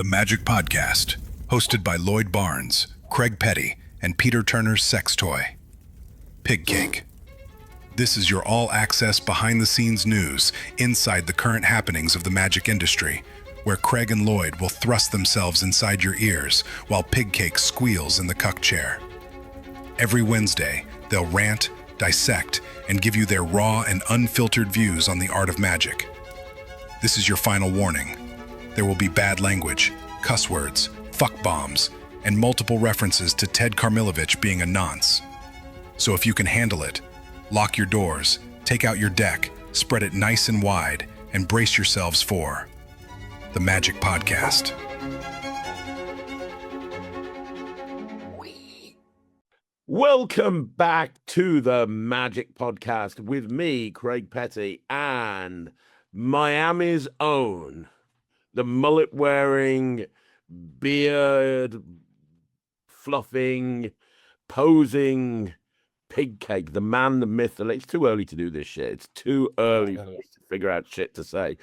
The Magic Podcast, hosted by Lloyd Barnes, Craig Petty, and Peter Turner's sex toy, Pig Cake. This is your all-access behind-the-scenes news inside the current happenings of the magic industry, where Craig and Lloyd will thrust themselves inside your ears while Pig Cake squeals in the cuck chair. Every Wednesday, they'll rant, dissect, and give you their raw and unfiltered views on the art of magic. This is your final warning. There will be bad language, cuss words, fuck bombs, and multiple references to Ted Carmilovich being a nonce. So if you can handle it, lock your doors, take out your deck, spread it nice and wide, and brace yourselves for the Magic Podcast. Welcome back to the Magic Podcast with me, Craig Petty, and Miami's own, the mullet-wearing, beard-fluffing, posing Pig Cake, the man, the myth, the... It's too early to do this shit. It's too early to figure out shit to say.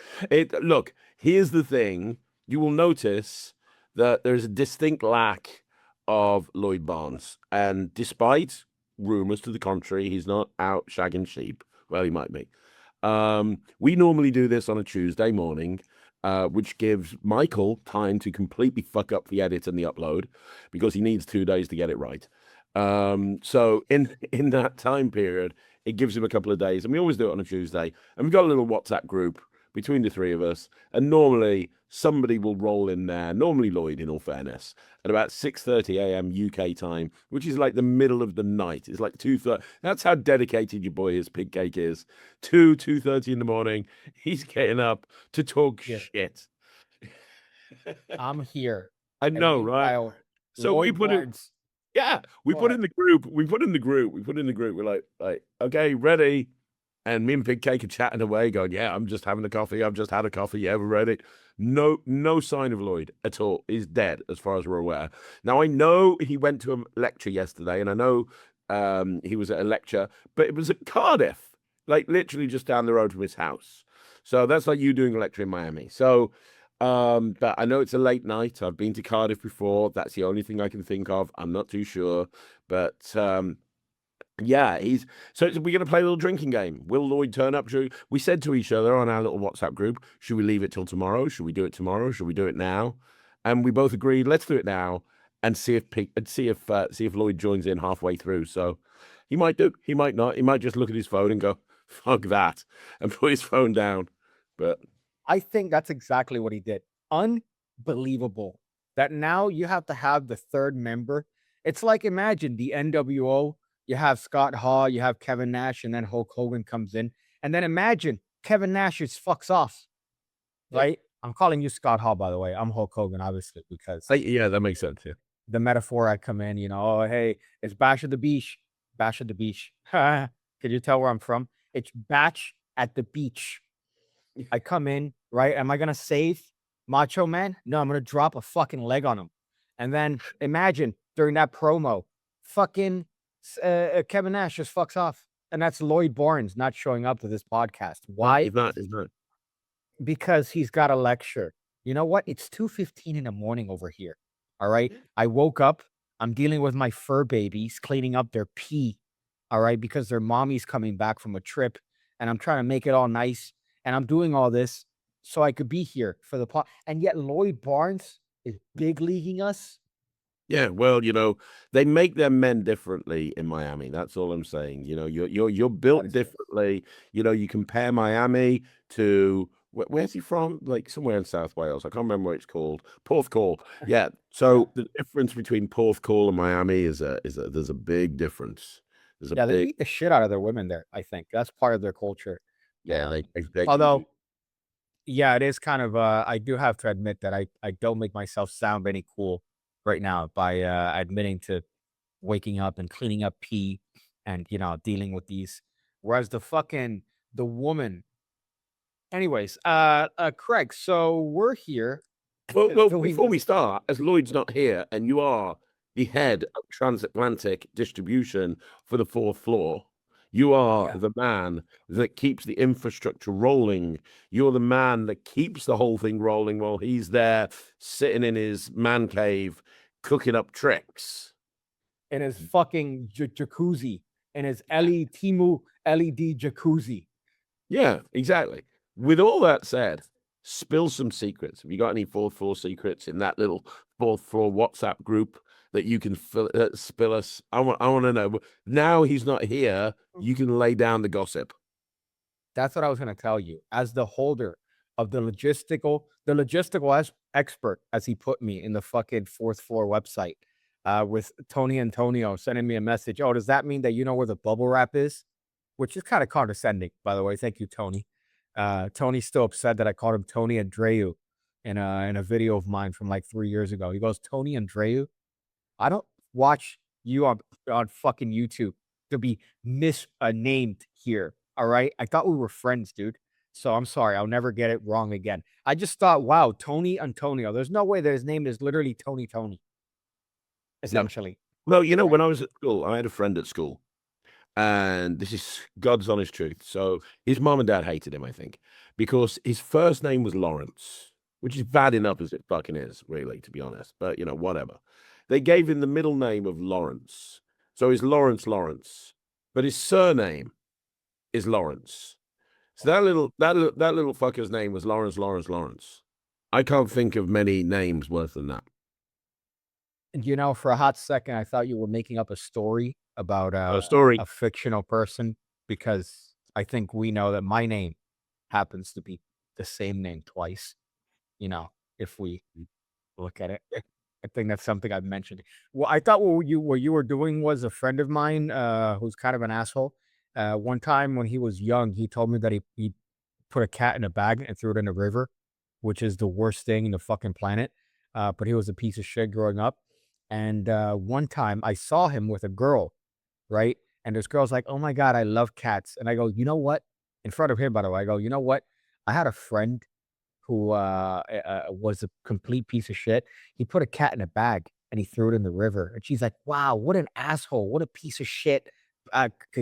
Look, here's the thing. You will notice that there's a distinct lack of Lloyd Barnes. And despite rumors to the contrary, he's not out shagging sheep. Well, he might be. We normally do this on a Tuesday morning, which gives Michael time to completely fuck up the edit and the upload because he needs 2 days to get it right. So in that time period, it gives him a couple of days, and we always do it on a Tuesday. And we've got a little WhatsApp group between the three of us, and normally somebody will roll in there, normally Lloyd, in all fairness, at about 6:30 a.m. UK time, which is like the middle of the night. It's like 2:30. That's how dedicated your boy his Pig Cake is. 2:30 in the morning, he's getting up to talk shit. I'm here. I know, right? So we put it. Yeah, we put in the group. We're like, okay, ready. And me and Pig Cake are chatting away, going, yeah, I'm just having a coffee. I've just had a coffee. Yeah, we're ready. No sign of Lloyd at all. He's dead, as far as we're aware. Now, I know he went to a lecture yesterday, and I know he was at a lecture, but it was at Cardiff, like literally just down the road from his house. So that's like you doing a lecture in Miami. So, but I know it's a late night. I've been to Cardiff before. That's the only thing I can think of. I'm not too sure, but yeah, so we're going to play a little drinking game. Will Lloyd turn up? We said to each other on our little WhatsApp group, should we leave it till tomorrow? Should we do it tomorrow? Should we do it now? And we both agreed, let's do it now and see if Lloyd joins in halfway through. So he might do, he might not. He might just look at his phone and go, fuck that, and put his phone down. But I think that's exactly what he did. Unbelievable that now you have to have the third member. It's like, imagine the NWO. You have Scott Hall, you have Kevin Nash, and then Hulk Hogan comes in. And then imagine Kevin Nash just fucks off, right? I'm calling you Scott Hall, by the way. I'm Hulk Hogan, obviously, because yeah, that makes sense. Yeah, the metaphor I come in, oh, hey, it's Bash at the Beach. Bash at the Beach. Can you tell where I'm from? It's Batch at the Beach. I come in, right? Am I going to save Macho Man? No, I'm going to drop a fucking leg on him. And then imagine during that promo, fucking Kevin Nash just fucks off, and that's Lloyd Barnes not showing up to this podcast. Why? He's not. Because he's got a lecture. You know what? It's 2:15 in the morning over here. All right. I woke up. I'm dealing with my fur babies cleaning up their pee. All right, because their mommy's coming back from a trip, and I'm trying to make it all nice. And I'm doing all this so I could be here for the pod. And yet Lloyd Barnes is big leaguing us. Yeah, well, they make their men differently in Miami. That's all I'm saying. You're built differently. You compare Miami to where's he from? Like somewhere in South Wales. I can't remember what it's called. Porthcawl. Yeah. So the difference between Porthcawl and Miami is there's a big difference. They beat the shit out of their women there. I think that's part of their culture. Yeah. Although, yeah, it is kind of. I do have to admit that I don't make myself sound any cool right now by admitting to waking up and cleaning up pee and dealing with these, whereas the woman. Anyways, Craig, so we're here. Well, before we start, as Lloyd's not here and you are the head of transatlantic distribution for the fourth floor, You are Yeah. the man that keeps the infrastructure rolling. You're the man that keeps the whole thing rolling while he's there sitting in his man cave cooking up tricks. In his fucking jacuzzi, in his Timu LED jacuzzi. Yeah, exactly. With all that said, spill some secrets. Have you got any fourth floor secrets in that little fourth floor WhatsApp group that you can spill us? I want to know. Now he's not here. You can lay down the gossip. That's what I was going to tell you. As the holder of the logistical expert, as he put me in the fucking fourth floor website, with Tony Antonio sending me a message. Oh, does that mean that you know where the bubble wrap is? Which is kind of condescending, by the way. Thank you, Tony. Tony's still upset that I called him Tony Andreu in a video of mine from like 3 years ago. He goes, Tony Andreu? I don't watch you on fucking YouTube to be misnamed here. All right. I thought we were friends, dude. So I'm sorry. I'll never get it wrong again. I just thought, wow, Tony Antonio. There's no way that his name is literally Tony, essentially. Well, you know, when I was at school, I had a friend at school, and this is God's honest truth. So his mom and dad hated him, I think, because his first name was Lawrence, which is bad enough as it fucking is, really, to be honest. But, you know, whatever. They gave him the middle name of Lawrence. So he's Lawrence, but his surname is Lawrence. So that little fucker's name was Lawrence. I can't think of many names worse than that. You know, for a hot second, I thought you were making up a story about A fictional person, because I think we know that my name happens to be the same name twice. You know, if we look at it, I think that's something I've mentioned. Well, I thought what you were doing was a friend of mine who's kind of an asshole. One time when he was young, he told me that he put a cat in a bag and threw it in a river, which is the worst thing in the fucking planet. But he was a piece of shit growing up. And one time I saw him with a girl, right? And this girl's like, oh my God, I love cats. And I go, you know what? In front of him, by the way, I go, you know what? I had a friend who was a complete piece of shit. He put a cat in a bag and he threw it in the river. And she's like, wow, what an asshole. What a piece of shit.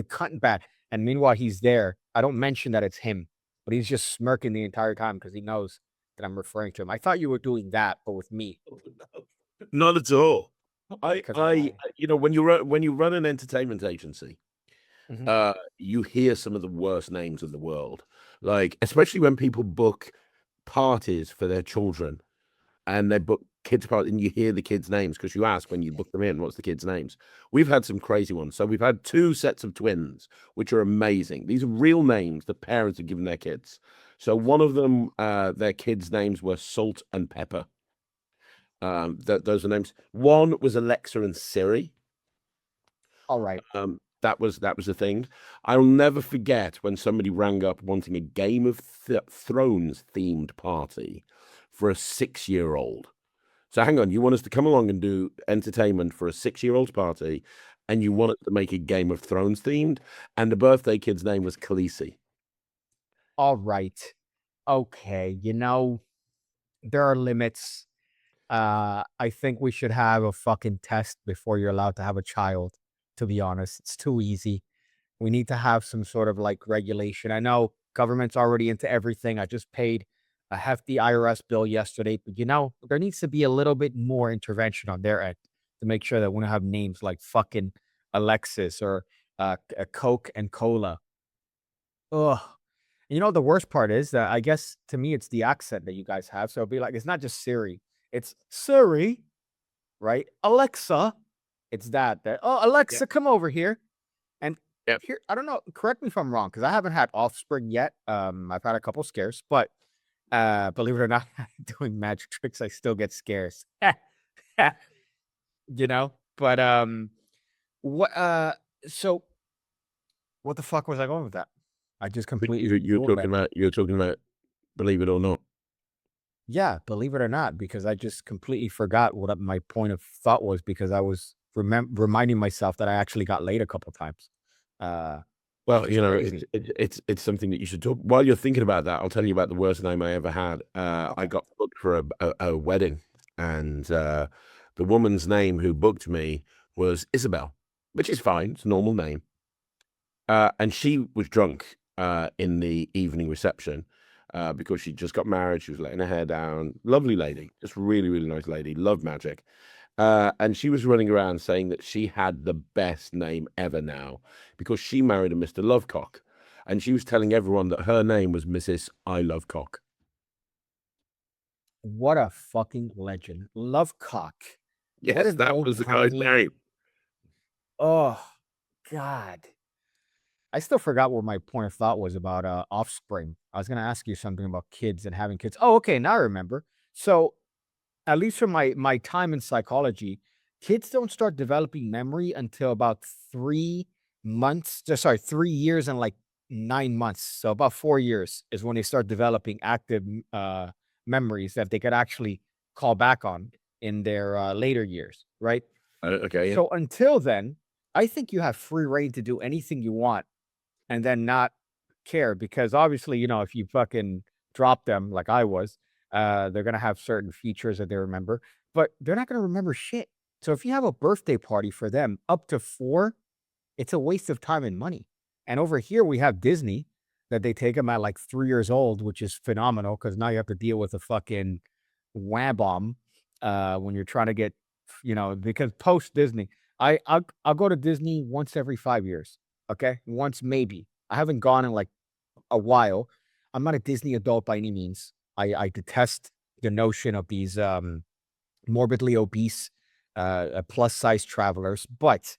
Cutting bag. And meanwhile, he's there. I don't mention that it's him, but he's just smirking the entire time because he knows that I'm referring to him. I thought you were doing that, but with me. Not at all. Because of my- You know, when you run an entertainment agency, Mhm. you hear some of the worst names in the world. Like, especially when people book parties for their children and they book kids' parties and you hear the kids' names because you ask when you book them in, what's the kids' names? We've had some crazy ones. So we've had 2 sets of twins, which are amazing. These are real names that parents have given their kids. So one of them, their kids' names were Salt and Pepper. Those are names. One was Alexa and Siri. All right. That was the thing. I'll never forget when somebody rang up wanting a Game of Thrones themed party for a 6-year-old. So hang on, you want us to come along and do entertainment for a 6-year-old's party, and you want us to make a Game of Thrones themed, and the birthday kid's name was Khaleesi. All right. Okay. You know, there are limits. I think we should have a fucking test before you're allowed to have a child, to be honest. It's too easy. We need to have some sort of like regulation. I know government's already into everything. I just paid a hefty IRS bill yesterday, but you know, there needs to be a little bit more intervention on their end to make sure that we don't have names like fucking Alexis or a Coke and Cola. Ugh. You know, the worst part is that I guess to me it's the accent that you guys have. So it'll be like it's not just Siri, it's Siri, right? Alexa. It's that oh Alexa, come over here. And Yep. here, I don't know, correct me if I'm wrong, because I haven't had offspring yet. I've had a couple scares, but believe it or not, doing magic tricks, I still get scares. You know, but what so what the fuck was I going with that? I just completely You're blew it. talking about Believe It or Not. Yeah, believe it or not, because I just completely forgot what my point of thought was because I was reminding myself that I actually got laid a couple times. Well, Which is you know, crazy. it's something that you should talk. While you're thinking about that, I'll tell you about the worst name I ever had. I Okay. got booked for a wedding, and the woman's name who booked me was Isabel, which is fine. It's a normal name. And she was drunk in the evening reception because she just got married. She was letting her hair down. Lovely lady, just really, really nice lady. Loved magic. And she was running around saying that she had the best name ever now because she married a Mr. Lovecock. And she was telling everyone that her name was Mrs. I Love Cock. What a fucking legend. Lovecock. Yes, an that was the guy's old-timey- name. Oh, God. I still forgot what my point of thought was about offspring. I was going to ask you something about kids and having kids. Oh, okay. Now I remember. So, at least from my time in psychology, kids don't start developing memory until about 3 months. 3 years and like 9 months. So about 4 years is when they start developing active memories that they could actually call back on in their later years, right? Okay. So until then, I think you have free reign to do anything you want and then not care because obviously, if you fucking drop them like I was, they're gonna have certain features that they remember, but they're not gonna remember shit. So if you have a birthday party for them up to 4, it's a waste of time and money. And over here we have Disney that they take them at like 3 years old, which is phenomenal because now you have to deal with a fucking wham bomb when you're trying to get, because post Disney, I'll go to Disney once every 5 years. Okay, once maybe. I haven't gone in like a while. I'm not a Disney adult by any means. I detest the notion of these morbidly obese plus size travelers, but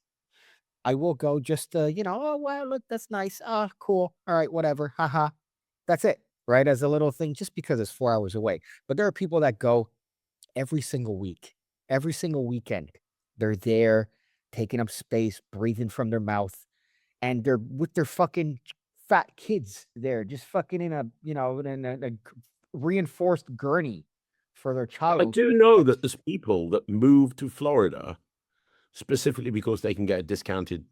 I will go just oh wow, look, that's nice. Oh, cool. All right, whatever. Haha. That's it. Right. As a little thing, just because it's 4 hours away. But there are people that go every single week, every single weekend. They're there taking up space, breathing from their mouth, and they're with their fucking fat kids there, just fucking in a reinforced gurney for their I child. do know that there's people that move to Florida specifically because they can get a discounted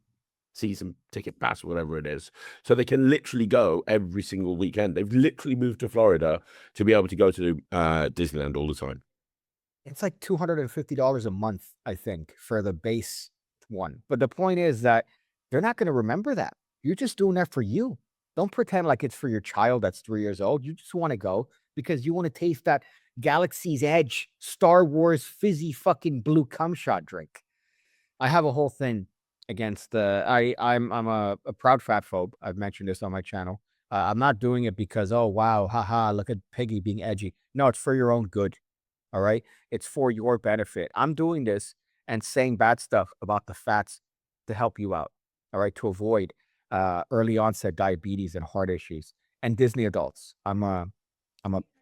season ticket pass, whatever it is. So they can literally go every single weekend. They've literally moved to Florida to be able to go to Disneyland all the time. It's like $250 a month, I think, for the base one. But the point is that they're not going to remember that. You're just doing that for you. Don't pretend like it's for your child that's 3 years old. You just want to go because you want to taste that Galaxy's Edge Star Wars fizzy fucking blue cum shot drink. I have a whole thing against I'm a proud fat phobe. I've mentioned this on my channel. I'm not doing it because, oh wow, haha, look at Piggy being edgy. No, it's for your own good. All right. It's for your benefit. I'm doing this and saying bad stuff about the fats to help you out. All right. To avoid early onset diabetes and heart issues and Disney adults. I'm a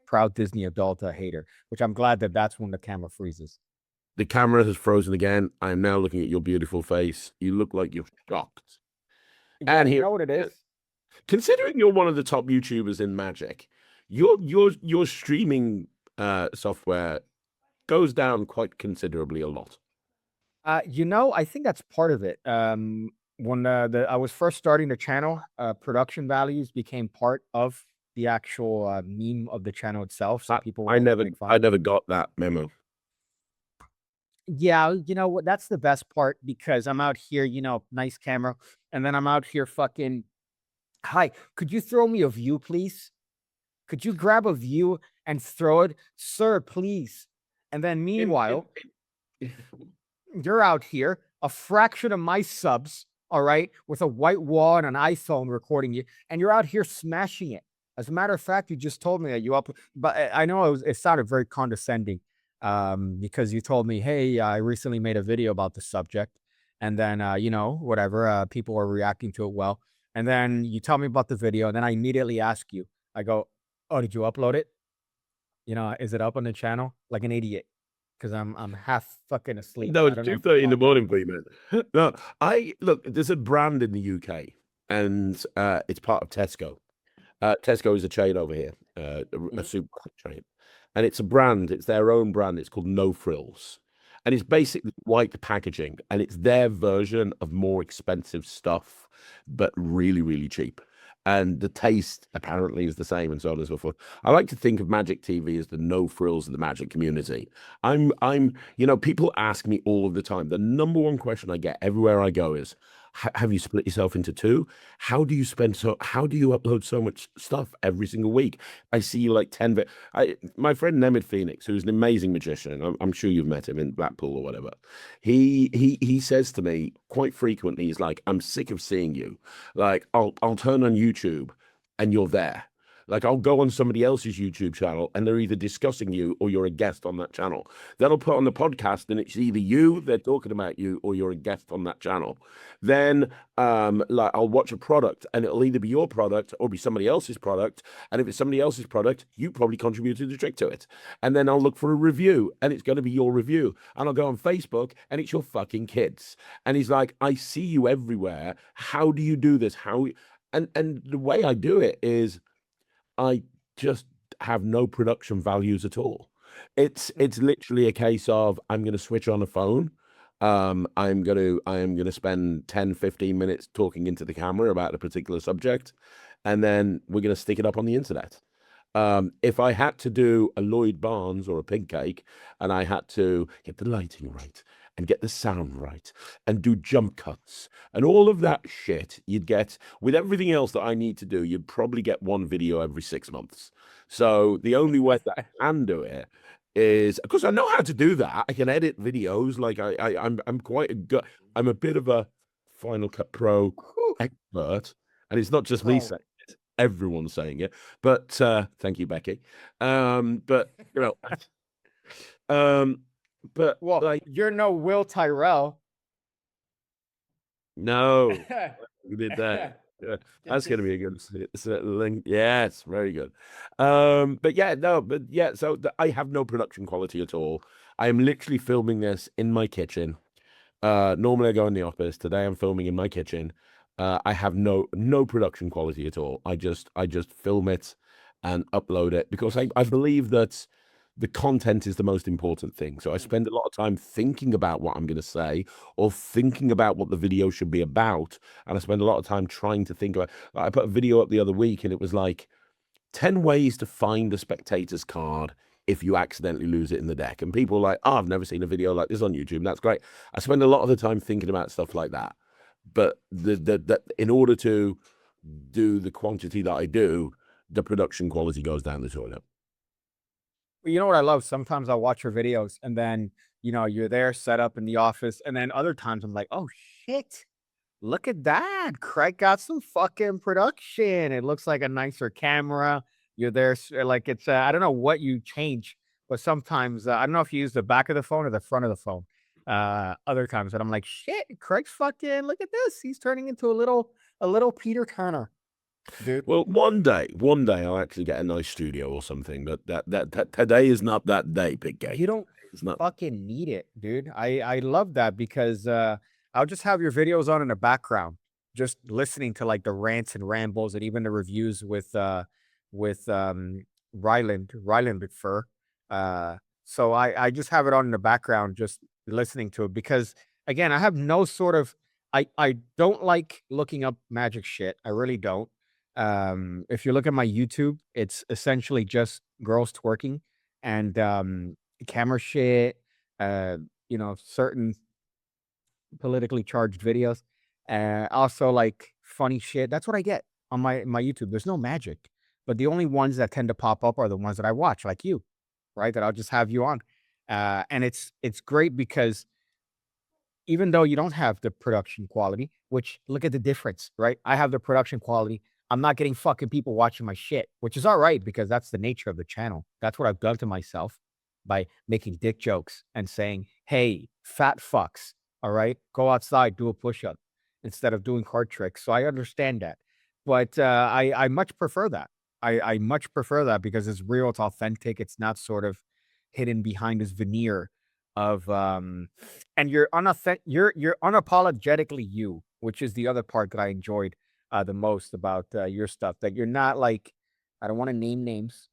proud Disney adult hater, which I'm glad that that's when the camera freezes. The camera has frozen again. I am now looking at your beautiful face. You look like you're shocked. Yeah, And you here, know what it is? considering you're one of the top YouTubers in Magic, your streaming software goes down quite considerably a lot. I think that's part of it. When I was first starting the channel, production values became part of the actual meme of the channel itself. So people I would make fun. never got that memo. Yeah, you know what? That's the best part because I'm out here, nice camera, and then I'm out here fucking. Hi, could you throw me a view, please? Could you grab a view and throw it, sir, please? And then meanwhile, you're out here, a fraction of my subs, all right, with a white wall and an iPhone recording you, and you're out here smashing it. As a matter of fact, you just told me that you but I know it sounded very condescending because you told me, hey, I recently made a video about the subject, and then whatever, people are reacting to it well, and then you tell me about the video, and then I immediately ask you, I go, oh, did you upload it? Is it up on the channel? Like an idiot. Because I'm half fucking asleep. No, I it's don't know if 2:30 in the you morning for you, man. No, look, there's a brand in the UK and it's part of Tesco. Tesco is a chain over here, a supermarket chain. And it's a brand, it's their own brand. It's called No Frills. And it's basically white packaging, and it's their version of more expensive stuff, but really, really cheap. And the taste apparently is the same, and so on and so forth. I like to think of Magic TV as the no frills of the Magic community. People ask me all of the time. The number one question I get everywhere I go is, Have you split yourself into two? How do you upload so much stuff every single week? I see you like 10 my friend Nemid Phoenix, who's an amazing magician, I'm sure you've met him in Blackpool or whatever. He says to me quite frequently, he's like, I'm sick of seeing you. Like, I'll turn on YouTube and you're there. Like, I'll go on somebody else's YouTube channel and they're either discussing you or you're a guest on that channel. Then I'll put on the podcast and it's either you, they're talking about you, or you're a guest on that channel. Then like, I'll watch a product and it'll either be your product or be somebody else's product. And if it's somebody else's product, you probably contributed a trick to it. And then I'll look for a review and it's going to be your review. And I'll go on Facebook and it's your fucking kids. And he's like, I see you everywhere. How do you do this? And the way I do it is I just have no production values at all. It's literally a case of I'm going to switch on a phone. I am going to spend 10, 15 minutes talking into the camera about a particular subject, and then we're going to stick it up on the internet. If I had to do a Lloyd Barnes or a Pig Cake, and I had to get the lighting right and get the sound right and do jump cuts and all of that shit, you'd get, with everything else that I need to do, you'd probably get one video every 6 months. So the only way that I can do it is, of course, I know how to do that. I can edit videos. Like I'm quite a good. I'm a bit of a Final Cut Pro expert, and it's not just me saying it; everyone's saying it. But thank you, Becky. But you know, but Well, like, you're no Will Tyrell. no, we did that. Yeah, that's gonna be a good link. Yes, very good. But yeah, no, but yeah, so I have no production quality at all. I am literally filming this in my kitchen. Normally I go in the office. Today I'm filming in my kitchen. I have no production quality at all. I just film it and upload it because I believe that the content is the most important thing. So I spend a lot of time thinking about what I'm going to say or thinking about what the video should be about. And I spend a lot of time trying to think about, I put a video up the other week and it was like 10 ways to find a spectator's card if you accidentally lose it in the deck. And people are like, oh, I've never seen a video like this on YouTube. That's great. I spend a lot of the time thinking about stuff like that. But in order to do the quantity that I do, the production quality goes down the toilet. You know what I love? Sometimes I'll watch your videos and then, you're there set up in the office. And then other times I'm like, oh shit, look at that. Craig got some fucking production. It looks like a nicer camera. You're there. Like it's, I don't know what you change, but sometimes, I don't know if you use the back of the phone or the front of the phone. Other times that I'm like, shit, Craig's fucking, look at this. He's turning into a little Peter Turner. Dude. Well, one day I'll actually get a nice studio or something. But that today is not that day, Big Gay. You don't It's not. fucking need it, dude. I love that because I'll just have your videos on in the background, just listening to like the rants and rambles and even the reviews with Ryland McFur. So I just have it on in the background, just listening to it because again, I have no sort of I don't like looking up magic shit. I really don't. If you look at my YouTube, it's essentially just girls twerking and camera shit, certain politically charged videos, also like funny shit. That's what I get on my YouTube. There's no magic, but the only ones that tend to pop up are the ones that I watch, like you, right? That I'll just have you on, and it's great because even though you don't have the production quality, which look at the difference, right? I have the production quality. I'm not getting fucking people watching my shit, which is all right because that's the nature of the channel. That's what I've done to myself by making dick jokes and saying, hey, fat fucks, all right, go outside, do a push-up instead of doing card tricks. So I understand that. But I much prefer that. I much prefer that because it's real, it's authentic, it's not sort of hidden behind this veneer of and you're unapologetically you, which is the other part that I enjoyed the most about your stuff. That you're not like, I don't want to name names.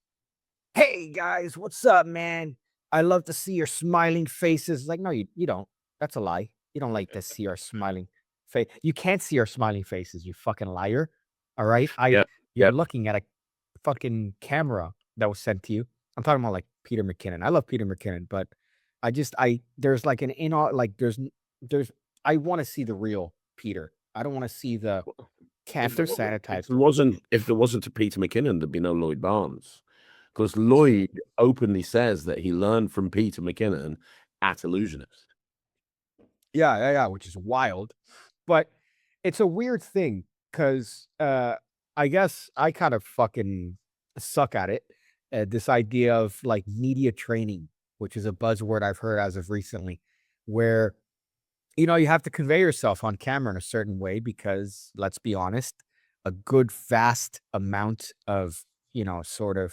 Hey guys, what's up, man? I love to see your smiling faces. Like, no, you don't. That's a lie. You don't like to see our smiling face. You can't see our smiling faces, you fucking liar. All right. Yeah. You're looking at a fucking camera that was sent to you. I'm talking about like Peter McKinnon. I love Peter McKinnon, but there's like an there's I want to see the real Peter. I don't want to see the If cancer there wasn't, sanitized. if there wasn't a Peter McKinnon, there'd be no Lloyd Barnes, because Lloyd openly says that he learned from Peter McKinnon at Illusionist. Yeah, which is wild. But it's a weird thing because I guess I kind of fucking suck at it. This idea of like media training, which is a buzzword I've heard as of recently, where you have to convey yourself on camera in a certain way because, let's be honest, a good vast amount of, sort of,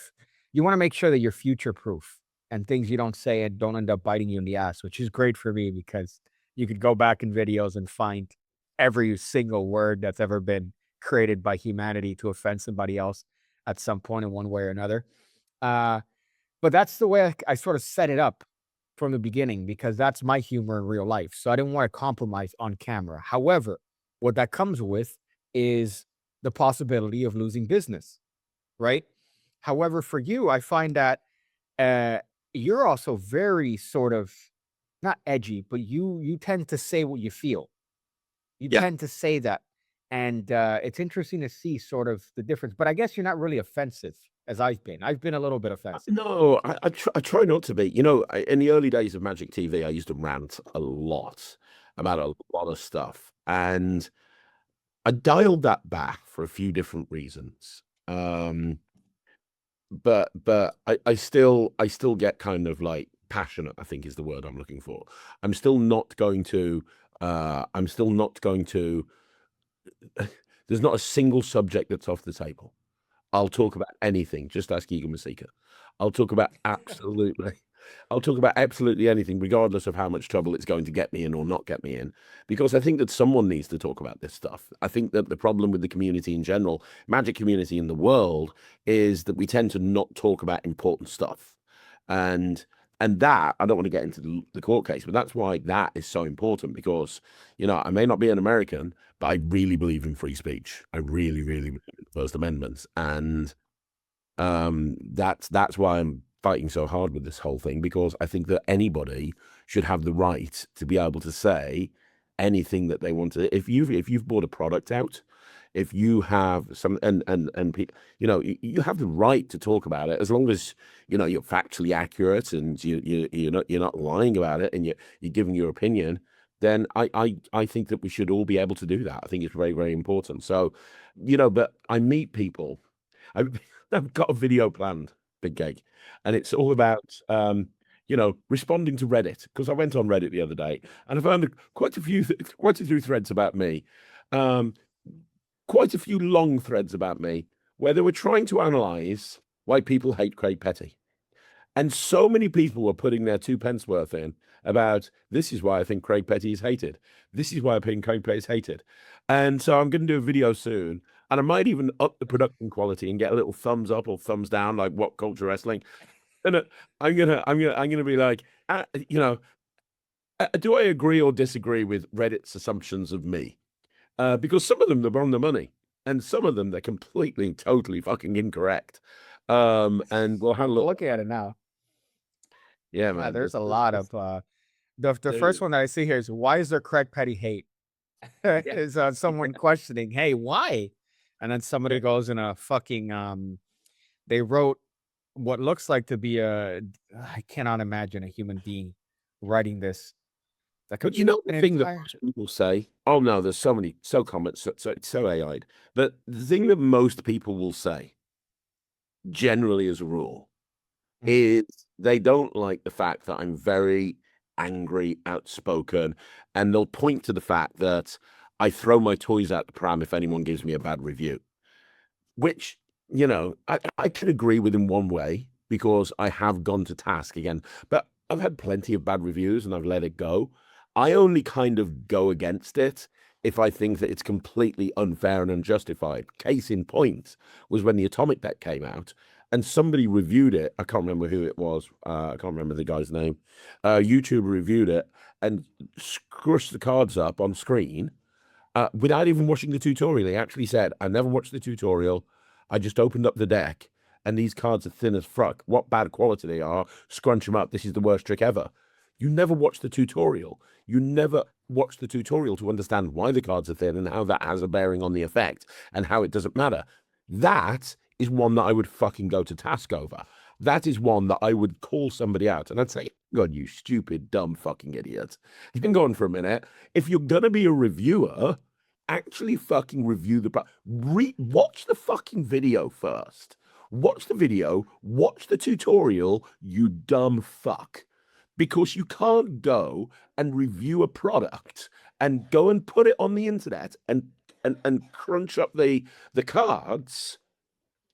you want to make sure that you're future proof and things you don't say and don't end up biting you in the ass, which is great for me because you could go back in videos and find every single word that's ever been created by humanity to offend somebody else at some point in one way or another. Uh, but that's the way I sort of set it up from the beginning because that's my humor in real life. So I didn't want to compromise on camera. However, what that comes with is the possibility of losing business, right? However, for you, I find that uh, you're also very sort of not edgy, but you tend to say what you feel. You Yeah. tend to say that, and it's interesting to see sort of the difference. But I guess you're not really offensive as I've been. I've been a little bit offensive. No, I try not to be. In the early days of Magic TV, I used to rant a lot about a lot of stuff, and I dialed that back for a few different reasons. But I still get kind of like passionate, I think is the word I'm looking for. I'm still not going to I'm still not going to there's not a single subject that's off the table. I'll talk about anything. Just ask Eagle Masika. I'll talk about absolutely. I'll talk about absolutely anything, regardless of how much trouble it's going to get me in or not get me in, because I think that someone needs to talk about this stuff. I think that the problem with the community in general, Magic community in the world, is that we tend to not talk about important stuff, and that I don't want to get into the court case, but that's why that is so important because I may not be an American, but I really believe in free speech. I really, really believe in the First Amendment, and that's why I'm fighting so hard with this whole thing, because I think that anybody should have the right to be able to say anything that they want to. If you've bought a product out, if you have some you have the right to talk about it as long as you're factually accurate and you're not lying about it and you're giving your opinion. Then I think that we should all be able to do that. I think it's very, very important. So, but I meet people. I've got a video planned, Big Cake, and it's all about responding to Reddit, because I went on Reddit the other day and I found quite a few threads about me, quite a few long threads about me where they were trying to analyze why people hate Craig Petty. And so many people were putting their 2 pence worth in about, this is why I think Craig Petty is hated. This is why I think Craig Petty is hated. And so I'm going to do a video soon, and I might even up the production quality and get a little thumbs up or thumbs down, like What Culture Wrestling. And I'm gonna be like, do I agree or disagree with Reddit's assumptions of me? Because some of them are on the money, and some of them they're completely, totally fucking incorrect. And we'll handle it. Looking at it now. Yeah, Yeah, man. there's a lot of the first one that I see here is, why is there Craig Petty hate? Is someone questioning, hey, why? And then somebody goes in a fucking they wrote what looks like to be I cannot imagine a human being writing this. But the thing that people say, oh no, there's so comments, so AI'd. But the thing that most people will say, generally as a rule, is they don't like the fact that I'm very angry, outspoken, and they'll point to the fact that I throw my toys out the pram if anyone gives me a bad review, which, I can agree with in one way, because I have gone to task again, but I've had plenty of bad reviews and I've let it go. I only kind of go against it if I think that it's completely unfair and unjustified. Case in point was when the Atomic deck came out and somebody reviewed it. I can't remember who it was. I can't remember the guy's name. YouTuber reviewed it and scrushed the cards up on screen without even watching the tutorial. He actually said, I never watched the tutorial. I just opened up the deck and these cards are thin as fuck. What bad quality they are. Scrunch them up. This is the worst trick ever. You never watch the tutorial. You never watch the tutorial to understand why the cards are thin and how that has a bearing on the effect and how it doesn't matter. That is one that I would fucking go to task over. That is one that I would call somebody out and I'd say, God, you stupid, dumb fucking idiot. You've been going for a minute. If you're going to be a reviewer, actually fucking review the watch the fucking video first. Watch the video, watch the tutorial, you dumb fuck. Because you can't go and review a product and go and put it on the internet and crunch up the cards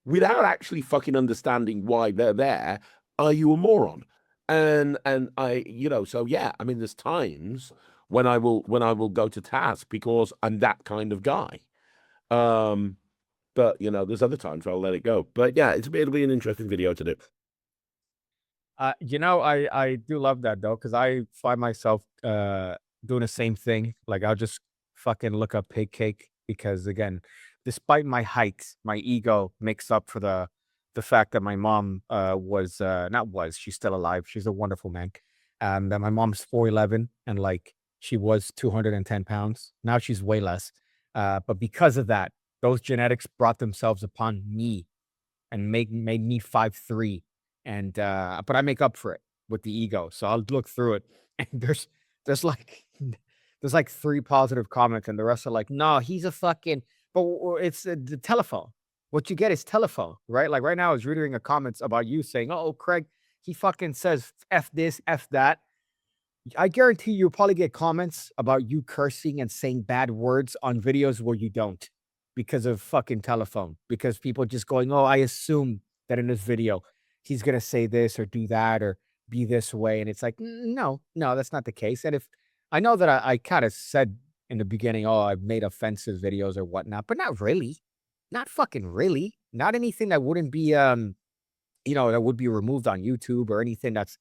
without actually fucking understanding why they're there. Are you a moron? And I, so yeah, I mean, there's times when I will go to task because I'm that kind of guy. But there's other times where I'll let it go. But yeah, it'll be an interesting video to do. I do love that though, because I find myself doing the same thing. Like I'll just fucking look up pig cake because again, despite my height, my ego makes up for the fact that my mom was not was, she's still alive. She's a wonderful man. And my mom's 4'11 and like she was 210 pounds. Now she's way less. But because of that, those genetics brought themselves upon me and made me 5'3". And but I make up for it with the ego. So I'll look through it and there's like there's like 3 positive comments and the rest are like, no, he's a fucking it's the telephone. What you get is telephone, right? Like right now I was reading a comments about you saying, oh, Craig, he fucking says F this, F that. I guarantee you'll probably get comments about you cursing and saying bad words on videos where you don't because of fucking telephone. Because people just going, oh, I assume that in this video he's gonna say this or do that or be this way. And it's like, no, that's not the case. And if I know that I kind of said in the beginning, oh, I've made offensive videos or whatnot, but not really. Not fucking really. Not anything that wouldn't be that would be removed on YouTube or anything that's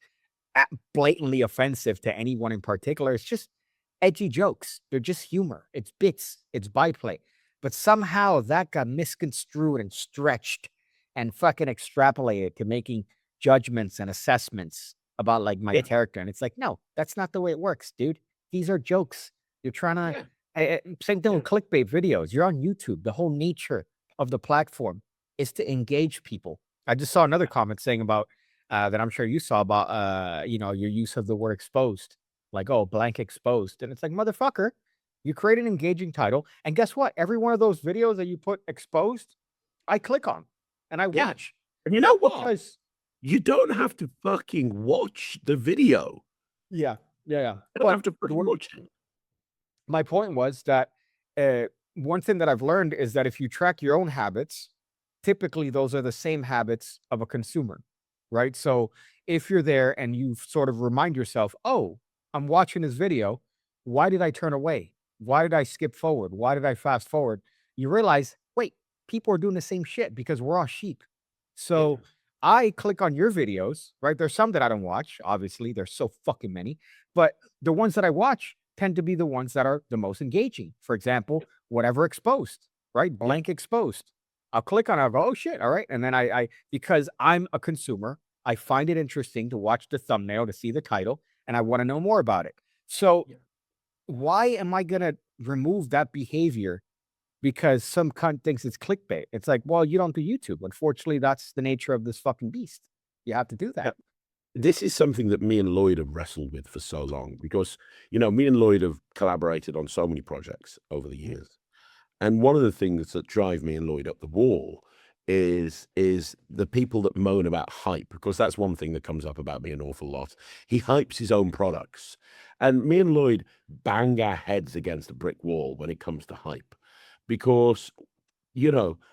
blatantly offensive to anyone in particular. It's just edgy jokes. They're just humor. It's bits. It's byplay. But somehow that got misconstrued and stretched and fucking extrapolated to making judgments and assessments about like my character. And it's like, no, that's not the way it works, dude. These are jokes. You're trying to same thing with clickbait videos. You're on YouTube. The whole nature of the platform is to engage people. I just saw another comment saying about that I'm sure you saw about your use of the word exposed. Like, oh, blank exposed. And it's like, motherfucker, you create an engaging title. And guess what? Every one of those videos that you put exposed, I click on and I watch. And you know what? Because you don't have to fucking watch the video. Yeah. You don't have to watch it. My point was that one thing that I've learned is that if you track your own habits, typically those are the same habits of a consumer, right? So if you're there and you sort of remind yourself, oh, I'm watching this video. Why did I turn away? Why did I skip forward? Why did I fast forward? You realize, wait, people are doing the same shit because we're all sheep. So I click on your videos, right? There's some that I don't watch. Obviously, there's so fucking many, but the ones that I watch tend to be the ones that are the most engaging. For example, whatever exposed, right? Blank exposed. I'll click on it. I'll go, oh shit. All right. And then I because I'm a consumer, I find it interesting to watch the thumbnail, to see the title, and I want to know more about it. So why am I going to remove that behavior because some cunt thinks it's clickbait? It's like, well, you don't do YouTube. Unfortunately, that's the nature of this fucking beast. You have to do that. This is something that me and Lloyd have wrestled with for so long because, me and Lloyd have collaborated on so many projects over the years. And one of the things that drive me and Lloyd up the wall is the people that moan about hype, because that's one thing that comes up about me an awful lot. He hypes his own products. And me and Lloyd bang our heads against a brick wall when it comes to hype because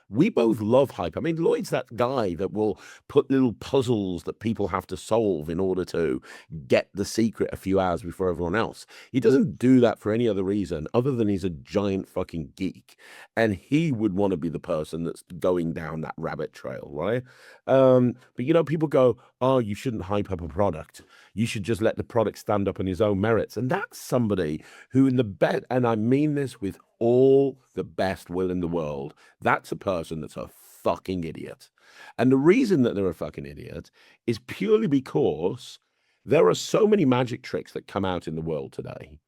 we both love hype. I mean, Lloyd's that guy that will put little puzzles that people have to solve in order to get the secret a few hours before everyone else. He doesn't do that for any other reason other than he's a giant fucking geek. And he would want to be the person that's going down that rabbit trail, right? But people go, oh, you shouldn't hype up a product. You should just let the product stand up on his own merits. And that's somebody who and I mean this with all the best will in the world, that's a person that's a fucking idiot. And the reason that they're a fucking idiot is purely because There are so many magic tricks that come out in the world today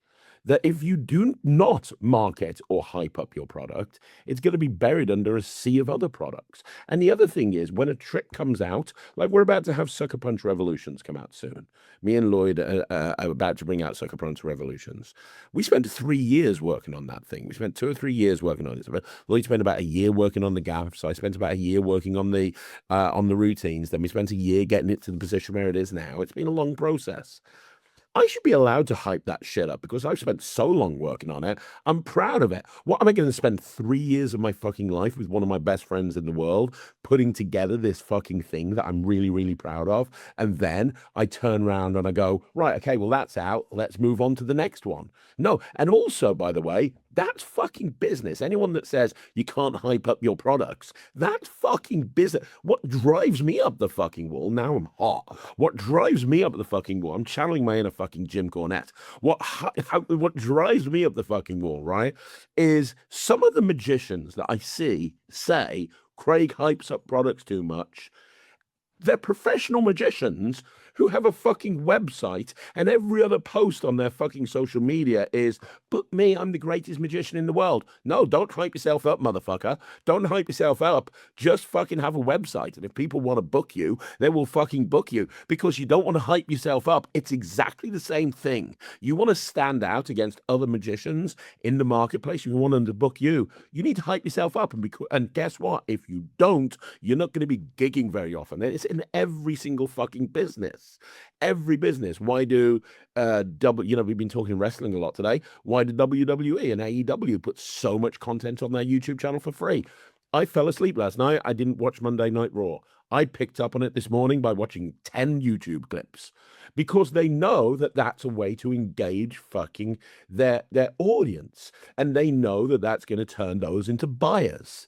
that if you do not market or hype up your product, it's going to be buried under a sea of other products. And the other thing is, when a trick comes out, like we're about to have Sucker Punch Revolutions come out soon. Me and Lloyd are about to bring out Sucker Punch Revolutions. We spent 3 years working on that thing. We spent 2 or 3 years working on it. Lloyd spent about a year working on the gaffs. I spent about a year working on the routines. Then we spent a year getting it to the position where it is now. It's been a long process. I should be allowed to hype that shit up because I've spent so long working on it. I'm proud of it. What am I going to spend 3 years of my fucking life with one of my best friends in the world putting together this fucking thing that I'm really, really proud of? And then I turn around and I go, right, okay, well, that's out. Let's move on to the next one. No. And also, by the way, that's fucking business. Anyone that says you can't hype up your products, that's fucking business. What drives me up the fucking wall, now I'm hot. What drives me up the fucking wall, I'm channeling my inner fucking Jim Cornette. What drives me up the fucking wall, right, is some of the magicians that I see say Craig hypes up products too much. They're professional magicians who have a fucking website, and every other post on their fucking social media is, book me, I'm the greatest magician in the world. No, don't hype yourself up, motherfucker. Don't hype yourself up. Just fucking have a website. And if people want to book you, they will fucking book you because you don't want to hype yourself up. It's exactly the same thing. You want to stand out against other magicians in the marketplace. You want them to book you. You need to hype yourself up. And guess what? If you don't, you're not going to be gigging very often. It's in every single fucking business. Every business. Why do we've been talking wrestling a lot today. Why did WWE and AEW put so much content on their YouTube channel for free? I fell asleep last night. I didn't watch Monday Night Raw. I picked up on it this morning by watching 10 YouTube clips because they know that that's a way to engage fucking their audience, and they know that that's going to turn those into buyers.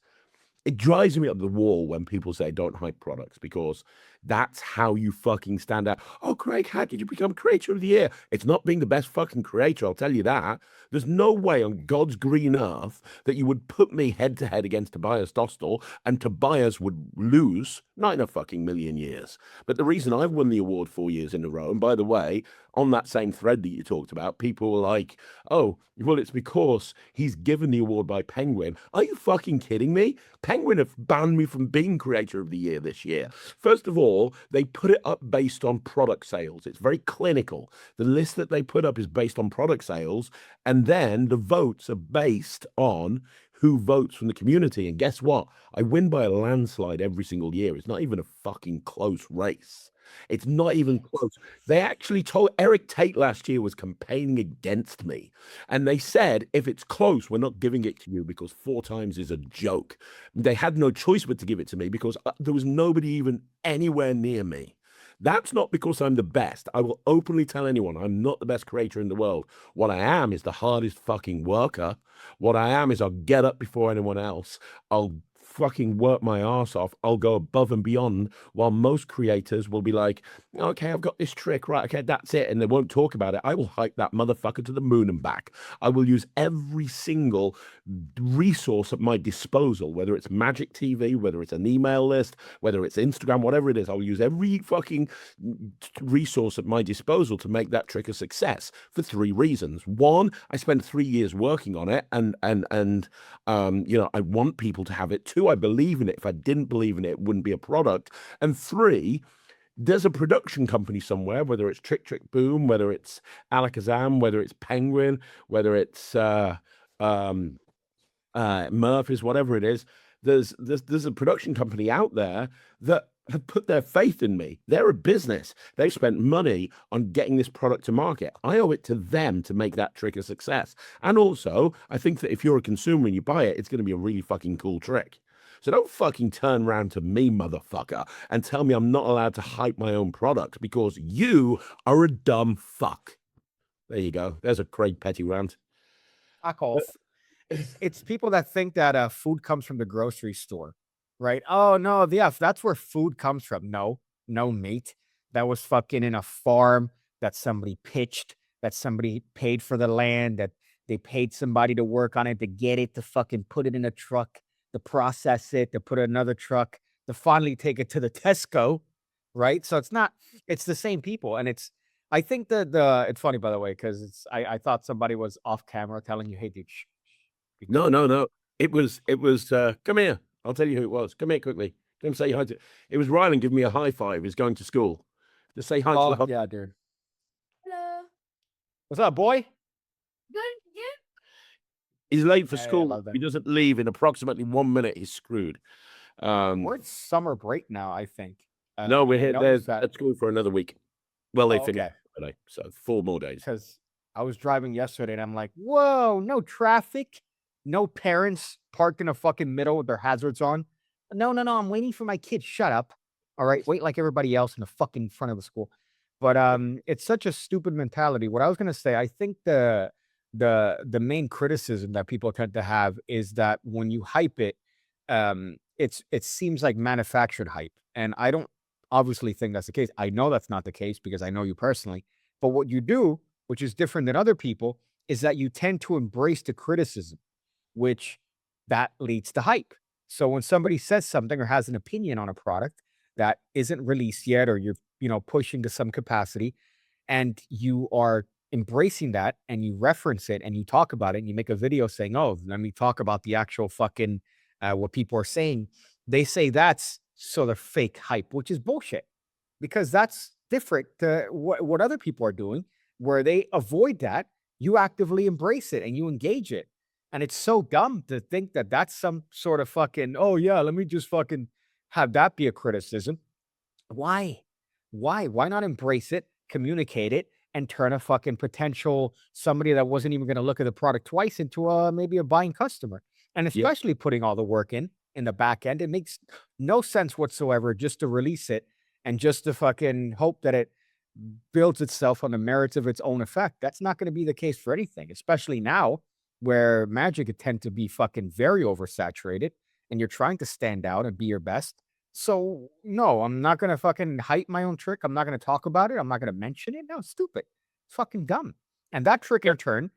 It drives me up the wall when people say don't hype products because that's how you fucking stand out. Oh, Craig, how did you become creator of the year? It's not being the best fucking creator, I'll tell you that. There's no way on God's green earth that you would put me head to head against Tobias Dostal and Tobias would lose, not in a fucking million years. But the reason I've won the award 4 years in a row, and by the way, on that same thread that you talked about, people were like, oh, well, it's because he's given the award by Penguin. Are you fucking kidding me? Penguin have banned me from being creator of the year this year. First of all, they put it up based on product sales. It's very clinical. The list that they put up is based on product sales, and then the votes are based on who votes from the community. And guess what? I win by a landslide every single year. It's not even a fucking close race. It's not even close. They actually told Eric Tate last year was campaigning against me. And they said, if it's close, we're not giving it to you because 4 times is a joke. They had no choice but to give it to me because there was nobody even anywhere near me. That's not because I'm the best. I will openly tell anyone I'm not the best creator in the world. What I am is the hardest fucking worker. What I am is I'll get up before anyone else. I'll fucking work my ass off. I'll go above and beyond, while most creators will be like, okay, I've got this trick, right? Okay, that's it. And they won't talk about it. I will hype that motherfucker to the moon and back. I will use every single resource at my disposal, whether it's Magic TV, whether it's an email list, whether it's Instagram, whatever it is. I'll use every fucking resource at my disposal to make that trick a success for 3 reasons. 1, I spent 3 years working on it, and I want people to have it. 2, I believe in it. If I didn't believe in it, it wouldn't be a product. And 3, there's a production company somewhere, whether it's Trick Trick Boom, whether it's Alakazam, whether it's Penguin, whether it's Murphy's, whatever it is. There's a production company out there that have put their faith in me. They're a business. They've spent money on getting this product to market. I owe it to them to make that trick a success. And also, I think that if you're a consumer and you buy it, it's going to be a really fucking cool trick. So don't fucking turn around to me, motherfucker, and tell me I'm not allowed to hype my own product because you are a dumb fuck. There you go. There's a Craig Petty rant. Fuck off. It's people that think that food comes from the grocery store, right? Oh no, yeah, that's where food comes from. No, mate. That was fucking in a farm that somebody pitched, that somebody paid for the land, that they paid somebody to work on it, to get it, to fucking put it in a truck, to process it, to put it in another truck, to finally take it to the Tesco, right? So it's the same people, and it's I think that it's funny, by the way, because I thought somebody was off camera telling you, hey, dude, be No, quiet. no. It was come here. I'll tell you who it was. Come here quickly. Come say hi to. It was Rylan giving me a high five. He's going to school. Just say hi to the Oh, whole. yeah, dude. Hello. What's up, boy? Good. Yeah. He's late for Hey, I school. love If that. he doesn't leave in approximately 1 minute, he's screwed. We're at summer break now, I think. No, we're I here. They're noticed that. at school for another week. Well, they Oh, finished okay. today, so 4 more days. Because I was driving yesterday and I'm like, whoa, no traffic, no parents parked in a fucking middle with their hazards on. No, I'm waiting for my kid. Shut up. All right, wait like everybody else in the fucking front of the school. But it's such a stupid mentality. What I was gonna say, I think the main criticism that people tend to have is that when you hype it, it seems like manufactured hype. And I don't obviously think that's the case. I know that's not the case because I know you personally. But what you do, which is different than other people, is that you tend to embrace the criticism, which that leads to hype. So when somebody says something or has an opinion on a product that isn't released yet, or you're, pushing to some capacity, and you are embracing that and you reference it and you talk about it and you make a video saying, oh, let me talk about the actual fucking what people are saying. They say that's sort of fake hype, which is bullshit because that's different to what other people are doing, where they avoid that. You actively embrace it and you engage it. And it's so dumb to think that that's some sort of fucking, oh, yeah, let me just fucking have that be a criticism. Why? Why not embrace it, communicate it, and turn a fucking potential somebody that wasn't even going to look at the product twice into maybe a buying customer? And Yeah. especially putting all the work in the back end, it makes no sense whatsoever just to release it and just to fucking hope that it builds itself on the merits of its own effect. That's not going to be the case for anything, especially now where magic could tend to be fucking very oversaturated and you're trying to stand out and be your best. So no, I'm not gonna fucking hype my own trick. I'm not gonna talk about it. I'm not gonna mention it. No, it's stupid. It's fucking dumb. And that trick in turn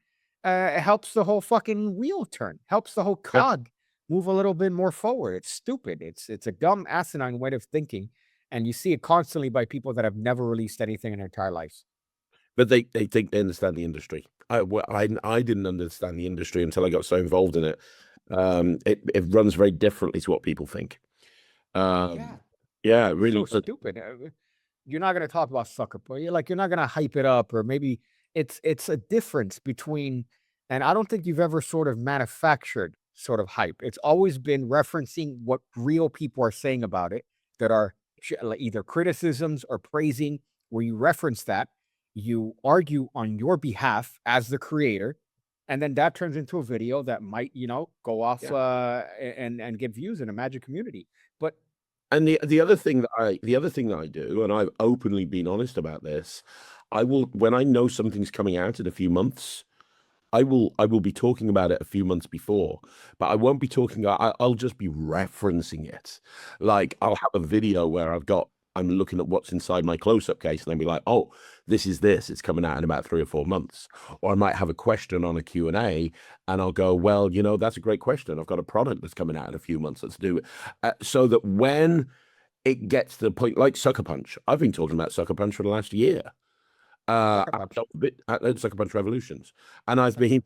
helps the whole fucking wheel turn, helps the whole cog move a little bit more forward. It's stupid. It's a dumb, asinine way of thinking. And you see it constantly by people that have never released anything in their entire lives. But they think they understand the industry. I didn't understand the industry until I got so involved in it. It runs very differently to what people think. Yeah. Yeah, it So really does. stupid. You're not gonna talk about sucker punch. You're not gonna hype it up, or maybe it's a difference between. And I don't think you've ever sort of manufactured sort of hype. It's always been referencing what real people are saying about it that are like either criticisms or praising, where you reference that, you argue on your behalf as the creator, and then that turns into a video that might, go off and get views in a magic community. But And the other thing that I do, and I've openly been honest about this, I will, when I know something's coming out in a few months, I will be talking about it a few months before, but I won't be talking. I'll just be referencing it. Like I'll have a video where I'm looking at what's inside my close-up case, and then be like, oh, this is this. It's coming out in about 3 or 4 months. Or I might have a question on a Q&A, and I'll go, well, that's a great question. I've got a product that's coming out in a few months. Let's do it, so that when it gets to the point, like Sucker Punch, I've been talking about Sucker Punch for the last year. Sucker Punch. At Sucker Punch Revolutions, and I've been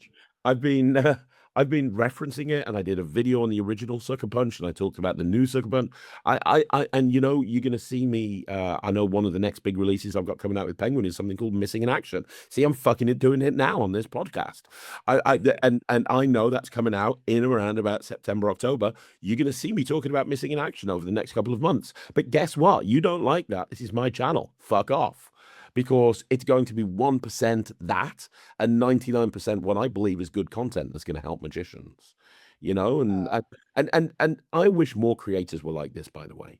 I've been referencing it, and I did a video on the original Sucker Punch, and I talked about the new Sucker Punch. And you're going to see me. I know one of the next big releases I've got coming out with Penguin is something called Missing in Action. See, I'm doing it now on this podcast. And I know that's coming out in around about September, October. You're going to see me talking about Missing in Action over the next couple of months. But guess what? You don't like that. This is my channel. Fuck off. Because it's going to be 1% that and 99% what I believe is good content that's going to help magicians, and I wish more creators were like this, by the way.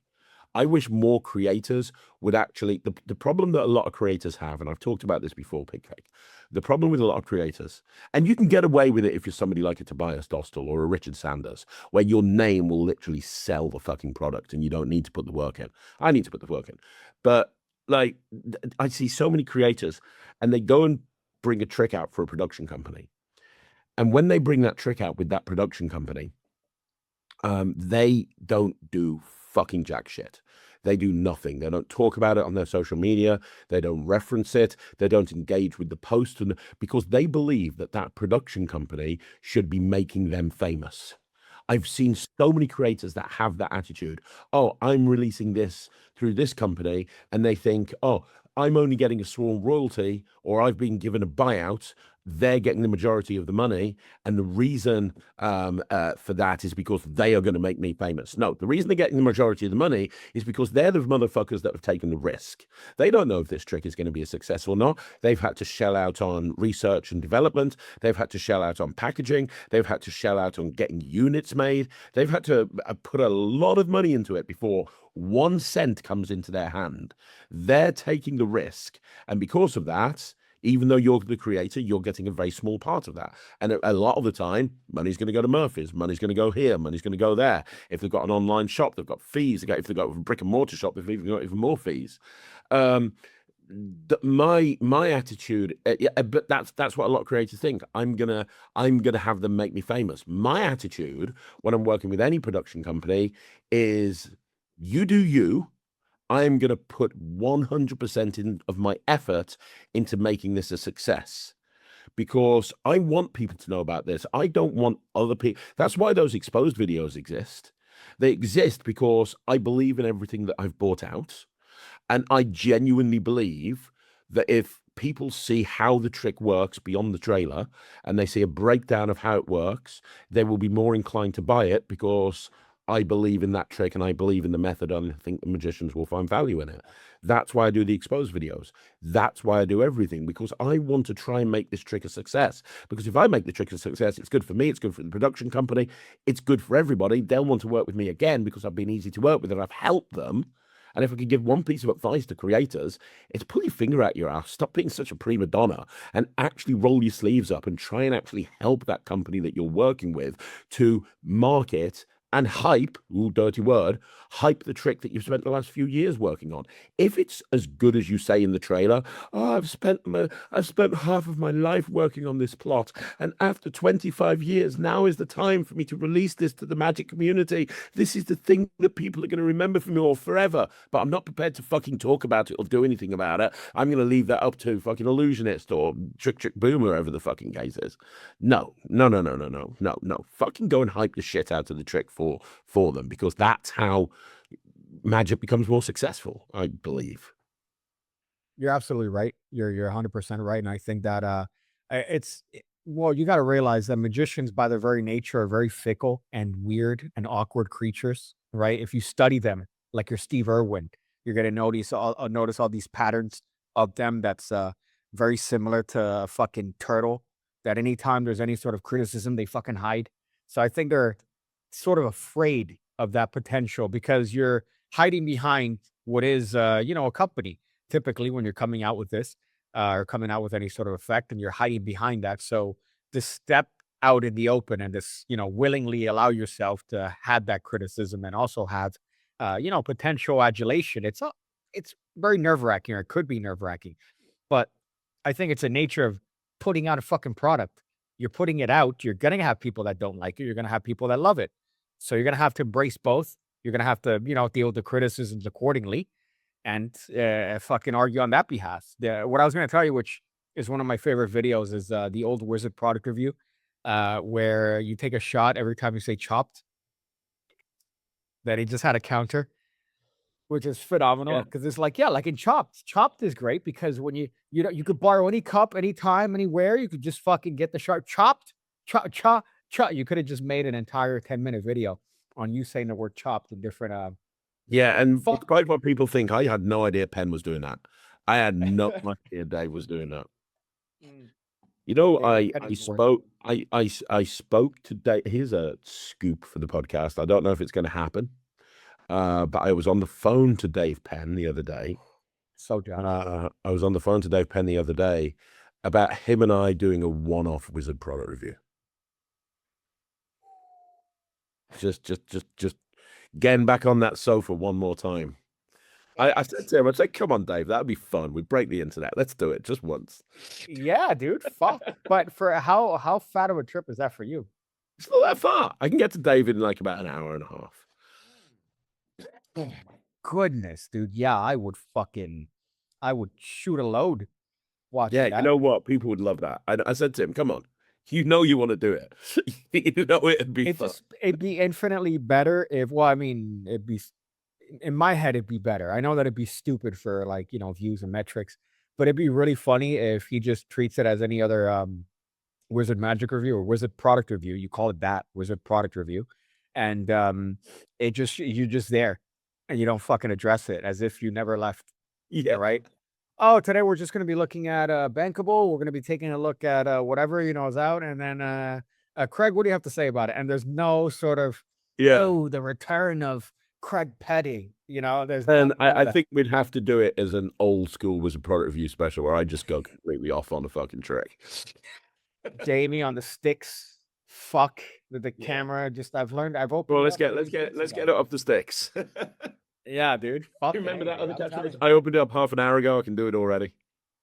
I wish more creators would actually, the problem that a lot of creators have, and I've talked about this before, Pigcake, the problem with a lot of creators, and you can get away with it if you're somebody like a Tobias Dostal or a Richard Sanders, where your name will literally sell the fucking product and you don't need to put the work in. I need to put the work in. But like, I see so many creators and they go and bring a trick out for a production company. And when they bring that trick out with that production company, they don't do fucking jack shit. They do nothing. They don't talk about it on their social media. They don't reference it. They don't engage with the post, and because they believe that that production company should be making them famous. I've seen so many creators that have that attitude. Oh, I'm releasing this through this company, and they think, oh, I'm only getting a small royalty, or I've been given a buyout. They're getting the majority of the money, and the reason for that is because they are going to make me famous. No, the reason they're getting the majority of the money is because they're the motherfuckers that have taken the risk. They don't know if this trick is going to be a success or not. They've had to shell out on research and development. They've had to shell out on packaging. They've had to shell out on getting units made. They've had to put a lot of money into it before 1 cent comes into their hand. They're taking the risk, and because of that, even though you're the creator, you're getting a very small part of that. And a lot of the time, money's going to go to Murphy's, money's going to go here, money's going to go there. If they've got an online shop, they've got fees. If they've got a brick and mortar shop, they've even got even more fees. My attitude, but that's what a lot of creators think. I'm gonna have them make me famous. My attitude when I'm working with any production company is, you do you. I'm going to put 100% of my effort into making this a success, because I want people to know about this. I don't want other people. That's why those exposed videos exist. They exist because I believe in everything that I've bought out. And I genuinely believe that if people see how the trick works beyond the trailer, and they see a breakdown of how it works, they will be more inclined to buy it, because I believe in that trick and I believe in the method, and I think the magicians will find value in it. That's why I do the exposed videos. That's why I do everything, because I want to try and make this trick a success. Because if I make the trick a success, it's good for me, it's good for the production company, it's good for everybody. They'll want to work with me again because I've been easy to work with and I've helped them. And if I could give one piece of advice to creators, it's pull your finger out your ass, stop being such a prima donna, and actually roll your sleeves up and try and actually help that company that you're working with to market and hype, ooh, dirty word, hype the trick that you've spent the last few years working on. If it's as good as you say in the trailer, oh, I've spent half of my life working on this plot, and after 25 years, now is the time for me to release this to the magic community. This is the thing that people are going to remember from me all forever, but I'm not prepared to fucking talk about it or do anything about it. I'm going to leave that up to fucking Illusionist or Trick Boom, wherever the fucking case is. No. Fucking go and hype the shit out of the trick for them, because that's how magic becomes more successful, I believe. You're absolutely right. You're 100% right, and I think that well, you got to realize that magicians, by their very nature, are very fickle and weird and awkward creatures, right? If you study them, like your Steve Irwin, you're gonna notice all these patterns of them. That's very similar to a fucking turtle. That anytime there's any sort of criticism, they fucking hide. So I think they're sort of afraid of that potential, because you're hiding behind what is, a company. Typically, when you're coming out with this, or coming out with any sort of effect, and you're hiding behind that. So to step out in the open and just, willingly allow yourself to have that criticism and also have, potential adulation. It's very nerve wracking, or it could be nerve wracking. But I think it's a nature of putting out a fucking product. You're putting it out. You're gonna have people that don't like it. You're gonna have people that love it. So you're gonna have to embrace both. You're gonna have to, deal with the criticisms accordingly, and fucking argue on that behalf. What I was gonna tell you, which is one of my favorite videos, is the old Wizard product review, where you take a shot every time you say chopped. That he just had a counter, which is phenomenal, Yeah. because it's like, yeah, like in Chopped. Chopped is great because when you could borrow any cup, anytime, anywhere. You could just fucking get the sharp chopped, chop. You could have just made an entire 10-minute video on you saying the word chopped in different. Yeah, and despite what people think, I had no idea Penn was doing that. I had no idea Dave was doing that. You know, Yeah, I spoke to Dave. Here's a scoop for the podcast. I don't know if it's going to happen, but I was on the phone to Dave Penn the other day. So done. I was on the phone to Dave Penn the other day about him and I doing a one-off Wizard product review. Just getting back on that sofa one more time. I said to him, I said, "Come on, Dave, that'd be fun. We'd break the internet. Let's do it just once." Yeah, dude. Fuck. But for how fat of a trip is that for you? It's not that far. I can get to David in like about an hour and a half. goodness, dude. Yeah, I would shoot a load watching Yeah, that. you know what? People would love that. I said to him, "Come on, you know you want to do it. You know it'd be fun." It'd be infinitely better if, well, I mean, in my head, it'd be better. I know that it'd be stupid for, like, views and metrics, but it'd be really funny if he just treats it as any other Wizard Magic review or Wizard product review. You call it that, Wizard product review. And you're just there and you don't fucking address it as if you never left. Yeah, Right. Oh, today we're just going to be looking at Bankable. We're going to be taking a look at whatever, is out. And then Craig, what do you have to say about it? And there's no sort of, yeah. oh, the return of Craig Petty. There's And none of I that. think we'd have to do it as an old school Wizard product review special where I just go completely off on a fucking trick. Jamie on the sticks. Fuck the camera. I've opened. Well, let's up get and it off the sticks. Yeah, dude. Fuck You remember that other I'm telling catchphrase? you. I opened it up half an hour ago. I can do it already.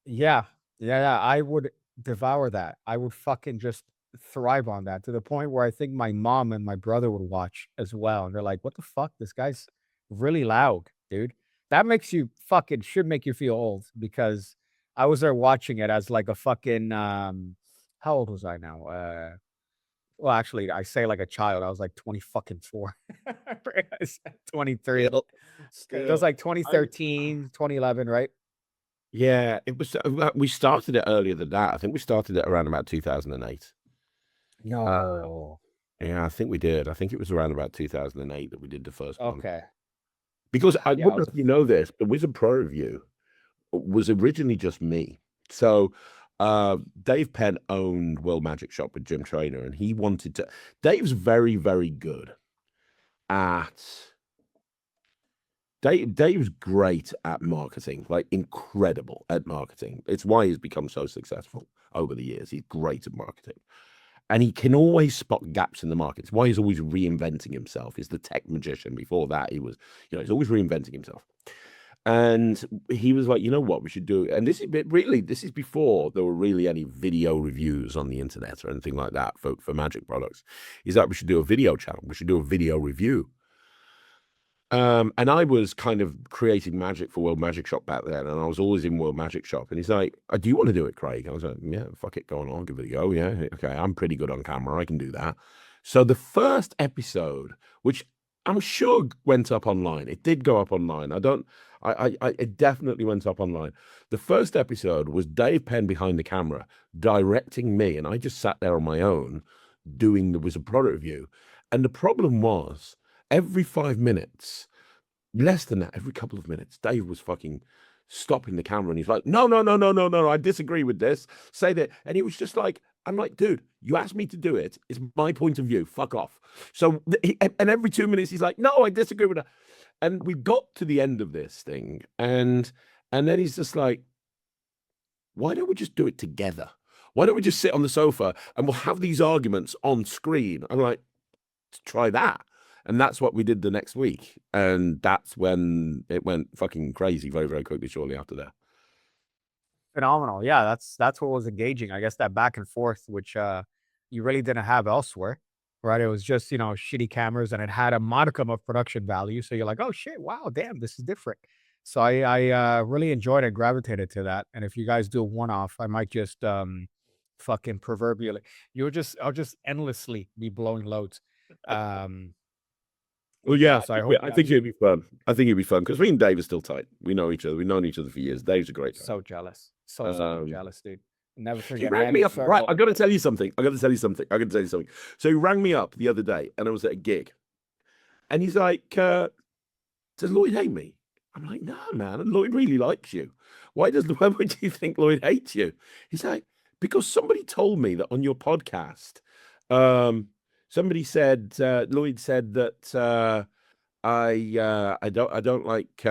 Yeah. I would devour that. I would fucking just thrive on that to the point where I think my mom and my brother would watch as well. And they're like, what the fuck? This guy's really loud, dude. That should make you feel old because I was there watching it as like a fucking, how old was I now? Well, actually, I say like a child. I was like 20 fucking 4. I said 23. It was like 2013, 2011, right? Yeah, it was. We started it earlier than that. I think we started it around about 2008. No. Yeah, I think we did. I think it was around about 2008 that we did the first one. Okay. Because I Yeah, wouldn't know if you know this, but Wizard Pro Review was originally just me. So Dave Penn owned World Magic Shop with Jim Trainer, and he wanted to. Dave's very, very good at. Dave's great at marketing, like incredible at marketing. It's why he's become so successful over the years. He's great at marketing. And he can always spot gaps in the market. It's why he's always reinventing himself. He's the tech magician. Before that, he was, he's always reinventing himself. And he was like, you know what, we should do. And this is before there were really any video reviews on the internet or anything like that for magic products. He's like, we should do a video channel. We should do a video review. And I was kind of creating magic for World Magic Shop back then, and I was always in World Magic Shop. And he's like, "Do you want to do it, Craig?" I was like, "Yeah, fuck it, go on, I'll give it a go." Yeah, okay, I'm pretty good on camera, I can do that. So the first episode, which I'm sure went up online, it did go up online. It definitely went up online. The first episode was Dave Penn behind the camera directing me, and I just sat there on my own doing the Wizard product review. And the problem was, every 5 minutes, less than that, every couple of minutes, Dave was fucking stopping the camera and he's like, no, I disagree with this. Say that. And he was just like, I'm like, dude, you asked me to do it. It's my point of view. Fuck off. So, and every 2 minutes, he's like, no, I disagree with that. And we got to the end of this thing. And then he's just like, why don't we just do it together? Why don't we just sit on the sofa and we'll have these arguments on screen? I'm like, try that. And that's what we did the next week. And that's when it went fucking crazy very, very quickly shortly after that. Phenomenal. Yeah, that's what was engaging. I guess that back and forth, which you really didn't have elsewhere, right? It was just, shitty cameras and it had a modicum of production value. So you're like, oh shit, wow, damn, this is different. So I really enjoyed and gravitated to that. And if you guys do a one-off, I might just fucking proverbially, I'll just endlessly be blowing loads. Well, yeah, So I think it'd be fun. I think it'd be fun because me and Dave are still tight. We know each other. We've known each other for years. Dave's a great guy. so jealous. So jealous, dude. Never He forget. rang me up. Right, I got to tell you something. So he rang me up the other day, and I was at a gig, and he's like, "Does Lloyd hate me?" I'm like, "No, man. Lloyd really likes you. Why would you think Lloyd hates you?" He's like, "Because somebody told me that on your podcast, somebody said Lloyd said that I don't like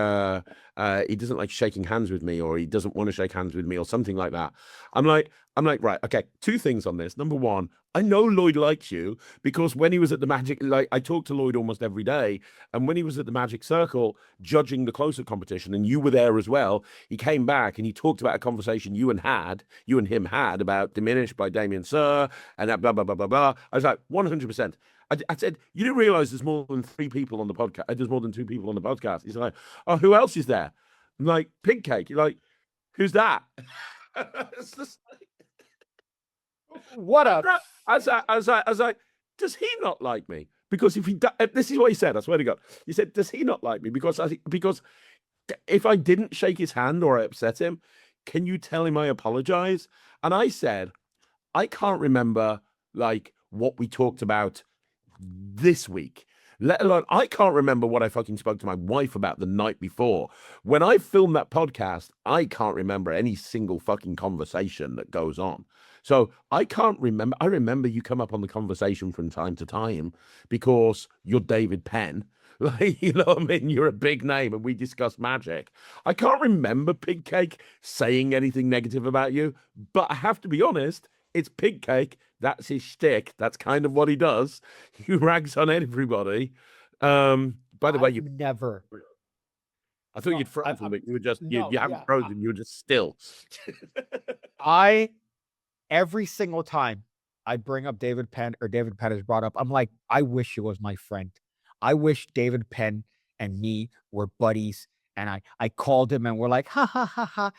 he doesn't like shaking hands with me, or he doesn't want to shake hands with me, or something like that." I'm like, right, okay, two things on this. Number one, I know Lloyd likes you because when he was at the Magic, like I talk to Lloyd almost every day, and when he was at the Magic Circle judging the close-up competition, and you were there as well, he came back and he talked about a conversation you and him had about Diminished by Damien Sir and that blah blah blah blah blah. I was like, 100%. I said, you didn't realize there's more than 3 people on the podcast. There's more than 2 people on the podcast. He's like, oh, who else is there? I'm like, Pig Cake. You're like, who's that? It's just What up? I was like, does he not like me? Because if he, this is what he said. I swear to God, he said, does he not like me? Because if I didn't shake his hand or I upset him, can you tell him I apologize? And I said, I can't remember like what we talked about this week. Let alone, I can't remember what I fucking spoke to my wife about the night before. When I filmed that podcast, I can't remember any single fucking conversation that goes on. So I can't remember. I remember you come up on the conversation from time to time because you're David Penn. Like, you know what I mean? You're a big name and we discuss magic. I can't remember Pig Cake saying anything negative about you, but I have to be honest, it's Pig Cake. That's his shtick. That's kind of what he does. He rags on everybody. By the way, you never. I thought No, you'd frozen, but you were just no, you haven't yeah, frozen, you were just still. Every single time I bring up David Penn or David Penn is brought up, I'm like, I wish he was my friend. I wish David Penn and me were buddies. And I called him and we're like, ha ha ha ha,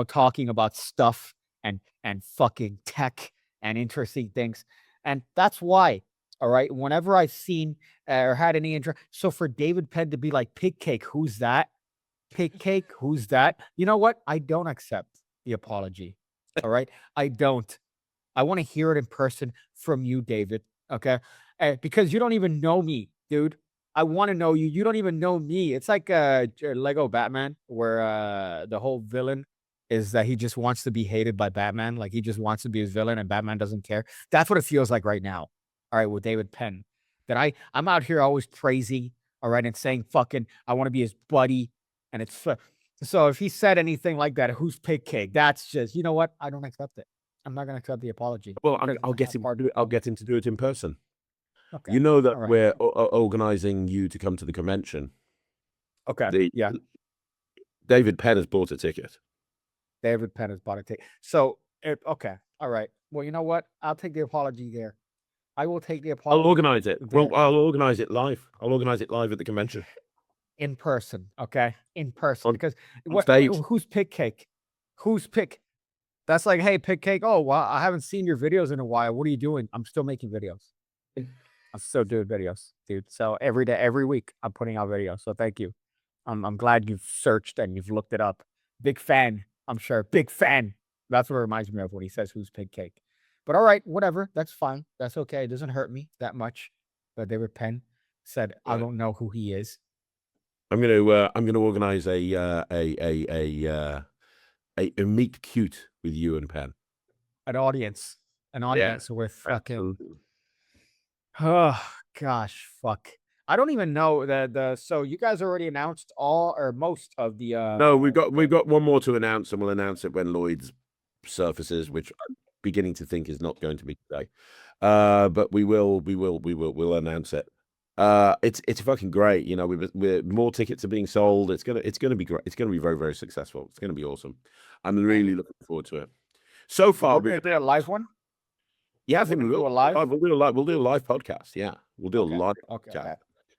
talking about stuff and fucking tech and interesting things. And that's why, all right, whenever I've seen or had any interest. So for David Penn to be like, Pig Cake, who's that? Pig Cake, who's that? You know what? I don't accept the apology. All right. I don't. I want to hear it in person from you, David. Okay. Because you don't even know me, dude. I want to know you. You don't even know me. It's like Lego Batman, where the whole villain is that he just wants to be hated by Batman. Like he just wants to be his villain and Batman doesn't care. That's what it feels like right now. All right, with David Penn. That I'm out here always praising, all right, and saying fucking I want to be his buddy. And it's so if he said anything like that, who's Pig Cake? That's just, you know what? I don't accept it. I'm not going to accept the apology. Well, because I'll it's get not him. part- I'll get him to do it in person. Okay. You know that All right. we're organizing you to come to the convention. Okay. Yeah. David Penn has bought a ticket. David Penn has bought a ticket. So, okay. All right. Well, you know what? I'll take the apology there. I will take the apology. I'll organize it. there Well, I'll organize it live. I'll organize it live at the convention. in person. Okay. In person. On- Because on stage. who's Pig Cake? Who's Pig? That's like, hey, Pig Cake. Oh, well, I haven't seen your videos in a while. What are you doing? I'm still making videos. I'm still doing videos, dude. So every day, every week, I'm putting out videos. So thank you. I'm glad you've searched and you've looked it up. Big fan, I'm sure. Big fan. That's what it reminds me of when he says who's Pig Cake. But all right, whatever. That's fine. That's okay. It doesn't hurt me that much. But David Penn said, I Right. don't know who he is. I'm gonna organize a meet cute with you and Penn. An audience. With fucking. Absolutely. Oh gosh, fuck. I don't even know so you guys already announced all or most of the No, we've got one more to announce, and we'll announce it when Lloyd's surfaces, which I'm beginning to think is not going to be today. But we'll announce it. It's fucking great. You know, we're more tickets are being sold. It's gonna be great. It's gonna be very, very successful. It's gonna be awesome. I'm really looking forward to it. So far, is there a live one? yeah, I think we do will. a live? We'll do a live podcast. Yeah, we'll do a live podcast. Okay.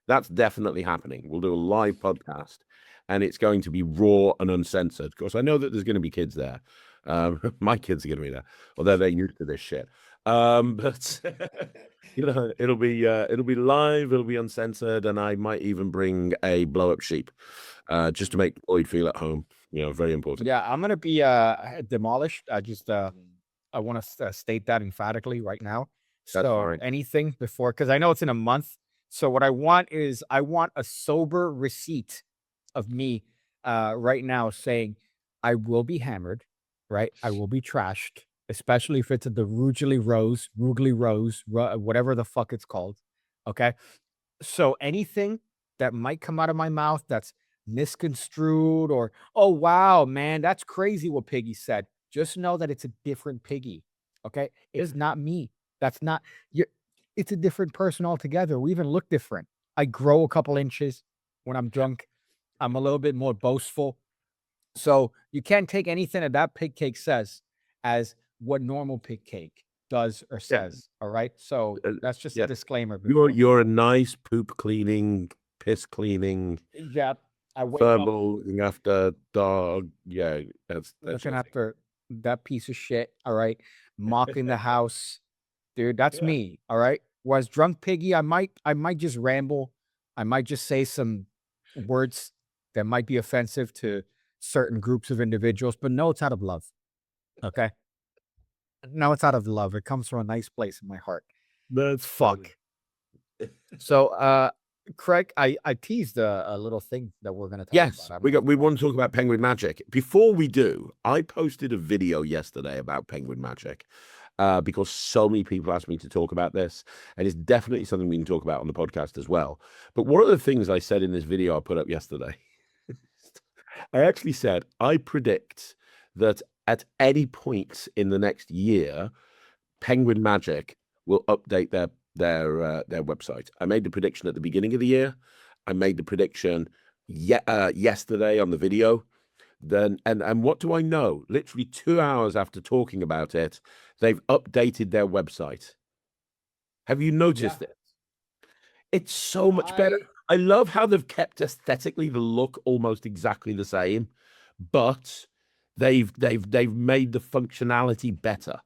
That's definitely happening. We'll do a live podcast, and it's going to be raw and uncensored. Of course, I know that there's going to be kids there. My kids are going to be there, although they're used to this shit. But you know, it'll be live. It'll be uncensored, and I might even bring a blow up sheep, just to make Lloyd feel at home. You know, very important. Yeah, I'm gonna be demolished. I want to state that emphatically right now. That's So fine. anything before, because I know it's in a month. So what I want is I want a sober receipt of me right now saying I will be hammered, right? I will be trashed, especially if it's at the Rugely Rose, whatever the fuck it's called. Okay. So anything that might come out of my mouth that's misconstrued or, oh, wow, man, that's crazy what Piggy said. Just know that it's a different Piggy. Okay. It's not me. That's not you. It's a different person altogether. We even look different. I grow a couple inches when I'm drunk. I'm a little bit more boastful. So you can't take anything that Pig Cake says as what normal Pig Cake does or says. All right. So that's just yeah. a disclaimer. You're a nice poop cleaning, piss cleaning, Yeah. I wake up looking after dog. Yeah, that's looking your thing. after that piece of shit. All right. Mopping the house. Dude, that's me. All right. Whereas drunk piggy, I might just ramble. I might just say some words that might be offensive to certain groups of individuals, but no, it's out of love. Okay. No, it's out of love. It comes from a nice place in my heart. That's Fuck. So, Craig, I teased a little thing that we're gonna talk Yes, about. we want to talk about Penguin Magic. Before we do, I posted a video yesterday about Penguin Magic because so many people asked me to talk about this, and it's definitely something we can talk about on the podcast as well. But one of the things I said in this video I put up yesterday, I actually said I predict that at any point in the next year, Penguin Magic will update their website. I made the prediction at the beginning of the year. I made the prediction yesterday on the video. Then and what do I know? Literally 2 hours after talking about it, they've updated their website. Have you noticed it? It's so much better. I love how they've kept aesthetically the look almost exactly the same, but they've made the functionality better.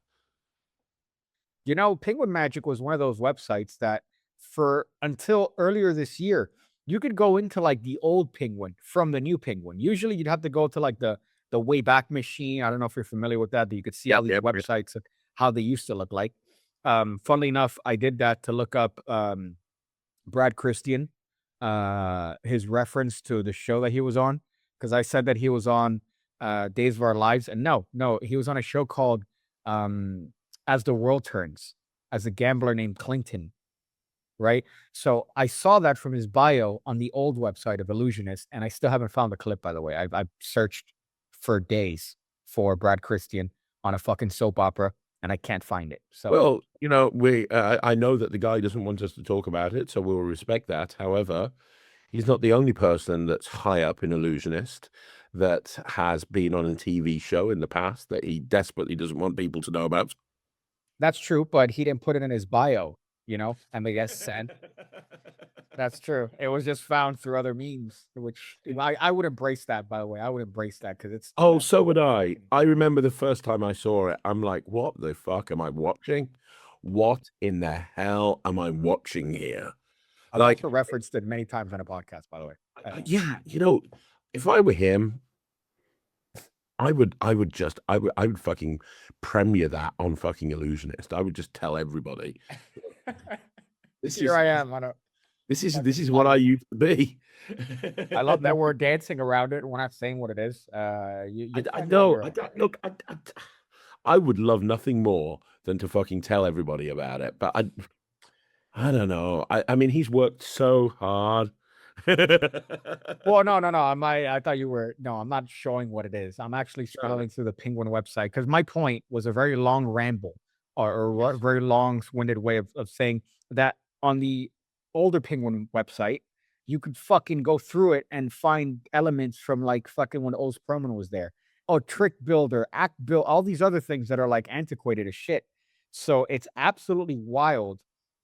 You know, Penguin Magic was one of those websites that for until earlier this year, you could go into like the old Penguin from the new Penguin. Usually you'd have to go to like the Wayback Machine. I don't know if you're familiar with that you could see all these websites of how they used to look like. Funnily enough, I did that to look up Brad Christian, his reference to the show that he was on, because I said that he was on Days of Our Lives, and no, he was on a show called As the World Turns, as a gambler named Clinton, right? So I saw that from his bio on the old website of Illusionist, and I still haven't found the clip, by the way. I've searched for days for Brad Christian on a fucking soap opera, and I can't find it. So, well, you know, I know that the guy doesn't want us to talk about it, so we'll respect that. However, he's not the only person that's high up in Illusionist that has been on a TV show in the past that he desperately doesn't want people to know about. that's true, but he didn't put it in his bio, you know? I mean, that's sad. That's true. It was just found through other means, which I would embrace that, by the way. I would embrace that because it's. Oh, so would I. I remember the first time I saw it, I'm like, what the fuck am I watching? What in the hell am I watching here? I've also referenced it many times on a podcast, by the way. Yeah, you know, if I were him, I would fucking premiere that on fucking Illusionist. I would just tell everybody. Here I am. This is what I used to be. I love that we're dancing around it. We're not saying what it is. I know. Look, I would love nothing more than to fucking tell everybody about it, but I don't know. I mean, he's worked so hard. Well, no. I thought you were. No, I'm not showing what it is. I'm actually scrolling through the Penguin website because my point was a very long ramble or a very long-winded way of saying that on the older Penguin website, you could fucking go through it and find elements from like fucking when Oz Perlman was there. Oh, Trick Builder, Act Build, all these other things that are like antiquated as shit. So it's absolutely wild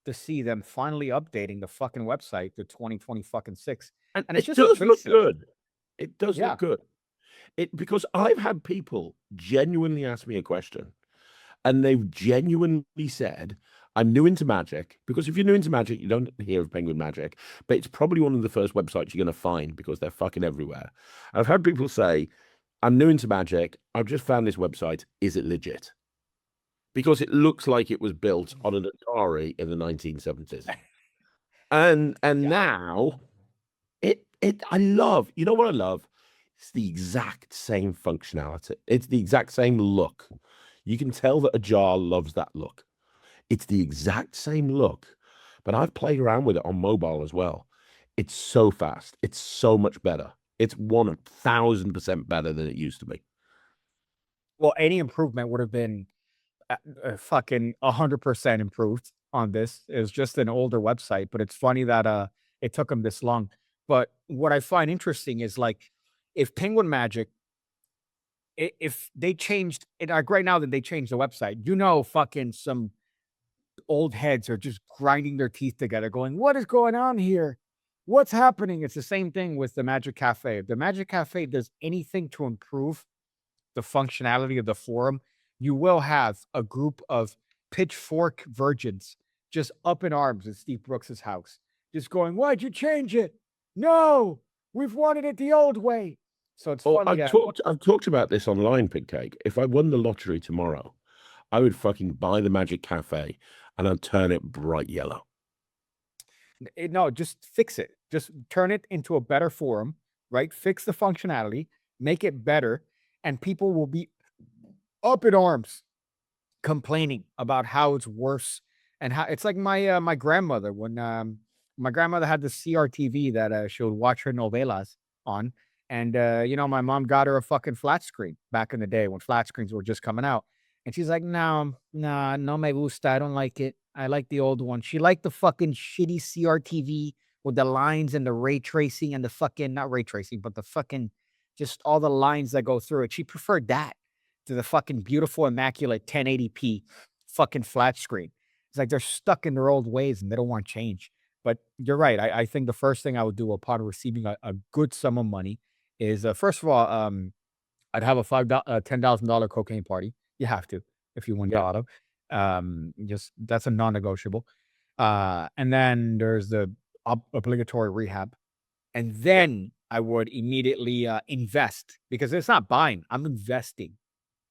to see them finally updating the fucking website to 2020 fucking 6. And it just does look good. It does look good. Because I've had people genuinely ask me a question, and they've genuinely said, I'm new into Magic, because if you're new into Magic, you don't hear of Penguin Magic, but it's probably one of the first websites you're going to find because they're fucking everywhere. I've had people say, I'm new into Magic. I've just found this website. Is it legit? Because it looks like it was built on an Atari in the 1970s. And now I love, you know what I love? It's the exact same functionality. It's the exact same look. You can tell that a jar loves that look. It's the exact same look, but I've played around with it on mobile as well. It's so fast. It's so much better. It's 1,000% better than it used to be. Well, any improvement would have been fucking 100% improved on this. It was just an older website, but it's funny that it took them this long. But what I find interesting is like if Penguin Magic if they changed it, like right now that they changed the website, fucking some old heads are just grinding their teeth together, going, "What is going on here? What's happening?" It's the same thing with the Magic Cafe. If the Magic Cafe does anything to improve the functionality of the forum, you will have a group of pitchfork virgins just up in arms at Steve Brooks's house, just going, "Why'd you change it? No, we've wanted it the old way." So it's Well, funny. I've talked about this online, Pig Cake. If I won the lottery tomorrow, I would fucking buy the Magic Cafe and I'd turn it bright yellow. No, just fix it. Just turn it into a better forum, right? Fix the functionality, make it better, and people will be up in arms complaining about how it's worse and how it's like my grandmother when my grandmother had the CRTV that she would watch her novelas on, and my mom got her a fucking flat screen back in the day when flat screens were just coming out, and she's like, "No, nah, no me gusta, I don't like it. I like the old one." She liked the fucking shitty CRTV with the lines and the ray tracing and the fucking not ray tracing, but the fucking just all the lines that go through it. She preferred that to the fucking beautiful, immaculate 1080p fucking flat screen. It's like they're stuck in their old ways and they don't want change. But you're right. I think the first thing I would do upon receiving a good sum of money is first of all, I'd have a $10,000 cocaine party. You have to if you win the lotto. Just that's a non-negotiable. And then there's the obligatory rehab, and then I would immediately invest because it's not buying. I'm investing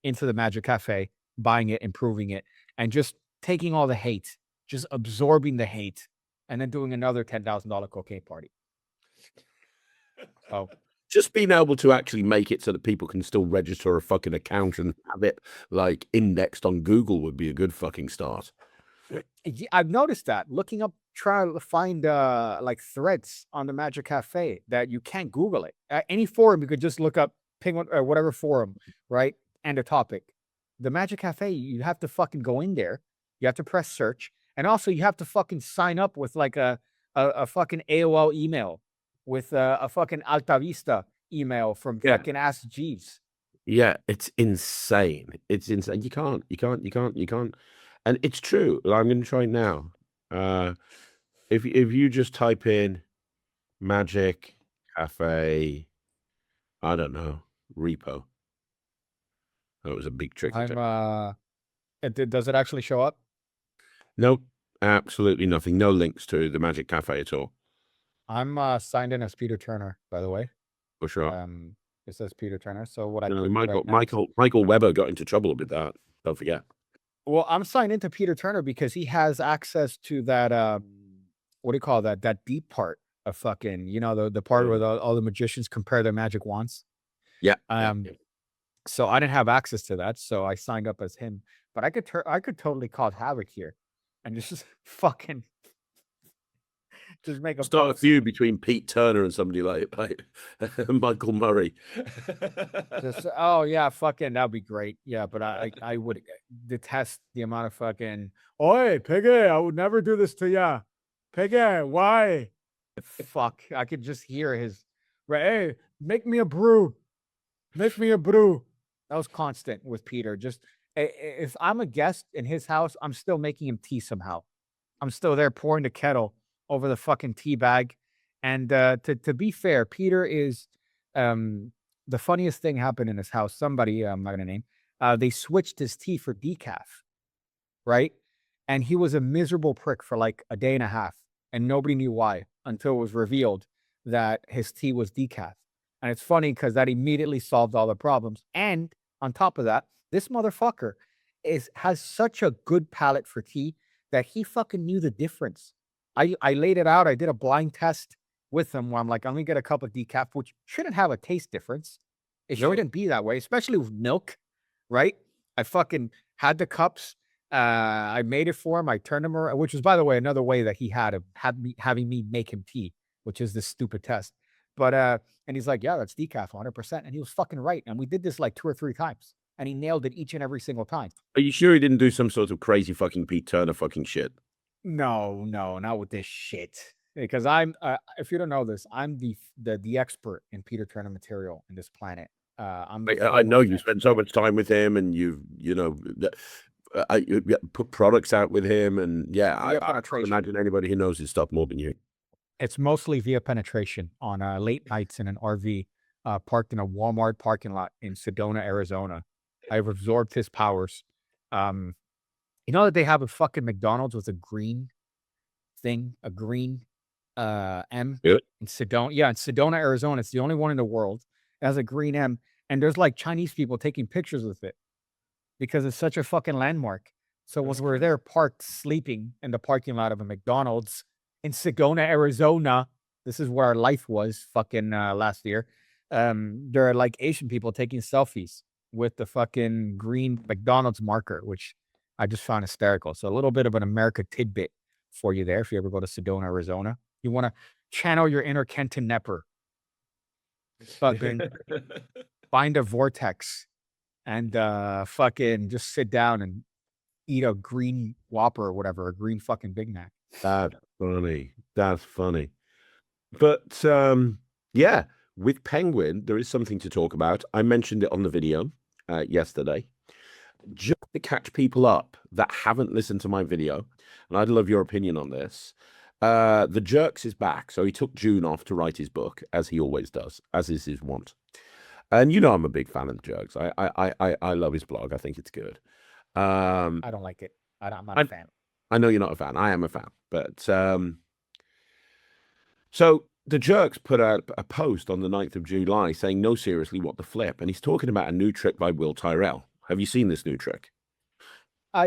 into the Magic Cafe, buying it, improving it, and just taking all the hate, just absorbing the hate, and then doing another $10,000 cocaine party. Oh, Just being able to actually make it so that people can still register a fucking account and have it like indexed on Google would be a good fucking start. I've noticed that looking up, trying to find like threads on the Magic Cafe that you can't Google it. Any forum, you could just look up Penguin or whatever forum, right? And a topic. The Magic Cafe, you have to fucking go in there. You have to press search. And also you have to fucking sign up with like a fucking AOL email with a fucking Alta Vista email from fucking Ask Jeeves. Yeah, it's insane. It's insane. You can't. And it's true. I'm going to try now. If you just type in Magic Cafe, I don't know, repo. That was a big trick. Does it actually show up? Nope, absolutely nothing. No links to the Magic Cafe at all. I'm signed in as Peter Turner, by the way. For sure. It says Peter Turner. So what I No, do Michael Weber got into trouble with that. Don't forget. Well, I'm signed into Peter Turner because he has access to that what do you call that? That deep part of fucking, the part where all the magicians compare their magic wands. Yeah. So I didn't have access to that, so I signed up as him. But I could totally cause havoc here and just fucking just make a start a feud between Pete Turner and somebody like Michael Murray. Oh yeah, fucking that'd be great. Yeah, but I would detest the amount of fucking, "Oi, Piggy, I would never do this to ya. Piggy, why?" Fuck, I could just hear his, right, "Hey, make me a brew. Make me a brew." That was constant with Peter. Just if I'm a guest in his house, I'm still making him tea somehow. I'm still there pouring the kettle over the fucking tea bag. And to be fair, Peter is the funniest thing happened in his house. Somebody, I'm not gonna name, they switched his tea for decaf, right? And he was a miserable prick for like a day and a half, and nobody knew why until it was revealed that his tea was decaf. And it's funny because that immediately solved all the problems. And on top of that, this motherfucker has such a good palate for tea that he fucking knew the difference. I laid it out. I did a blind test with him where I'm like, I'm gonna get a cup of decaf, which shouldn't have a taste difference. It shouldn't be that way, especially with milk, right? I fucking had the cups. I made it for him. I turned him around, which was, by the way, another way that he had having me make him tea, which is this stupid test. But and he's like, "Yeah, that's decaf 100%." And he was fucking right. And we did this like 2 or 3 times. And he nailed it each and every single time. Are you sure he didn't do some sort of crazy fucking Pete Turner fucking shit? No, not with this shit. Because I'm if you don't know this, I'm the expert in Peter Turner material in this planet. I'm I know you spend so much time with him, and you put products out with him, and Via I can't penetration. imagine anybody who knows his stuff more than you. It's mostly via penetration on late nights in an RV parked in a Walmart parking lot in Sedona, Arizona. I've absorbed his powers. You know that they have a fucking McDonald's with a green thing, a green M Really? in Sedona. Yeah, in Sedona, Arizona. It's the only one in the world. It has a green M, and there's like Chinese people taking pictures with it because it's such a fucking landmark. So when we're there parked sleeping in the parking lot of a McDonald's in Sedona, Arizona, this is where our life was fucking last year. There are like Asian people taking selfies with the fucking green McDonald's marker, which I just found hysterical. So a little bit of an America tidbit for you there if you ever go to Sedona, Arizona. You want to channel your inner Kenton Nepper. Fucking find a vortex and fucking just sit down and eat a green Whopper or whatever, a green fucking Big Mac. That's funny. That's funny. But yeah, with Penguin, there is something to talk about. I mentioned it on the video yesterday. Just to catch people up that haven't listened to my video, and I'd love your opinion on this. The Jerks is back. So he took June off to write his book, as he always does, as is his wont. And you know I'm a big fan of the Jerks. I love his blog. I think it's good. I don't like it. I'm not a fan. I know you're not a fan. I am a fan. But so the Jerks put out a post on the 9th of July saying, no, seriously, what the flip? And he's talking about a new trick by Will Tyrrell. Have you seen this new trick?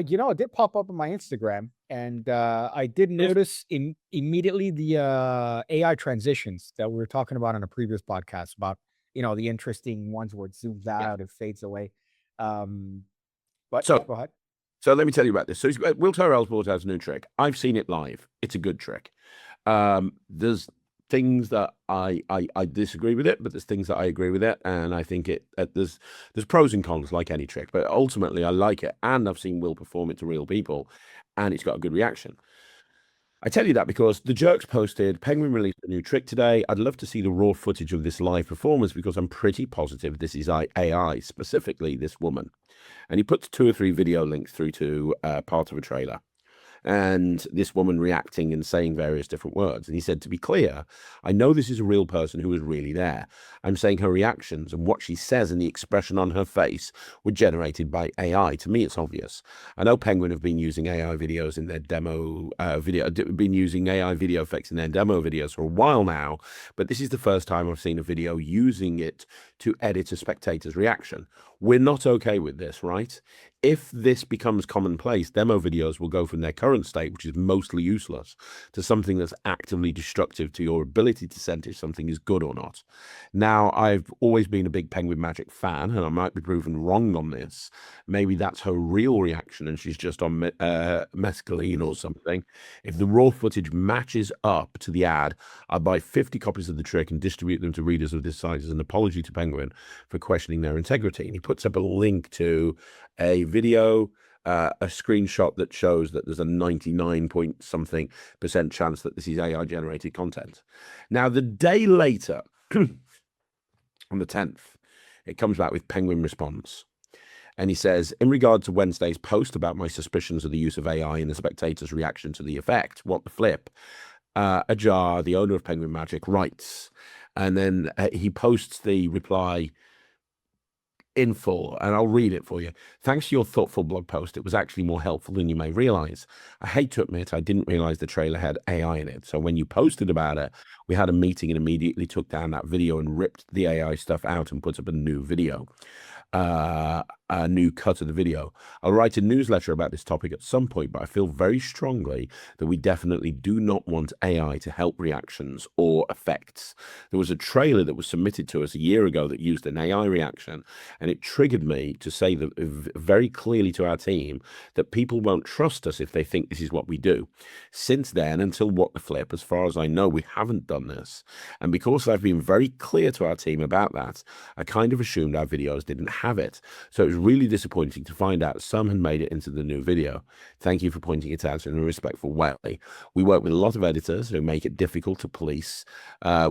You know, it did pop up on my Instagram, and I did notice immediately the AI transitions that we were talking about on a previous podcast about, you know, the interesting ones where it zooms out, it fades away. But So- go ahead. So let me tell you about this. So Will Tyrrell's brought out a new trick. I've seen it live. It's a good trick. There's things that I disagree with it, but there's things that I agree with it, and I think there's pros and cons like any trick, but ultimately I like it, and I've seen Will perform it to real people, and it's got a good reaction. I tell you that because the Jerks posted, Penguin released a new trick today. I'd love to see the raw footage of this live performance because I'm pretty positive this is AI, specifically this woman. And he puts 2 or 3 video links through to part of a trailer. And this woman reacting and saying various different words. And he said, to be clear, I know this is a real person who was really there. I'm saying her reactions and what she says and the expression on her face were generated by AI. To me, it's obvious. I know Penguin have been using AI videos in their demo been using AI video effects in their demo videos for a while now, but this is the first time I've seen a video using it to edit a spectator's reaction. We're not okay with this, right? If this becomes commonplace, demo videos will go from their current state, which is mostly useless, to something that's actively destructive to your ability to sense if something is good or not. Now, I've always been a big Penguin Magic fan, and I might be proven wrong on this. Maybe that's her real reaction, and she's just on mescaline or something. If the raw footage matches up to the ad, I'll buy 50 copies of the trick and distribute them to readers of this size as an apology to Penguin for questioning their integrity. And he puts up a link to a video, a screenshot that shows that there's a 99 point something % chance that this is AI generated content. Now, the day later, on the 10th, it comes back with Penguin response. And he says, in regard to Wednesday's post about my suspicions of the use of AI in the spectator's reaction to the effect, what the flip? Ajar, the owner of Penguin Magic, writes, and then he posts the reply in full, and I'll read it for you. Thanks to your thoughtful blog post, it was actually more helpful than you may realize. I hate to admit I didn't realize the trailer had AI in it. So when you posted about it, we had a meeting and immediately took down that video and ripped the AI stuff out and put up a new video. A new cut of the video. I'll write a newsletter about this topic at some point, but I feel very strongly that we definitely do not want AI to help reactions or effects. There was a trailer that was submitted to us a year ago that used an AI reaction, and it triggered me to say that very clearly to our team that people won't trust us if they think this is what we do. Since then, until What the Flip, as far as I know, we haven't done this. And because I've been very clear to our team about that, I kind of assumed our videos didn't have it. So it was really disappointing to find out some had made it into the new video. Thank you for pointing it out in a respectful way. We work with a lot of editors who make it difficult to police,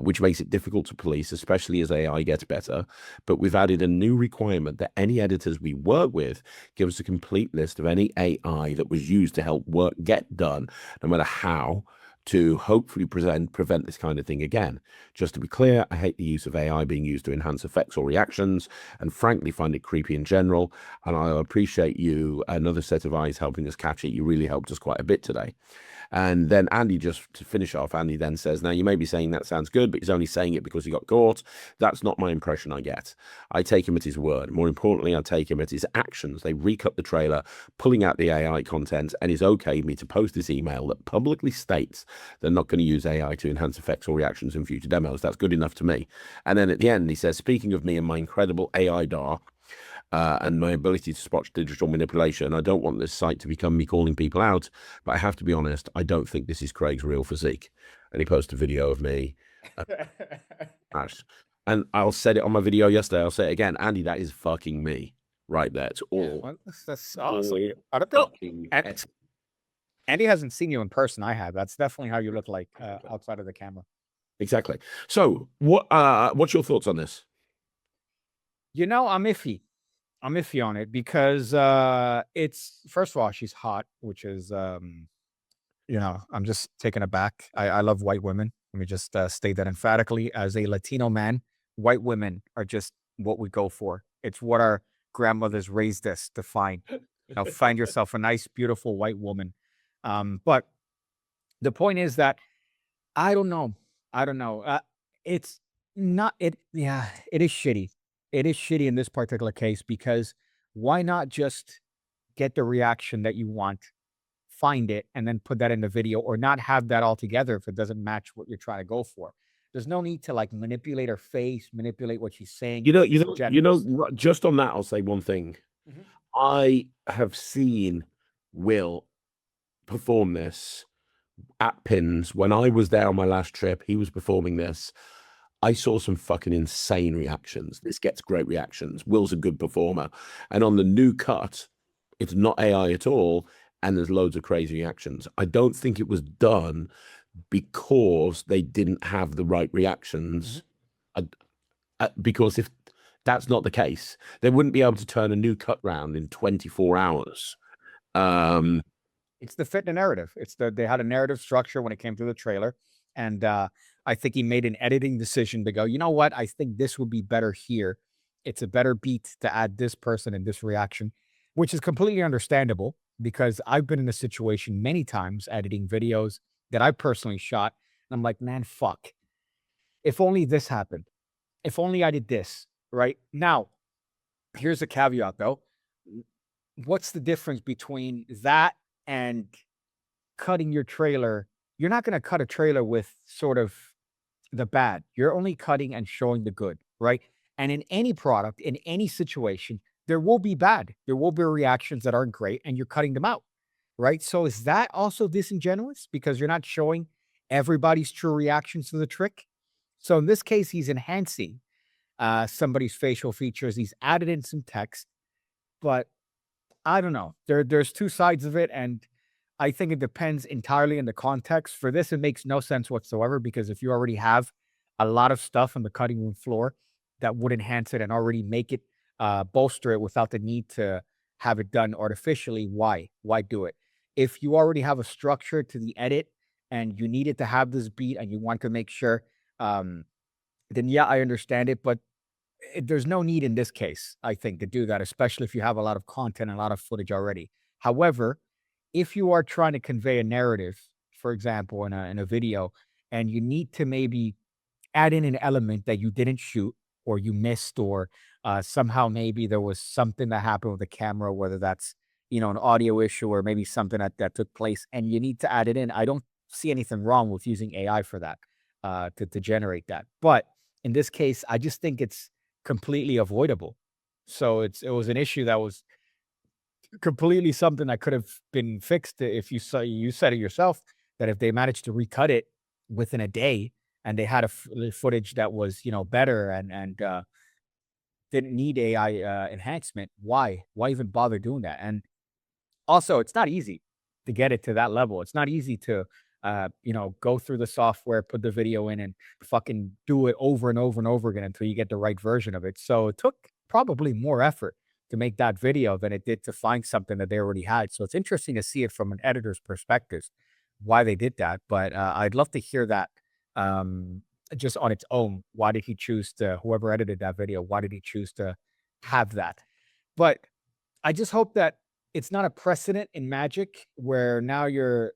which makes it difficult to police, especially as AI gets better. But we've added a new requirement that any editors we work with give us a complete list of any AI that was used to help work get done, no matter how, to hopefully prevent this kind of thing again. Just to be clear, I hate the use of AI being used to enhance effects or reactions, and frankly find it creepy in general. And I appreciate you, another set of eyes, helping us catch it. You really helped us quite a bit today. And then Andy, just to finish off, Andy then says, now you may be saying that sounds good, but he's only saying it because he got caught. That's not my impression I get. I take him at his word. More importantly, I take him at his actions. They recut the trailer, pulling out the AI content, and it's okay me to post this email that publicly states they're not going to use AI to enhance effects or reactions in future demos. That's good enough to me. And then at the end, he says, speaking of me and my incredible AI DAR, and my ability to spot digital manipulation, I don't want this site to become me calling people out, but I have to be honest, I don't think this is Craig's real physique. And he posted a video of me. And I'll say it on my video yesterday, I'll say it again, Andy, that is fucking me right there. It's all. Well, that's honestly, I don't know. Andy hasn't seen you in person. I have. That's definitely how you look like outside of the camera. Exactly. So what's your thoughts on this? You know, I'm iffy on it because it's, first of all, she's hot, which is you know, I'm just taken aback. I love white women. Let me just state that emphatically. As a Latino man, white women are just what we go for. It's what our grandmothers raised us to find. Now find yourself a nice, beautiful white woman. But the point is that I don't know. It's not it. Yeah, it is shitty. It is shitty in this particular case because why not just get the reaction that you want, find it, and then put that in the video, or not have that altogether if it doesn't match what you're trying to go for. There's no need to like manipulate her face, manipulate what she's saying. Just on that, I'll say one thing. Mhm. I have seen Will perform this at Pins. When I was there on my last trip, he was performing this. I saw some fucking insane reactions. This gets great reactions. Will's a good performer. And on the new cut, it's not AI at all, and there's loads of crazy reactions. I don't think it was done because they didn't have the right reactions. Because if that's not the case, they wouldn't be able to turn a new cut round in 24 hours. It's the fit the narrative. They had a narrative structure when it came to the trailer. And I think he made an editing decision to go, you know what? I think this would be better here. It's a better beat to add this person and this reaction, which is completely understandable because I've been in a situation many times editing videos that I personally shot. And I'm like, man, fuck. If only this happened. If only I did this, right? Now, here's a caveat though. What's the difference between that and cutting your trailer? You're not going to cut a trailer with sort of the bad. You're only cutting and showing the good, right? And in any product, in any situation, there will be bad. There will be reactions that aren't great, and you're cutting them out, right? So is that also disingenuous because you're not showing everybody's true reactions to the trick? So in this case, he's enhancing somebody's facial features. He's added in some text, but I don't know. There's two sides of it, and I think it depends entirely on the context. For this, it makes no sense whatsoever because if you already have a lot of stuff on the cutting room floor that would enhance it and already make it bolster it without the need to have it done artificially, why do it? If you already have a structure to the edit and you needed to have this beat and you want to make sure, then yeah, I understand it. But there's no need in this case, I think, to do that, especially if you have a lot of content and a lot of footage already. However, if you are trying to convey a narrative, for example, in a video, and you need to maybe add in an element that you didn't shoot or you missed, or somehow maybe there was something that happened with the camera, whether that's, you know, an audio issue or maybe something that took place, and you need to add it in, I don't see anything wrong with using AI for that, to generate that. But in this case, I just think it's completely avoidable. So it was an issue that was completely something that could have been fixed if you said it yourself, that if they managed to recut it within a day and they had footage that was, you know, better and didn't need AI enhancement, why even bother doing that? And also, it's not easy to get it to that level. It's not easy to go through the software, put the video in, and fucking do it over and over and over again until you get the right version of it. So it took probably more effort to make that video than it did to find something that they already had. So it's interesting to see it from an editor's perspective, why they did that. But I'd love to hear that just on its own. Why did he choose to, whoever edited that video, why did he choose to have that? But I just hope that it's not a precedent in Magic where now you're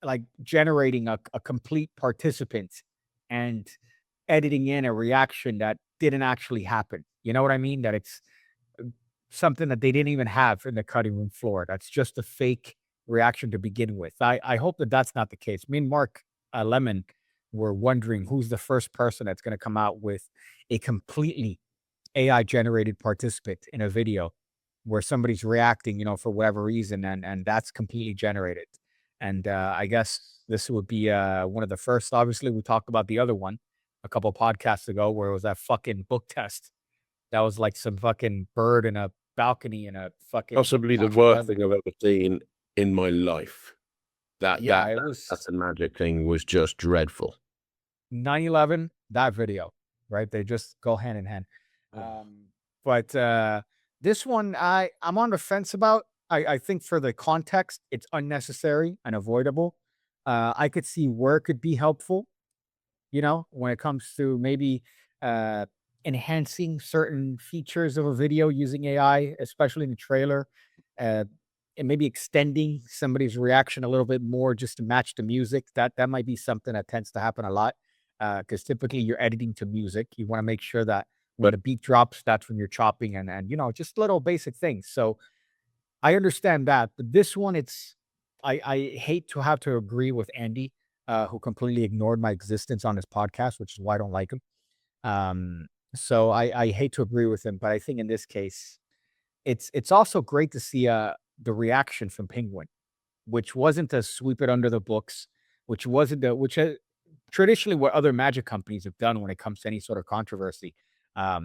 like generating a complete participant and editing in a reaction that didn't actually happen. You know what I mean? That it's something that they didn't even have in the cutting room floor. That's just a fake reaction to begin with. I hope that that's not the case. Me and Mark Lemon were wondering who's the first person that's going to come out with a completely AI generated participant in a video where somebody's reacting, for whatever reason, and that's completely generated. And I guess this would be one of the first. Obviously, we talked about the other one a couple podcasts ago where it was that fucking book test. That was like some fucking bird in a balcony in a fucking Possibly the worst thing I've ever seen in my life. That Magic thing was just dreadful. 9/11, that video, right? They just go hand in hand. But this one, I'm on the fence about. I think for the context, it's unnecessary and avoidable. I could see where it could be helpful, when it comes to maybe enhancing certain features of a video using AI, especially in the trailer, and maybe extending somebody's reaction a little bit more just to match the music. That might be something that tends to happen a lot because typically you're editing to music. You want to make sure that when the beat drops, that's when you're chopping and just little basic things. So I understand that, but this one, I hate to have to agree with Andy, who completely ignored my existence on his podcast, which is why I don't like him. So I hate to agree with him, but I think in this case, it's also great to see the reaction from Penguin, which wasn't to sweep it under the books, which wasn't traditionally what other Magic companies have done when it comes to any sort of controversy. I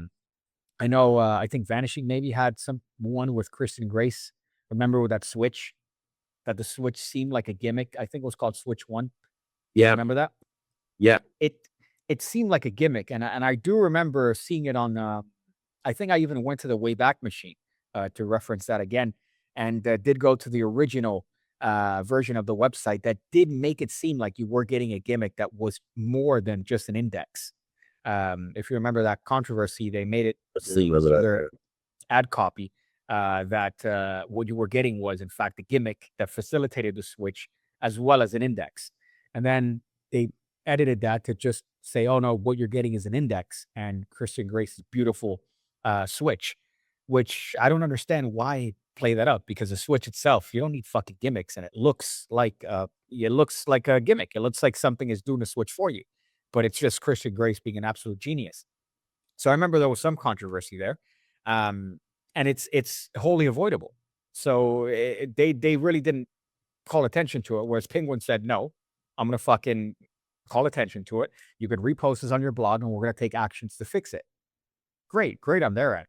know, I think Vanishing maybe had one with Kristen Grace. Remember with that switch, that the switch seemed like a gimmick. I think it was called Switch One. Yeah. Remember that? Yeah. It seemed like a gimmick. And I do remember seeing it on, I think I even went to the Wayback Machine to reference that again, and did go to the original version of the website that did make it seem like you were getting a gimmick that was more than just an index. If you remember that controversy, they made it their ad copy that what you were getting was in fact a gimmick that facilitated the switch as well as an index. And then they edited that to just say, oh no, what you're getting is an index and Christian Grace's beautiful switch, which I don't understand why play that up, because the switch itself, you don't need fucking gimmicks, and it looks like a gimmick. It looks like something is doing a switch for you, but it's just Christian Grace being an absolute genius. So I remember there was some controversy there, and it's wholly avoidable. So they really didn't call attention to it, whereas Penguin said, no, I'm gonna fucking call attention to it. You can repost this on your blog, and we're gonna take actions to fix it. Great on their end.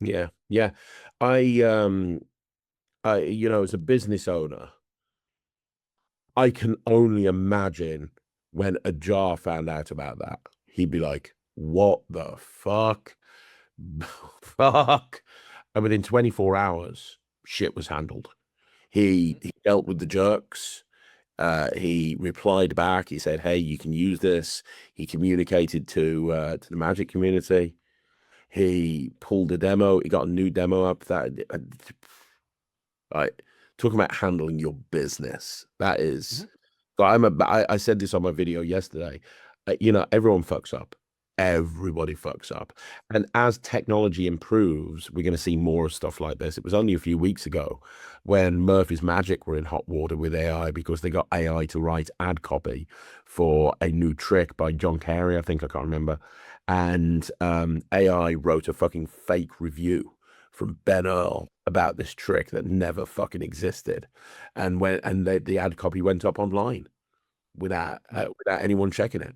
Yeah. I as a business owner, I can only imagine when Ajar found out about that, he'd be like, what the fuck? Fuck. And within 24 hours, shit was handled. He dealt with the jerks. He replied back. He said, hey, you can use this. He communicated to the Magic community. He pulled a demo. He got a new demo up. Talking about handling your business. That is, I said this on my video yesterday. Everyone fucks up. Everybody fucks up. And as technology improves, we're going to see more stuff like this. It was only a few weeks ago when Murphy's Magic were in hot water with AI because they got AI to write ad copy for a new trick by John Carey, I think, I can't remember. And AI wrote a fucking fake review from Ben Earl about this trick that never fucking existed. And the ad copy went up online without anyone checking it.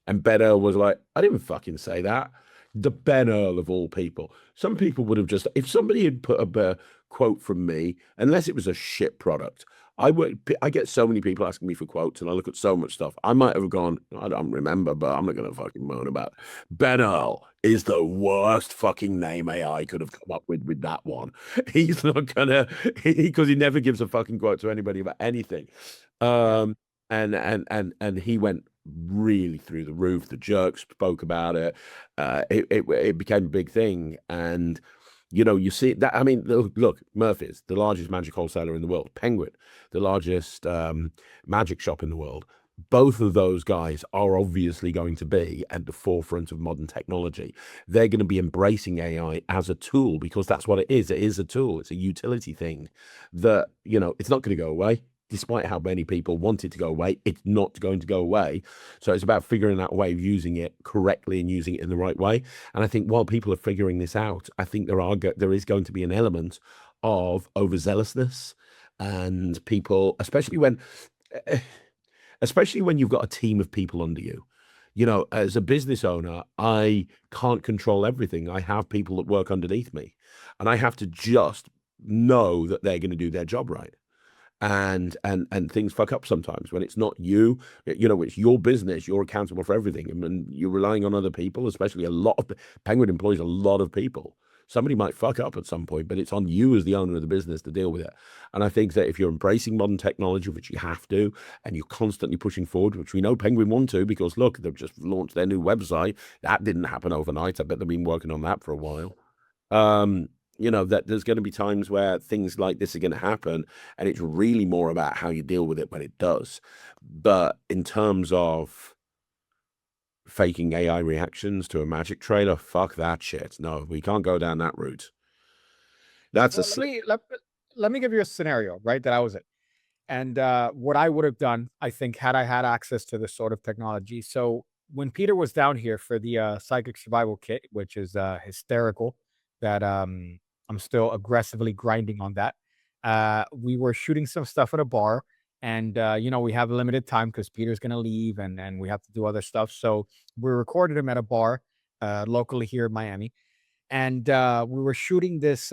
And Ben Earl was like, I didn't fucking say that. The Ben Earl of all people. Some people would have just, if somebody had put a quote from me, unless it was a shit product, I get so many people asking me for quotes, and I look at so much stuff. I might have gone, I don't remember, but I'm not going to fucking moan about it. Ben Earl is the worst fucking name AI could have come up with that one. He's not gonna, because he never gives a fucking quote to anybody about anything. And he went really through the roof. The Jerk spoke about it. It became a big thing, and you see that. I mean, look, Murphy's, the largest magic wholesaler in the world, Penguin, the largest magic shop in the world. Both of those guys are obviously going to be at the forefront of modern technology. They're going to be embracing AI as a tool, because that's what it is. It is a tool. It's a utility thing that, it's not going to go away. Despite how many people want it to go away, it's not going to go away. So it's about figuring out a way of using it correctly and using it in the right way. And I think while people are figuring this out, I think there is going to be an element of overzealousness, and people, especially when you've got a team of people under you. As a business owner, I can't control everything. I have people that work underneath me, and I have to just know that they're going to do their job right. And things fuck up sometimes when it's not you. It's your business. You're accountable for everything, and you're relying on other people. Especially a lot of Penguin employs a lot of people. Somebody might fuck up at some point, but it's on you as the owner of the business to deal with it. And I think that if you're embracing modern technology, which you have to, and you're constantly pushing forward, which we know Penguin want to, because look, they've just launched their new website. That didn't happen overnight. I bet they've been working on that for a while. That there's going to be times where things like this are going to happen, and it's really more about how you deal with it when it does. But in terms of faking AI reactions to a magic trailer, fuck that shit. No, we can't go down that route. That's let me give you a scenario, right, that I was in. And what I would have done, I think, had I had access to this sort of technology. So when Peter was down here for the psychic survival kit, which is hysterical, that I'm still aggressively grinding on that. We were shooting some stuff at a bar, and we have a limited time because Peter's gonna leave, and we have to do other stuff. So we recorded him at a bar locally here in Miami, and we were shooting this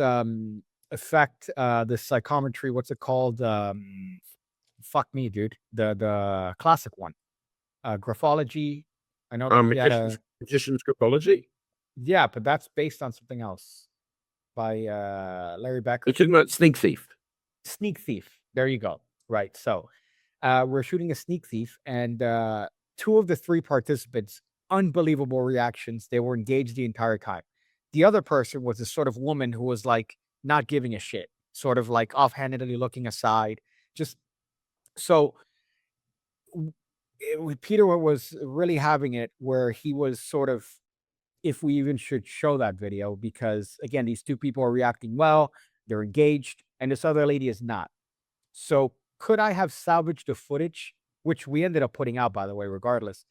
effect, this psychometry. What's it called? Fuck me, dude. The classic one, graphology. I know that we had a magician's graphology. Yeah, but that's based on something else by Larry Becker. You're talking about Sneak Thief. Sneak Thief. There you go. Right. So we're shooting a Sneak Thief, and two of the three participants, unbelievable reactions. They were engaged the entire time. The other person was a sort of woman who was like not giving a shit, sort of like offhandedly looking aside. Just so Peter was really having it where he was sort of, if we even should show that video, because again, these two people are reacting well, they're engaged, and this other lady is not. So could I have salvaged the footage, which we ended up putting out, by the way, regardless?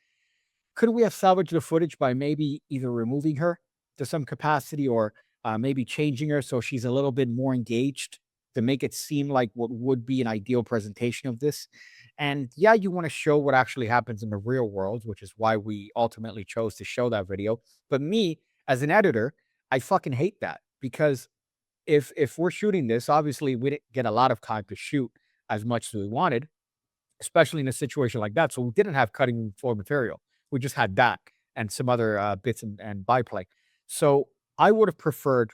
Could we have salvaged the footage by maybe either removing her to some capacity, or maybe changing her so she's a little bit more engaged to make it seem like what would be an ideal presentation of this? And yeah, you want to show what actually happens in the real world, which is why we ultimately chose to show that video. But me, as an editor, I fucking hate that, because if we're shooting this, obviously we didn't get a lot of time to shoot as much as we wanted, especially in a situation like that. So we didn't have cutting room floor material. We just had that and some other bits and byplay. So I would have preferred,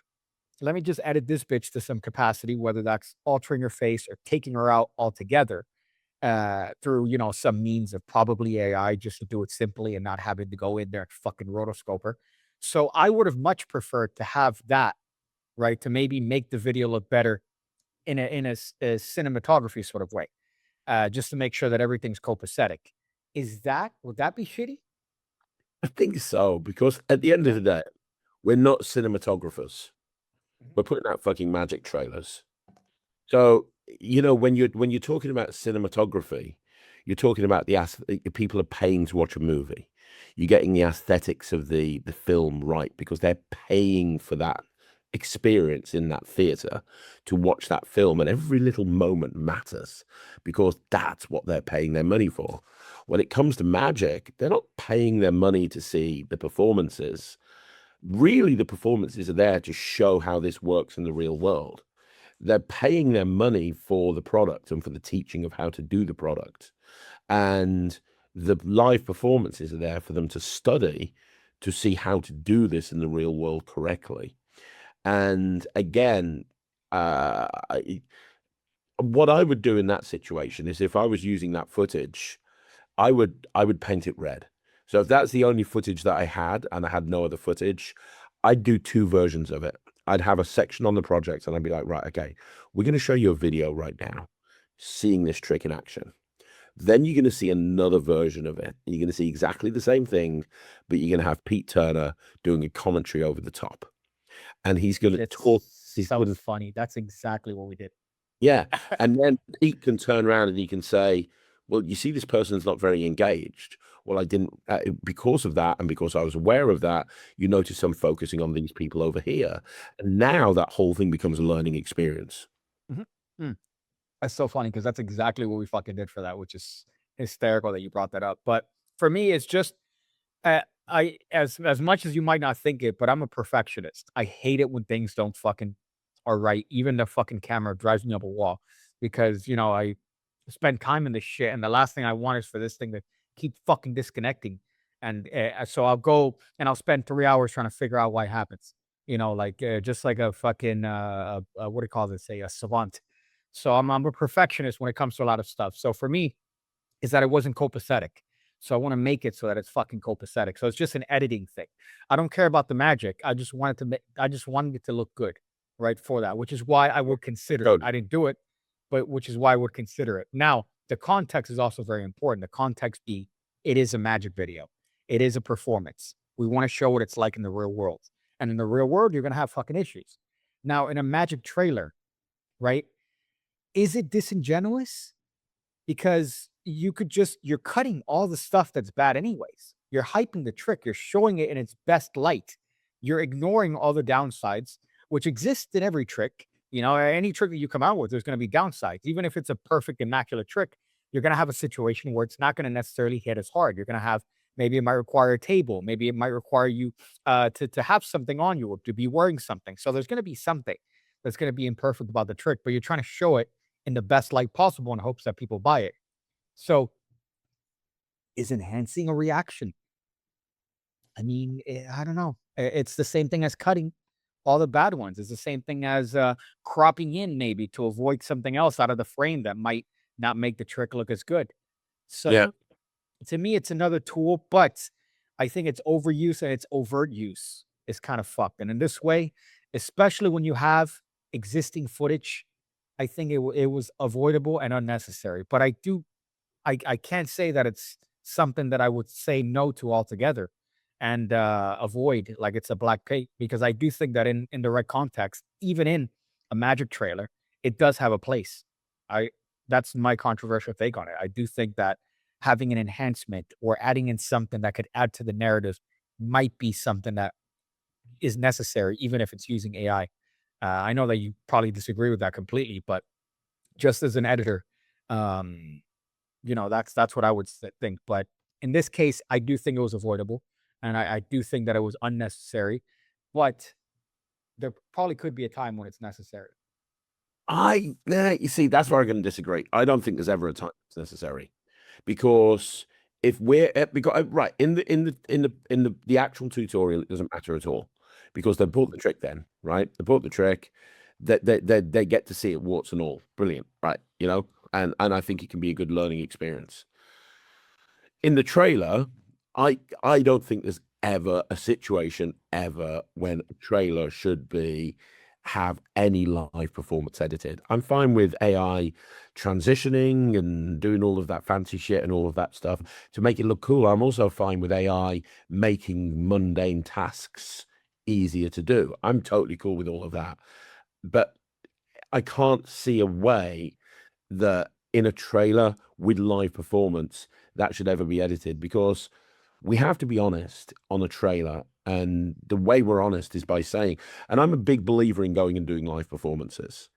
let me just edit this bitch to some capacity, whether that's altering her face or taking her out altogether through, some means of probably AI, just to do it simply and not having to go in there and fucking rotoscope her. So I would have much preferred to have that, right, to maybe make the video look better in a cinematography sort of way, just to make sure that everything's copacetic. Would that be shitty? I think so, because at the end of the day, we're not cinematographers. We're putting out fucking magic trailers. So, when you're talking about cinematography, you're talking about the people are paying to watch a movie. You're getting the aesthetics of the film right, because they're paying for that experience in that theater to watch that film, and every little moment matters because that's what they're paying their money for. When it comes to magic, they're not paying their money to see the performances. Really, the performances are there to show how this works in the real world. They're paying their money for the product and for the teaching of how to do the product. And the live performances are there for them to study to see how to do this in the real world correctly. And again, what I would do in that situation is if I was using that footage, I would paint it red. So if that's the only footage that I had and I had no other footage, I'd do two versions of it. I'd have a section on the project and I'd be like, right, okay, we're going to show you a video right now, seeing this trick in action. Then you're going to see another version of it. You're going to see exactly the same thing, but you're going to have Pete Turner doing a commentary over the top. And he's going to talk. So funny. That's exactly what we did. Yeah. And then Pete can turn around and he can say, well, you see, this person's not very engaged. Well, I didn't, because of that, and because I was aware of that, you notice I'm focusing on these people over here. And now that whole thing becomes a learning experience. That's so funny because that's exactly what we fucking did for that, which is hysterical that you brought that up. But for me, it's just I as much as you might not think it, but I'm a perfectionist. I hate it when things don't fucking are right. Even the fucking camera drives me up a wall because I spend time in this shit, and the last thing I want is for this thing to keep fucking disconnecting. And so I'll go and I'll spend 3 hours trying to figure out why it happens. Like just like a fucking what do you call this? A savant. So I'm a perfectionist when it comes to a lot of stuff. So for me, is that it wasn't copacetic. So I want to make it so that it's fucking copacetic. So it's just an editing thing. I don't care about the magic. I just wanted it to look good, right? For that, which is why I would consider it. I didn't do it, but which is why I would consider it. Now, the context is also very important. The context be it is a magic video. It is a performance. We want to show what it's like in the real world. And in the real world, you're gonna have fucking issues. Now, in a magic trailer, right? Is it disingenuous? Because you're cutting all the stuff that's bad anyways. You're hyping the trick, you're showing it in its best light. You're ignoring all the downsides, which exist in every trick. Any trick that you come out with, there's going to be downsides. Even if it's a perfect, immaculate trick, you're going to have a situation where it's not going to necessarily hit as hard. You're going to have, maybe it might require a table. Maybe it might require you to have something on you or to be wearing something. So there's going to be something that's going to be imperfect about the trick, but you're trying to show it in the best light possible in hopes that people buy it. So is enhancing a reaction? I mean, I don't know. It's the same thing as cutting all the bad ones. It's the same thing as cropping in maybe to avoid something else out of the frame that might not make the trick look as good. So Yeah. to me, it's another tool, but I think its overuse and its overt use is kind of fucked. And in this way, especially when you have existing footage, I think it was avoidable and unnecessary. But I can't say that it's something that I would say no to altogether and avoid like it's a black cape, because I do think that in the right context, even in a magic trailer, it does have a place. That's my controversial take on it. I do think that having an enhancement or adding in something that could add to the narrative might be something that is necessary, even if it's using AI. I know that you probably disagree with that completely, but just as an editor, that's what I would think. But in this case, I do think it was avoidable, and I do think that it was unnecessary. But there probably could be a time when it's necessary. You see, that's where I'm going to disagree. I don't think there's ever a time it's necessary, because if we're because right in the actual tutorial, it doesn't matter at all, because they bought the trick then, right? They bought the trick, that they get to see it warts and all. Brilliant, right? And I think it can be a good learning experience. In the trailer, I don't think there's ever a situation ever when a trailer should have any live performance edited. I'm fine with AI transitioning and doing all of that fancy shit and all of that stuff to make it look cool. I'm also fine with AI making mundane tasks easier to do. I'm totally cool with all of that. But I can't see a way that in a trailer with live performance that should ever be edited, because we have to be honest on a trailer, and the way we're honest is by saying, and I'm a big believer in going and doing live performances.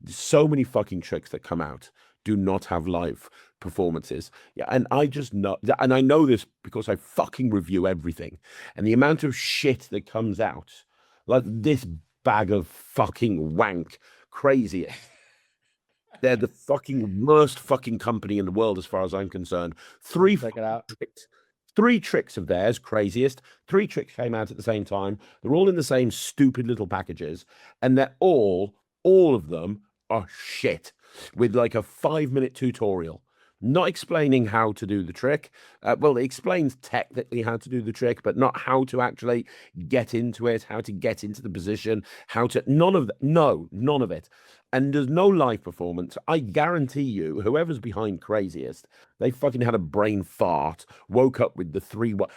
So many fucking tricks that come out do not have live performances. Yeah, and I just know, and I know this because I fucking review everything, and the amount of shit that comes out, like this bag of fucking wank, crazy. They're the fucking worst fucking company in the world, as far as I'm concerned. Check it out. Three tricks of theirs, craziest. Three tricks came out at the same time. They're all in the same stupid little packages, and they're all of them are shit with like a 5-minute tutorial, not explaining how to do the trick. Well, it explains technically how to do the trick, but not how to actually get into it, how to get into the position, how to none of that. No, none of it. And there's no live performance. I guarantee you, whoever's behind Craziest, they fucking had a brain fart, woke up with the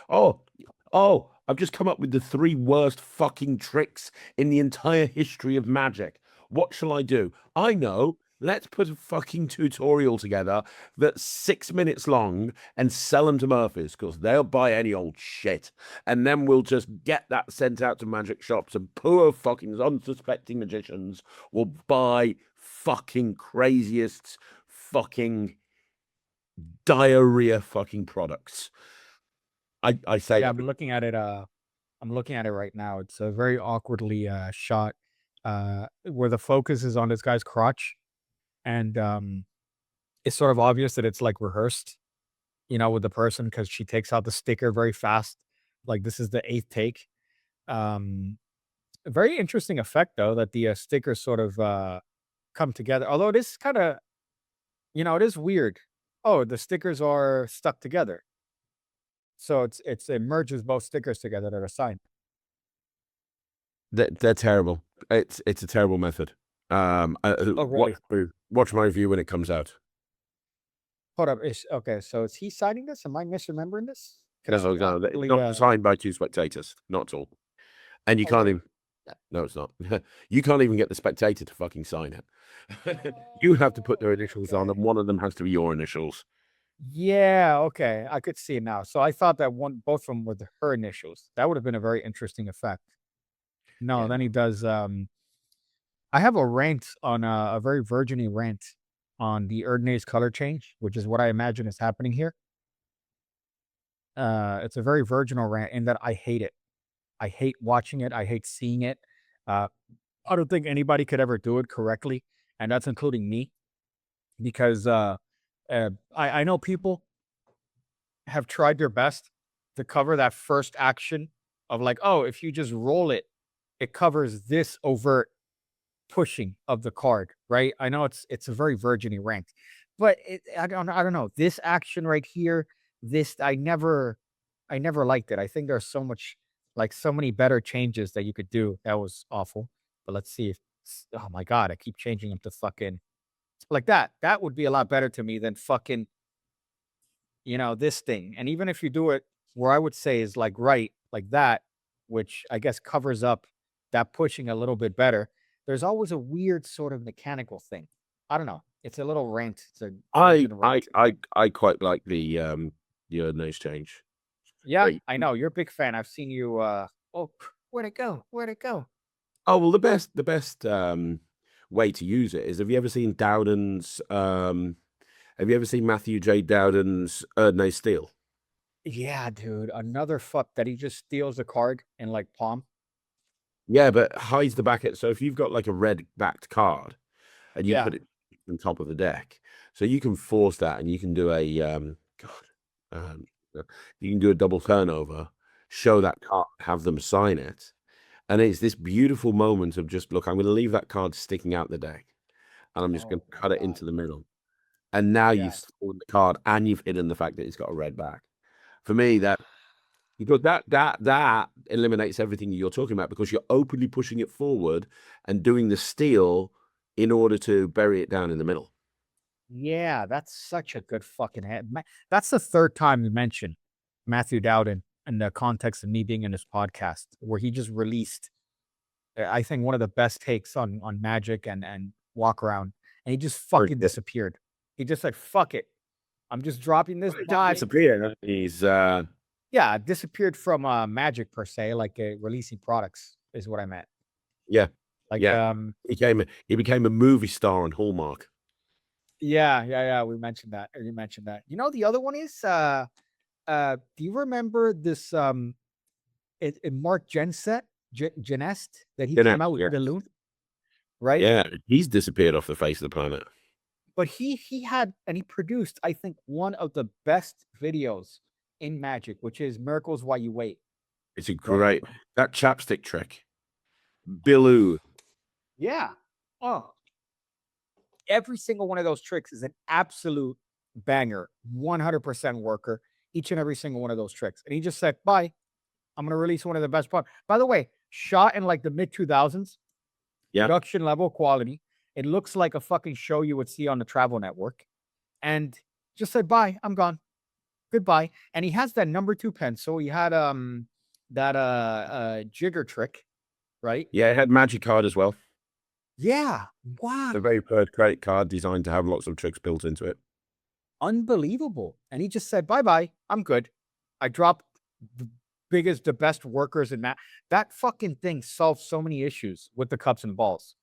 oh, I've just come up with the 3 worst fucking tricks in the entire history of magic. What shall I do? I know. Let's put a fucking tutorial together that's 6 minutes long and sell them to Murphy's, because they'll buy any old shit. And then we'll just get that sent out to magic shops, and poor fucking unsuspecting magicians will buy fucking Craziest fucking diarrhea fucking products. I say, Yeah, I'm looking at it. I'm looking at it right now. It's a very awkwardly shot, where the focus is on this guy's crotch, and it's sort of obvious that it's like rehearsed, with the person, because she takes out the sticker very fast. Like this is the 8th take. A very interesting effect though, that the stickers sort of come together. Although it is kind of, it is weird. Oh, the stickers are stuck together. So it merges both stickers together that are signed. they're terrible. It's a terrible method. Really? Watch my review when it comes out. Hold up. Okay, so is he signing this? Am I misremembering this? No, it's not signed by 2 spectators, not at all. And you can't even. No, it's not. You can't even get the spectator to fucking sign it. You have to put their initials on, and one of them has to be your initials. Yeah, okay. I could see it now. So I thought that both of them were her initials. That would have been a very interesting effect. No, Yeah. then he does. I have a rant on a very virgin-y rant on the Erdnase color change, which is what I imagine is happening here. It's a very virginal rant in that I hate it. I hate watching it. I hate seeing it. I don't think anybody could ever do it correctly, and that's including me, because I know people have tried their best to cover that first action of like, oh, if you just roll it, it covers this overt pushing of the card, right? I know it's a very virgin-y rant, but I don't know. This action right here, I never liked it. I think there's so many better changes that you could do. That was awful. But let's see if oh my god, I keep changing them to fucking like that. That would be a lot better to me than fucking this thing. And even if you do it where I would say is like right, like that, which I guess covers up that pushing a little bit better, there's always a weird sort of mechanical thing. I don't know. It's a little rant. It's a I quite like the Erdnase change. yeah, Right. I know. You're a big fan. I've seen you oh, where'd it go? Where'd it go? Oh well, the best way to use it is, have you ever seen Dowden's have you ever seen Matthew J. Dowden's Erdnase Steel? Yeah, dude. Another fuck that he just steals a card in like palm. Yeah, but hides the back. So if you've got like a red backed card and you Yeah. put it on top of the deck, so you can force that, and you can do you can do a double turnover, show that card, have them sign it, and it's this beautiful moment of just, look, I'm going to leave that card sticking out the deck, and I'm just going to Oh my cut it God. into the middle, and now Yeah. you've stolen the card and you've hidden the fact that it's got a red back. For me, because that eliminates everything you're talking about, because you're openly pushing it forward and doing the steal in order to bury it down in the middle. Yeah, that's such a good fucking head. That's the third time you mentioned Matthew Dowden in the context of me being in this podcast, where he just released, I think, one of the best takes on Magic and walk around, and he just fucking disappeared. He just said, "Fuck it, I'm just dropping this die." Disappeared. He's Yeah, disappeared from Magic per se, like releasing products is what I meant. yeah. Like Yeah. He became a movie star on Hallmark. Yeah. We mentioned that. You mentioned that. You know, the other one is do you remember this Mark Genest that he came out with Yeah. balloon, right? Yeah, he's disappeared off the face of the planet. But he had and he produced, I think, one of the best videos in Magic, which is Miracles While You Wait. It's a great that chapstick trick. Billu. Yeah. Oh, every single one of those tricks is an absolute banger, 100% worker, each and every single one of those tricks. And he just said, bye. I'm going to release one of the best parts. By the way, shot in like the mid 2000s, Yeah. production level quality. It looks like a fucking show you would see on the Travel Network. And just said, bye, I'm gone. Goodbye. And he has that number 2 pencil. He had that jigger trick, right? Yeah, it had magic card as well. Yeah. Wow. A very third credit card designed to have lots of tricks built into it. Unbelievable. And he just said, bye-bye. I'm good. I dropped the biggest, the best workers in that fucking thing solves so many issues with the cups and balls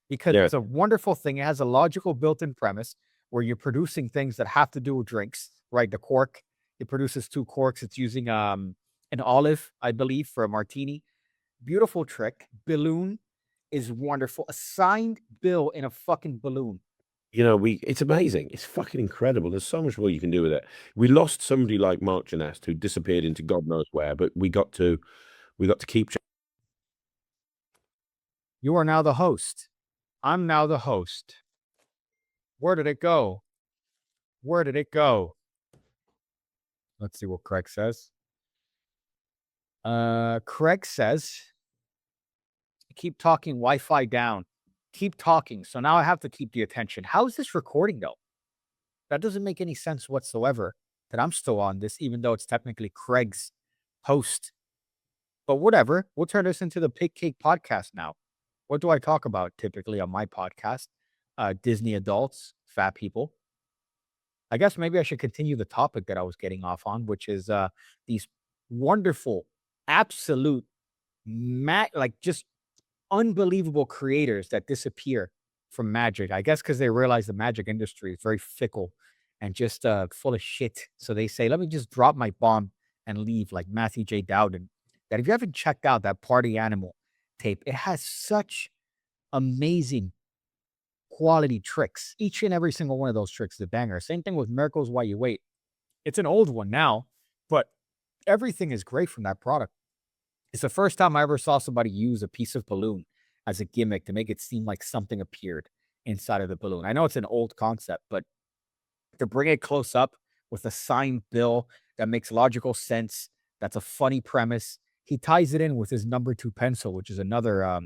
because it's a wonderful thing. It has a logical built-in premise where you're producing things that have to do with drinks, right? The cork, it produces 2 corks. It's using an olive, I believe, for a martini. Beautiful trick. Balloon is wonderful. A signed bill in a fucking balloon. You know, it's amazing. It's fucking incredible. There's so much more you can do with it. We lost somebody like Mark Genest who disappeared into God knows where, but we got to keep. You are now the host. I'm now the host. Where did it go? Where did it go? Let's see what Craig says. Craig says, keep talking, Wi-Fi down. Keep talking. So now I have to keep the attention. How is this recording though? That doesn't make any sense whatsoever that I'm still on this, even though it's technically Craig's host. But whatever. We'll turn this into the Pig Cake podcast now. What do I talk about typically on my podcast? Disney adults, fat people. I guess maybe I should continue the topic that I was getting off on, which is these wonderful, absolute, like just unbelievable creators that disappear from Magic. I guess because they realize the Magic industry is very fickle and just full of shit. So they say, let me just drop my bomb and leave, like Matthew J. Dowden. That if you haven't checked out that Party Animal tape, it has such amazing quality tricks. Each and every single one of those tricks is a banger. Same thing with Miracles While You Wait. It's an old one now, but everything is great from that product. It's the first time I ever saw somebody use a piece of balloon as a gimmick to make it seem like something appeared inside of the balloon. I know it's an old concept, but to bring it close up with a signed bill that makes logical sense, that's a funny premise. He ties it in with his number 2 pencil, which is another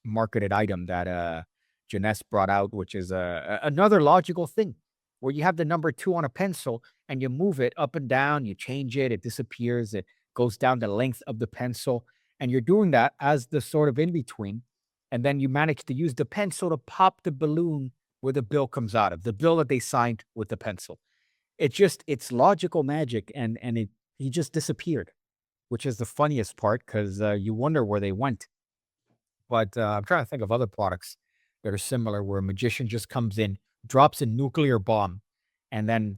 marketed item that Jeunesse brought out, which is another logical thing where you have the number 2 on a pencil and you move it up and down, you change it, it disappears, it goes down the length of the pencil. And you're doing that as the sort of in between. And then you manage to use the pencil to pop the balloon where the bill comes out of, the bill that they signed with the pencil. It's logical magic. And he just disappeared, which is the funniest part because you wonder where they went. But I'm trying to think of other products that are similar where a magician just comes in, drops a nuclear bomb, and then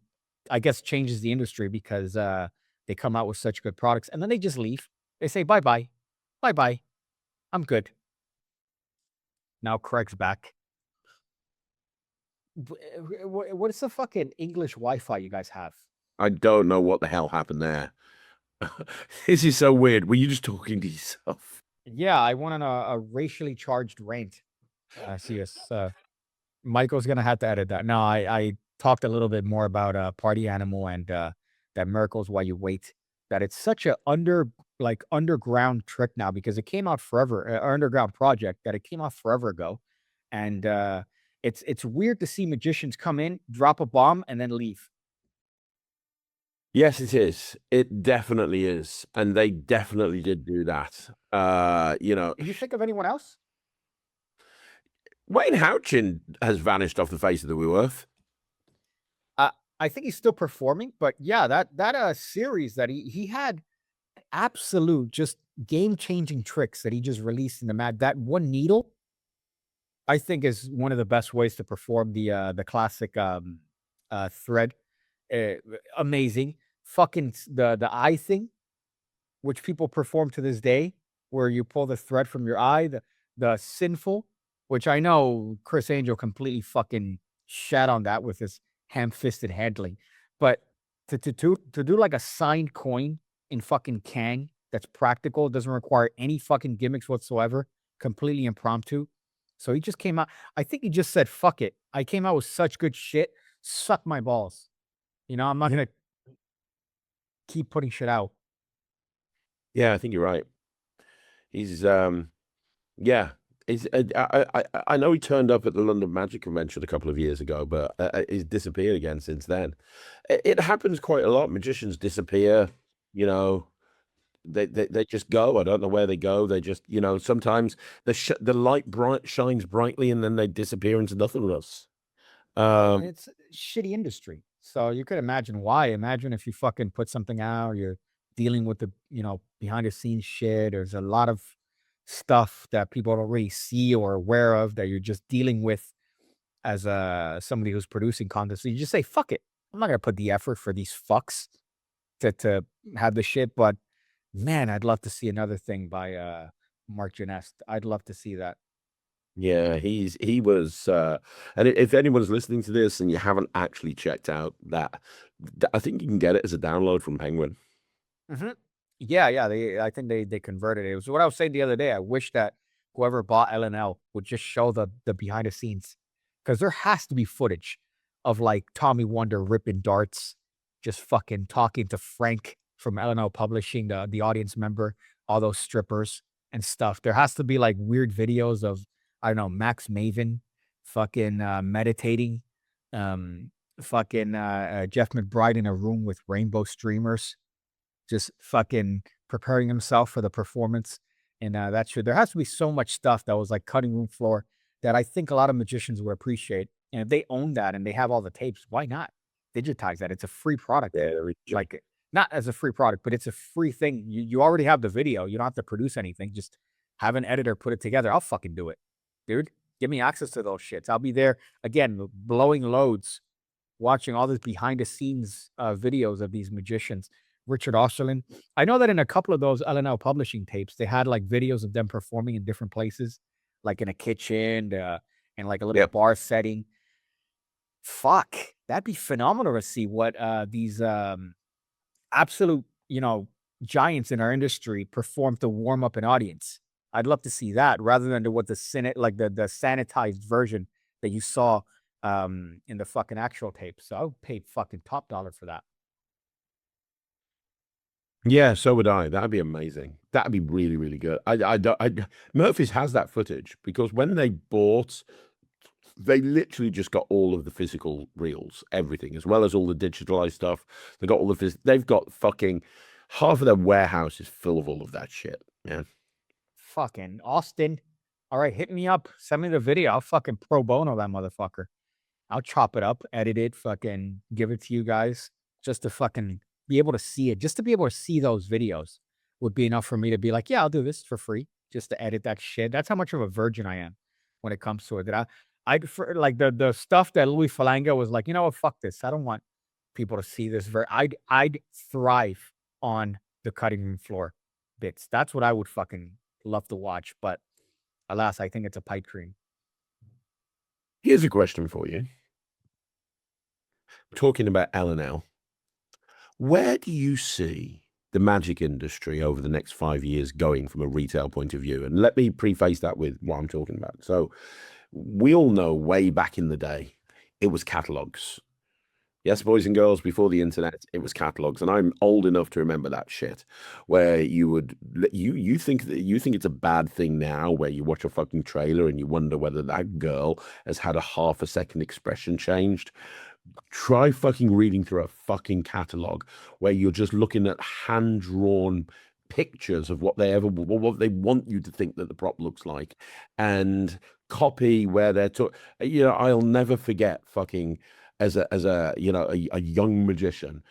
I guess changes the industry because they come out with such good products. And then they just leave. They say, bye-bye. Bye-bye. I'm good. Now Craig's back. What is the fucking English Wi-Fi you guys have? I don't know what the hell happened there. This is so weird. Were you just talking to yourself? Yeah, I went on a racially charged rant. I see us. Michael's gonna have to edit that. No, I talked a little bit more about Party Animal and that Miracles While You Wait. That it's such a underground trick now because it came out forever, underground project that it came out forever ago, and it's weird to see magicians come in, drop a bomb, and then leave. Yes, it is. It definitely is, and they definitely did do that. You know, Did you think of anyone else? Wayne Houchin has vanished off the face of the earth. I think he's still performing, but yeah, that series that he had absolute just game-changing tricks that he just released in the mat. That one needle, I think is one of the best ways to perform the classic thread. Uh, Amazing. Fucking the eye thing, which people perform to this day, where you pull the thread from your eye, the sinful, which I know Chris Angel completely fucking shat on that with his ham-fisted handling. But to do like a signed coin in fucking Kang that's practical, doesn't require any fucking gimmicks whatsoever, completely impromptu. So he just came out. I think he just said, fuck it. I came out with such good shit. Suck my balls. I'm not gonna keep putting shit out. Yeah, I think you're right. He's yeah. I know he turned up at the London Magic Convention a couple of years ago, but he's disappeared again since then. It happens quite a lot. Magicians disappear, you know. They just go. I don't know where they go. They just, sometimes the light shines brightly and then they disappear into nothingness. It's a shitty industry. So you could imagine why. Imagine if you fucking put something out, you're dealing with the, behind the scenes shit. There's a lot of stuff that people don't really see or aware of that you're just dealing with as somebody who's producing content. So you just say, fuck it. I'm not gonna put the effort for these fucks to have the shit. But man, I'd love to see another thing by Mark Janest. I'd love to see that. Yeah, he was, and if anyone's listening to this and you haven't actually checked out that, I think you can get it as a download from Penguin. Mhm. Yeah, yeah. I think they converted it. It was what I was saying the other day. I wish that whoever bought LNL would just show the behind the scenes, because there has to be footage of like Tommy Wonder ripping darts, just fucking talking to Frank from LNL Publishing, the audience member, all those strippers and stuff. There has to be like weird videos of, I don't know, Max Maven fucking meditating, fucking Jeff McBride in a room with rainbow streamers, just fucking preparing himself for the performance. And there has to be so much stuff that was like cutting room floor that I think a lot of magicians would appreciate. And if they own that and they have all the tapes, why not digitize that? It's a free product. Yeah, Like, not as a free product, but it's a free thing. You already have the video. You don't have to produce anything. Just have an editor put it together. I'll fucking do it, dude. Give me access to those shits. I'll be there again, blowing loads, watching all this behind the scenes videos of these magicians. Richard Osterlin. I know that in a couple of those LNL publishing tapes, they had like videos of them performing in different places, like in a kitchen, in like a little Yep. bar setting. Fuck, that'd be phenomenal to see what these absolute, giants in our industry perform to warm up an audience. I'd love to see that rather than what the sanitized version that you saw in the fucking actual tape. So I would pay fucking top dollar for that. Yeah, so would I. That'd be amazing. That'd be really, really good. Murphy's has that footage because when they bought, they literally just got all of the physical reels, everything, as well as all the digitalized stuff. They got all the they've got fucking half of their warehouse is full of all of that shit, man. Fucking Austin. All right, hit me up. Send me the video. I'll fucking pro bono that motherfucker. I'll chop it up, edit it, fucking give it to you guys just to fucking be able to see it. Just to be able to see those videos would be enough for me to be like, yeah, I'll do this for free just to edit that shit. That's how much of a virgin I am when it comes to it. That I prefer like the stuff that Louis Falanga was like, you know what, fuck this. I don't want people to see this. I'd thrive on the cutting room floor bits. That's what I would fucking love to watch. But alas, I think it's a pipe dream. Here's a question for you. Talking about L&L, where do you see the magic industry over the next 5 years going from a retail point of view? And let me preface that with what I'm talking about. So we all know way back in the day, it was catalogs. Yes, boys and girls, before the internet, it was catalogs, and I'm old enough to remember that shit. Where you think it's a bad thing now, where you watch a fucking trailer and you wonder whether that girl has had a half a second expression changed. Try fucking reading through a fucking catalog where you're just looking at hand-drawn pictures of what they want you to think that the prop looks like, and copy where they're I'll never forget fucking as a young magician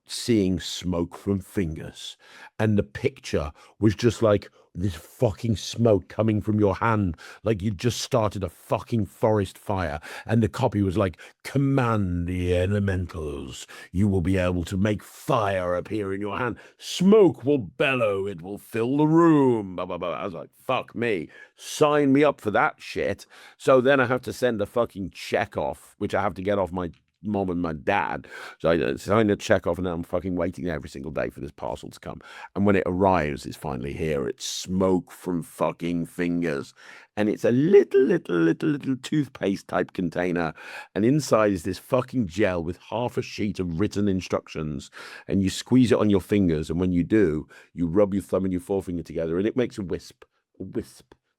seeing smoke from fingers, and the picture was just like this fucking smoke coming from your hand, like you just started a fucking forest fire. And the copy was like, command the elementals, you will be able to make fire appear in your hand, smoke will bellow, it will fill the room, blah blah blah. I was like, fuck me, sign me up for that shit. So then I have to send a fucking check off, which I have to get off my mom and my dad. So I signed a check off, and I'm fucking waiting every single day for this parcel to come. And when it arrives, it's finally here. It's smoke from fucking fingers. And it's a little toothpaste type container. And inside is this fucking gel with half a sheet of written instructions. And you squeeze it on your fingers. And when you do, you rub your thumb and your forefinger together, and it makes a wisp,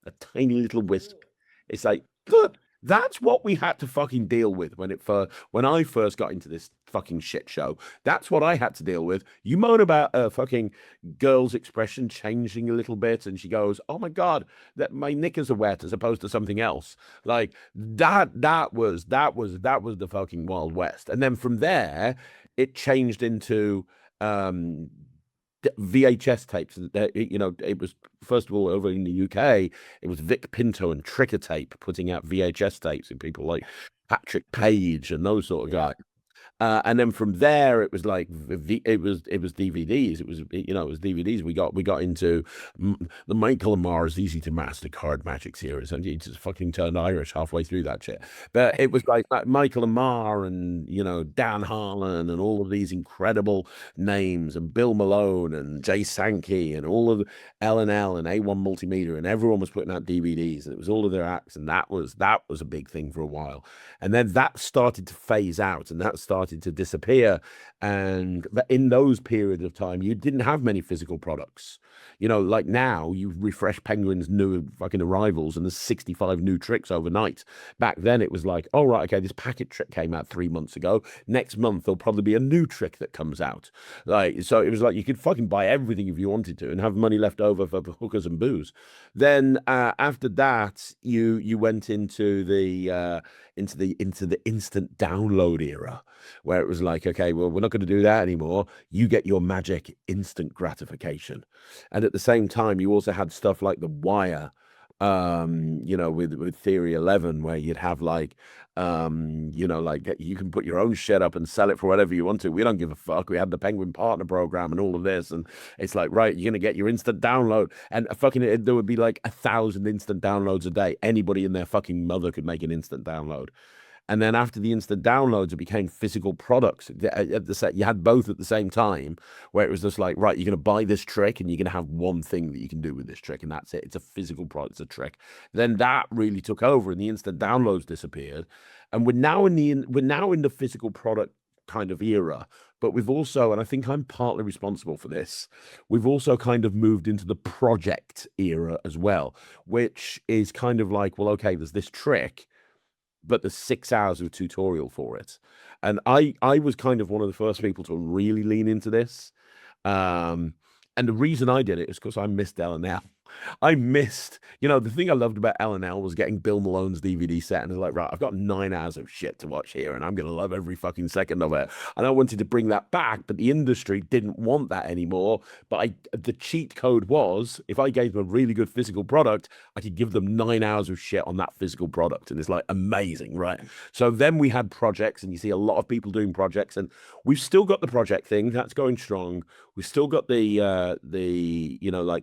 a tiny little wisp. It's like, look, that's what we had to fucking deal with when I first got into this fucking shit show. That's what I had to deal with. You moan about a fucking girl's expression changing a little bit, and she goes, "Oh my god, that my knickers are wet," as opposed to something else. Like that was the fucking Wild West. And then from there, it changed into VHS tapes. It was, first of all, over in the UK, it was Vic Pinto and Tricker Tape putting out VHS tapes, and people like Patrick Page and those sort of guys. And then from there, it was like it was DVDs. It was DVDs. We got into the Michael and Mars Easy to Master Card Magic series, and he just fucking turned Irish halfway through that shit. But it was like Michael and Mar, and Dan Harlan, and all of these incredible names, and Bill Malone and Jay Sankey, and all of L&L and A1 Multimedia, and everyone was putting out DVDs, and it was all of their acts, and that was a big thing for a while. And then that started to phase out, and that started to disappear. And in those periods of time, you didn't have many physical products. Like now, you refresh Penguin's new fucking arrivals, and there's 65 new tricks overnight. Back then, it was like, oh, right, okay, this packet trick came out 3 months ago. Next month, there'll probably be a new trick that comes out. So it was like you could fucking buy everything if you wanted to and have money left over for hookers and booze. Then after that, you went into the instant download era, where it was like, okay, well, we're not going to do that anymore. You get your magic instant gratification. And at the same time, you also had stuff like The Wire, with Theory 11, where you'd have like you can put your own shit up and sell it for whatever you want to. We don't give a fuck. We had the Penguin Partner Program and all of this, and it's like, right, you're gonna get your instant download, and there would be like 1,000 instant downloads a day. Anybody and their fucking mother could make an instant download. And then after the instant downloads, it became physical products. You had both at the same time, where it was just like, right, you're going to buy this trick, and you're going to have one thing that you can do with this trick, and that's it. It's a physical product, it's a trick. Then that really took over, and the instant downloads disappeared. And we're now in the physical product kind of era. But we've also, and I think I'm partly responsible for this, we've also kind of moved into the project era as well, which is kind of like, well, okay, there's this trick, but there's 6 hours of tutorial for it. And I was kind of one of the first people to really lean into this. And the reason I did it is because I missed L&L. I missed, the thing I loved about L&L was getting Bill Malone's DVD set, and I was like, right, I've got 9 hours of shit to watch here, and I'm going to love every fucking second of it. And I wanted to bring that back, but the industry didn't want that anymore. But the cheat code was, if I gave them a really good physical product, I could give them 9 hours of shit on that physical product. And it's like amazing, right? So then we had projects, and you see a lot of people doing projects, and we've still got the project thing that's going strong. We've still got the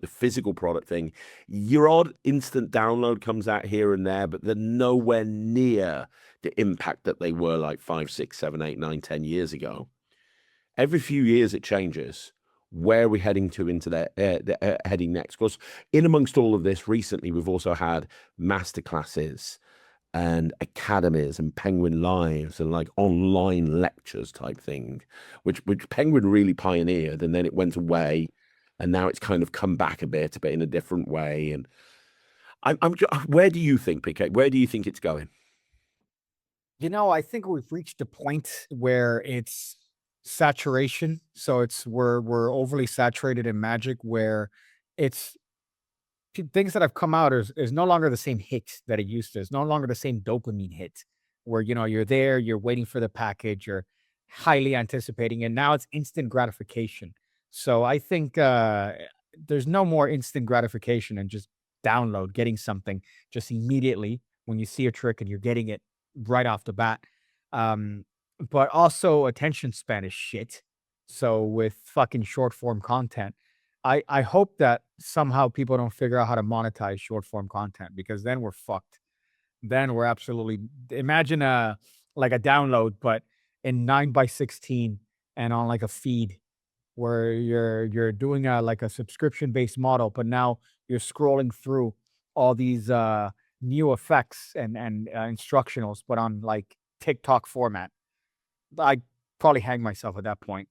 physical product thing. Your odd instant download comes out here and there, but they're nowhere near the impact that they were like 5, 6, 7, 8, 9, 10 years ago. Every few years it changes. Where are we heading to heading next? Of course, in amongst all of this, recently we've also had masterclasses and academies and Penguin Lives and like online lectures type thing, which Penguin really pioneered, and then it went away. And now it's kind of come back a bit, but in a different way. And where do you think, PK? Where do you think it's going? I think we've reached a point where it's saturation. So we're overly saturated in magic, where it's things that have come out is no longer the same hit that it used to. It's no longer the same dopamine hit, where you're there, you're waiting for the package, you're highly anticipating, and now it's instant gratification. So I think there's no more instant gratification and just download, getting something just immediately when you see a trick and you're getting it right off the bat. Um, but also attention span is shit. So with fucking short form content, I hope that somehow people don't figure out how to monetize short form content, because then we're fucked. Then we're absolutely, imagine like a download, but in 9 by 16 and on like a feed where you're doing a like a subscription based model, but now you're scrolling through all these new effects and instructionals, but on like TikTok format. I probably hang myself at that point.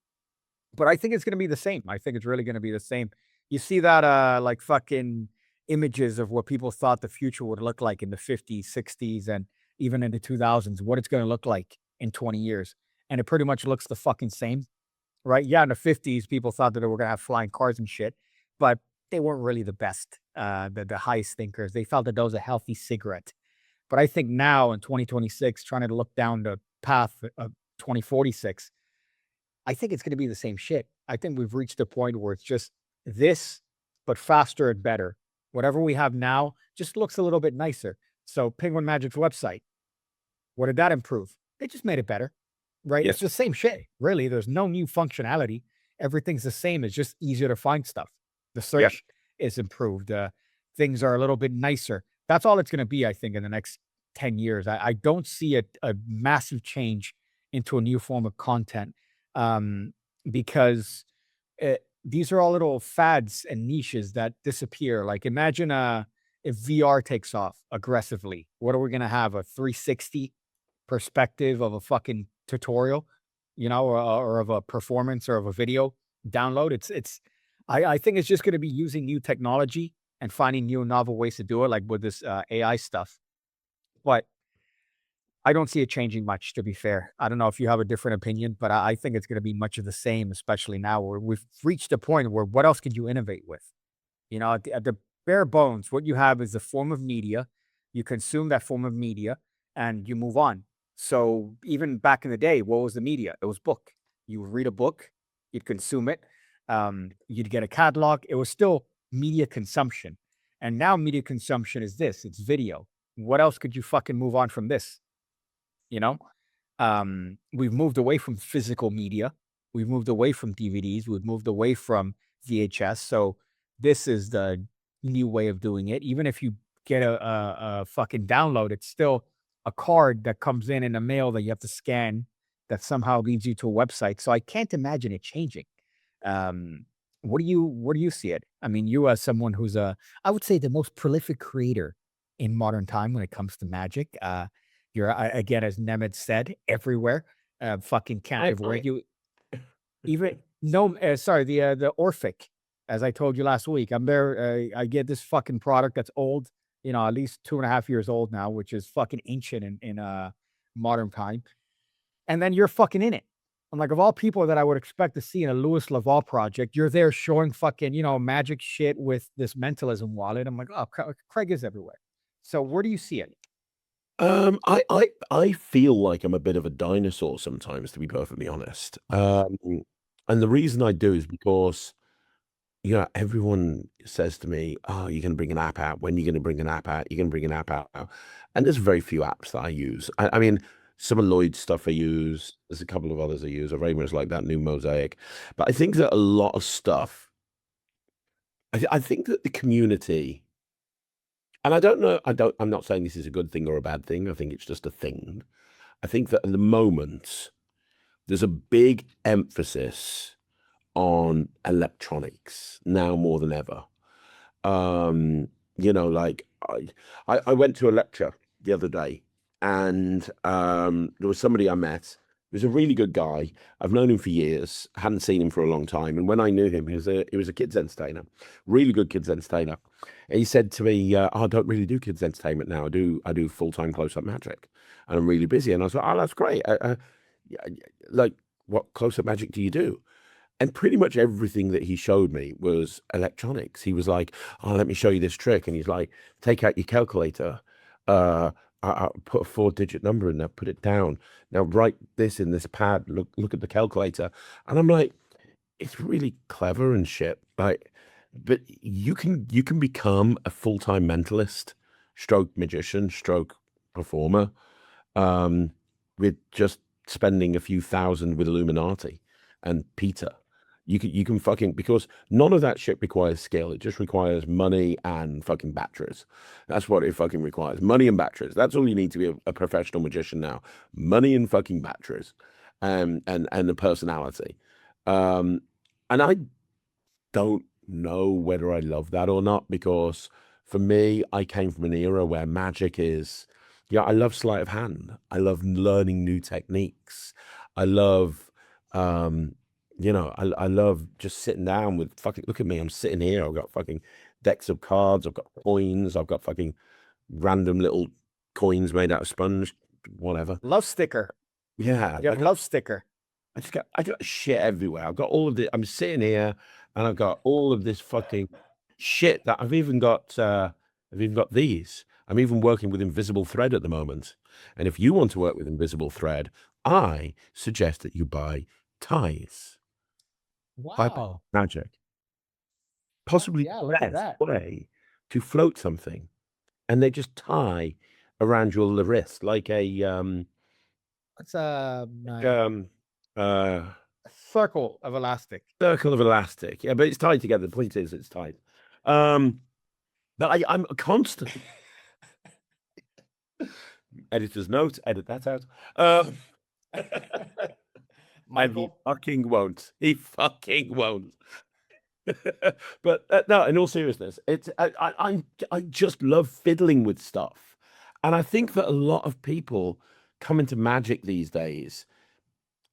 But I think it's gonna be the same. I think it's really gonna be the same. You see that like fucking images of what people thought the future would look like in the 50s, 60s, and even in the 2000s, what it's gonna look like in 20 years. And it pretty much looks the fucking same, right? Yeah, in the 50s, people thought that they were gonna have flying cars and shit, but they weren't really the best, the highest thinkers. They felt that that was a healthy cigarette. But I think now in 2026, trying to look down the path of 2046, I think it's going to be the same shit. I think we've reached a point where it's just this, but faster and better. Whatever we have now just looks a little bit nicer. So Penguin Magic's website, what did that improve? They just made it better, right? It's Yes. the same shit, really. There's no new functionality. Everything's the same. It's just easier to find stuff. The search is improved. Things are a little bit nicer. That's all it's going to be, I think, in the next 10 years. I don't see a massive change into a new form of content, because these are all little fads and niches that disappear. Like imagine if VR takes off aggressively, what are we going to have? A 360 perspective of a fucking tutorial, or of a performance or of a video download. I think it's just going to be using new technology and finding new novel ways to do it, like with this AI stuff. But I don't see it changing much, to be fair. I don't know if you have a different opinion, but I think it's going to be much of the same, especially now where we've reached a point where what else could you innovate with? At the bare bones, what you have is a form of media. You consume that form of media and you move on. So even back in the day, what was the media? It was book. You would read a book, you'd consume it, you'd get a catalog. It was still media consumption. And now media consumption is this, it's video. What else could you fucking move on from this? You know, we've moved away from physical media. We've moved away from DVDs. We've moved away from VHS. So this is the new way of doing it. Even if you get a fucking download, it's still a card that comes in the mail that you have to scan that somehow leads you to a website. So I can't imagine it changing. Where do you see it? I mean, you as someone who's I would say the most prolific creator in modern time when it comes to magic. You're again, as Nemeth said, everywhere. Fucking can't avoid you. Even no, sorry, the Orphic, as I told you last week. I'm there. I get this fucking product that's old, at least 2.5 years old now, which is fucking ancient in modern time. And then you're fucking in it. I'm like, of all people that I would expect to see in a Louis Laval project, you're there showing fucking, magic shit with this mentalism wallet. I'm like, oh, Craig is everywhere. So where do you see it? I feel like I'm a bit of a dinosaur sometimes, to be perfectly honest. And the reason I do is because, everyone says to me, "Oh, you're going to bring an app out. When are you going to bring an app out? You're going to bring an app out now." And there's very few apps that I use. I mean, some of Lloyd's stuff I use. There's a couple of others I use. I very much like that new Mosaic. But I think that a lot of stuff, I think that the community, and I don't know, I'm not saying this is a good thing or a bad thing. I think it's just a thing. I think that at the moment, there's a big emphasis on electronics now more than ever. Like I went to a lecture the other day, and there was somebody I met. He was a really good guy. I've known him for years. Hadn't seen him for a long time. And when I knew him, he was a kids entertainer, really good kids entertainer. And he said to me, "I don't really do kids entertainment now. I do full-time close-up magic, and I'm really busy." And I was like, "Oh, that's great. Yeah, like, what close-up magic do you do?" And pretty much everything that he showed me was electronics. He was like, "Oh, let me show you this trick." And he's like, "Take out your calculator, I put a 4-digit number in there, put it down. Now write this in this pad. Look at the calculator, and I'm like, it's really clever and shit. Like, but you can become a full-time mentalist, stroke magician, stroke performer, with just spending a few thousand with Illuminati and Peter. You can fucking, because none of that shit requires skill. It just requires money and fucking batteries. That's what it fucking requires. Money and batteries. That's all you need to be a professional magician now. Money and fucking batteries, and the personality. And I don't know whether I love that or not, because for me, I came from an era where magic is, yeah, I love sleight of hand. I love learning new techniques. I love, I love just sitting down with fucking, look at me, I'm sitting here. I've got fucking decks of cards. I've got coins. I've got fucking random little coins made out of sponge, whatever. Love sticker. Yeah. You have love sticker. I got shit everywhere. I've got all of the, I'm sitting here and I've got all of this fucking shit that I've even got these. I'm even working with invisible thread at the moment. And if you want to work with invisible thread, I suggest that you buy ties. Wow. Magic. Possibly Yeah, look at best that. way to float something. And they just tie around your wrist like a It's a circle of elastic. circle of elastic. Yeah, but it's tied together. The point is it's tied. But I'm a constant. Editor's note, edit that out. And he Michael. fucking won't. He fucking won't. But no, in all seriousness, it's I just love fiddling with stuff, and I think that a lot of people come into magic these days,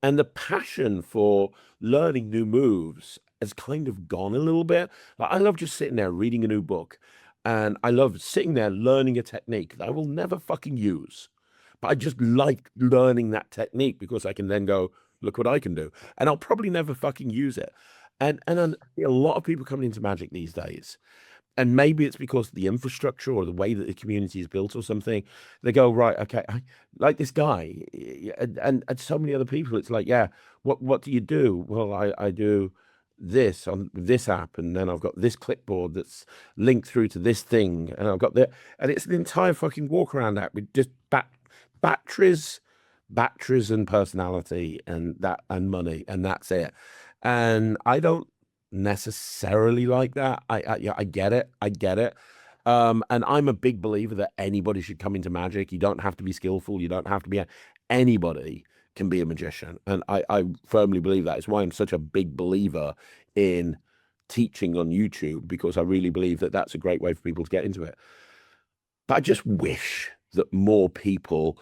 and the passion for learning new moves has kind of gone a little bit. Like, I love just sitting there reading a new book, and I love sitting there learning a technique that I will never fucking use, but I just like learning that technique because I can then go, look what I can do, and I'll probably never fucking use it. And I see a lot of people coming into magic these days, and maybe it's because of the infrastructure or the way that the community is built or something. They go, right, okay, like this guy, and so many other people. It's like, yeah, what do you do? Well, I do this on this app, and then I've got this clipboard that's linked through to this thing, and I've got that, and it's an entire fucking walk around app with just batteries, and personality, and that, and money, and that's it. And I don't necessarily like that. Yeah, I get it. And I'm a big believer that anybody should come into magic. You don't have to be skillful. You don't have to be anybody can be a magician. And I firmly believe that. It's why I'm such a big believer in teaching on YouTube, because I really believe that that's a great way for people to get into it. But I just wish that more people,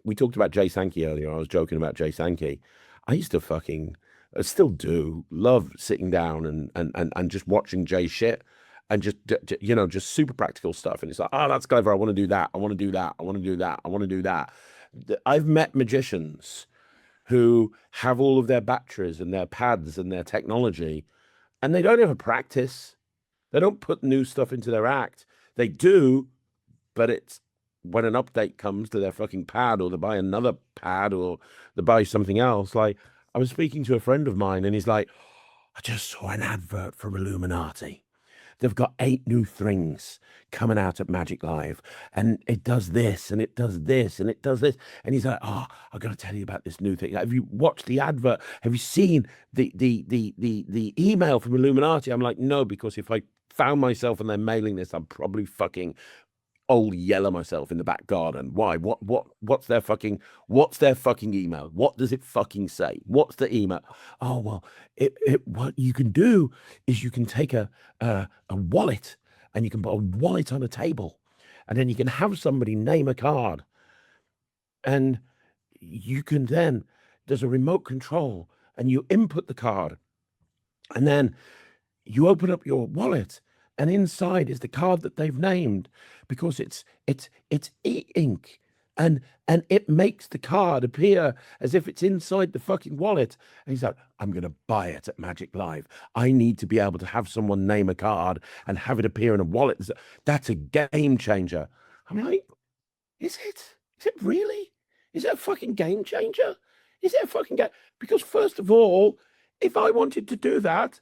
we talked about Jay Sankey earlier. I was joking about Jay Sankey. I used to fucking, I still do love sitting down and just watching Jay shit, and just super practical stuff. And it's like, oh, that's clever. I want to do that. I want to do that. I want to do that. I want to do that. I've met magicians who have all of their batteries and their pads and their technology, and they don't ever practice. They don't put new stuff into their act. They do, but it's when an update comes to their fucking pad, or they buy another pad, or they buy something else. Like, I was speaking to a friend of mine, and he's like, I just saw an advert from Illuminati. They've got 8 new things coming out at Magic Live, and it does this, and it does this, and it does this. And he's like, oh, I've got to tell you about this new thing. Have you watched the advert? Have you seen the email from Illuminati? I'm like, no, because if I found myself and they're mailing this, I'm probably fucking old yeller myself in the back garden. Why? What's their fucking email? What does it fucking say? What's the email? Oh, well, what you can do is you can take a wallet, and you can put a wallet on a table, and then you can have somebody name a card, and you can then, there's a remote control, and you input the card, and then you open up your wallet, and inside is the card that they've named, because it's e-ink, and it makes the card appear as if it's inside the fucking wallet. And he's like, I'm gonna buy it at Magic Live. I need to be able to have someone name a card and have it appear in a wallet. That's a game changer. I'm like, Is it? Is it really? Is it a fucking game changer? Is it a fucking game? Because first of all, if I wanted to do that,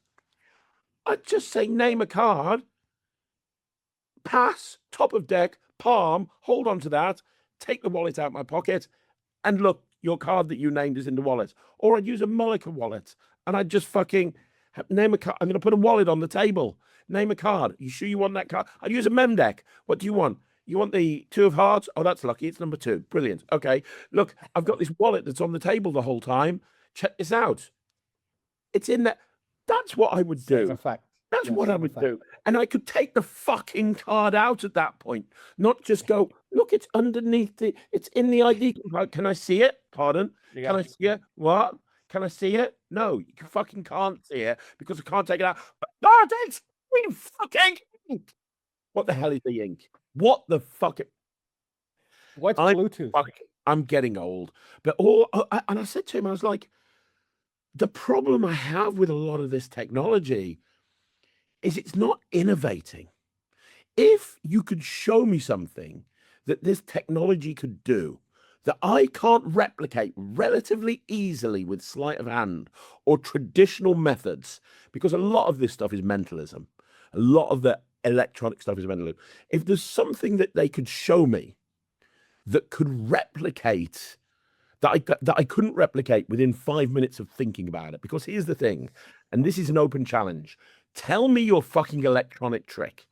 I'd just say name a card, pass, top of deck, palm, hold on to that, take the wallet out my pocket, and look, your card that you named is in the wallet. Or I'd use a Mullica wallet, and I'd just fucking name a card. I'm going to put a wallet on the table. Name a card. You sure you want that card? I'd use a mem deck. What do you want? You want the 2 of hearts? Oh, that's lucky. It's number 2. Brilliant. Okay. Look, I've got this wallet that's on the table the whole time. Check this out. It's in there. That's what I would do. That's what I would do. And I could take the fucking card out at that point, not just go, look, it's underneath it's in the ID card. Can I see it? Pardon? Can I see it? What? Can I see it? No, you fucking can't see it because I can't take it out. But it's fucking ink. What the hell is the ink? What the fuck? What's Bluetooth? I'm getting old. But and I said to him, I was like, the problem I have with a lot of this technology is it's not innovating. If you could show me something that this technology could do that I can't replicate relatively easily with sleight of hand or traditional methods, because a lot of this stuff is mentalism. A lot of the electronic stuff is mentalism. If there's something that they could show me that could replicate that I couldn't replicate within 5 minutes of thinking about it, because here's the thing, and this is an open challenge. Tell me your fucking electronic trick.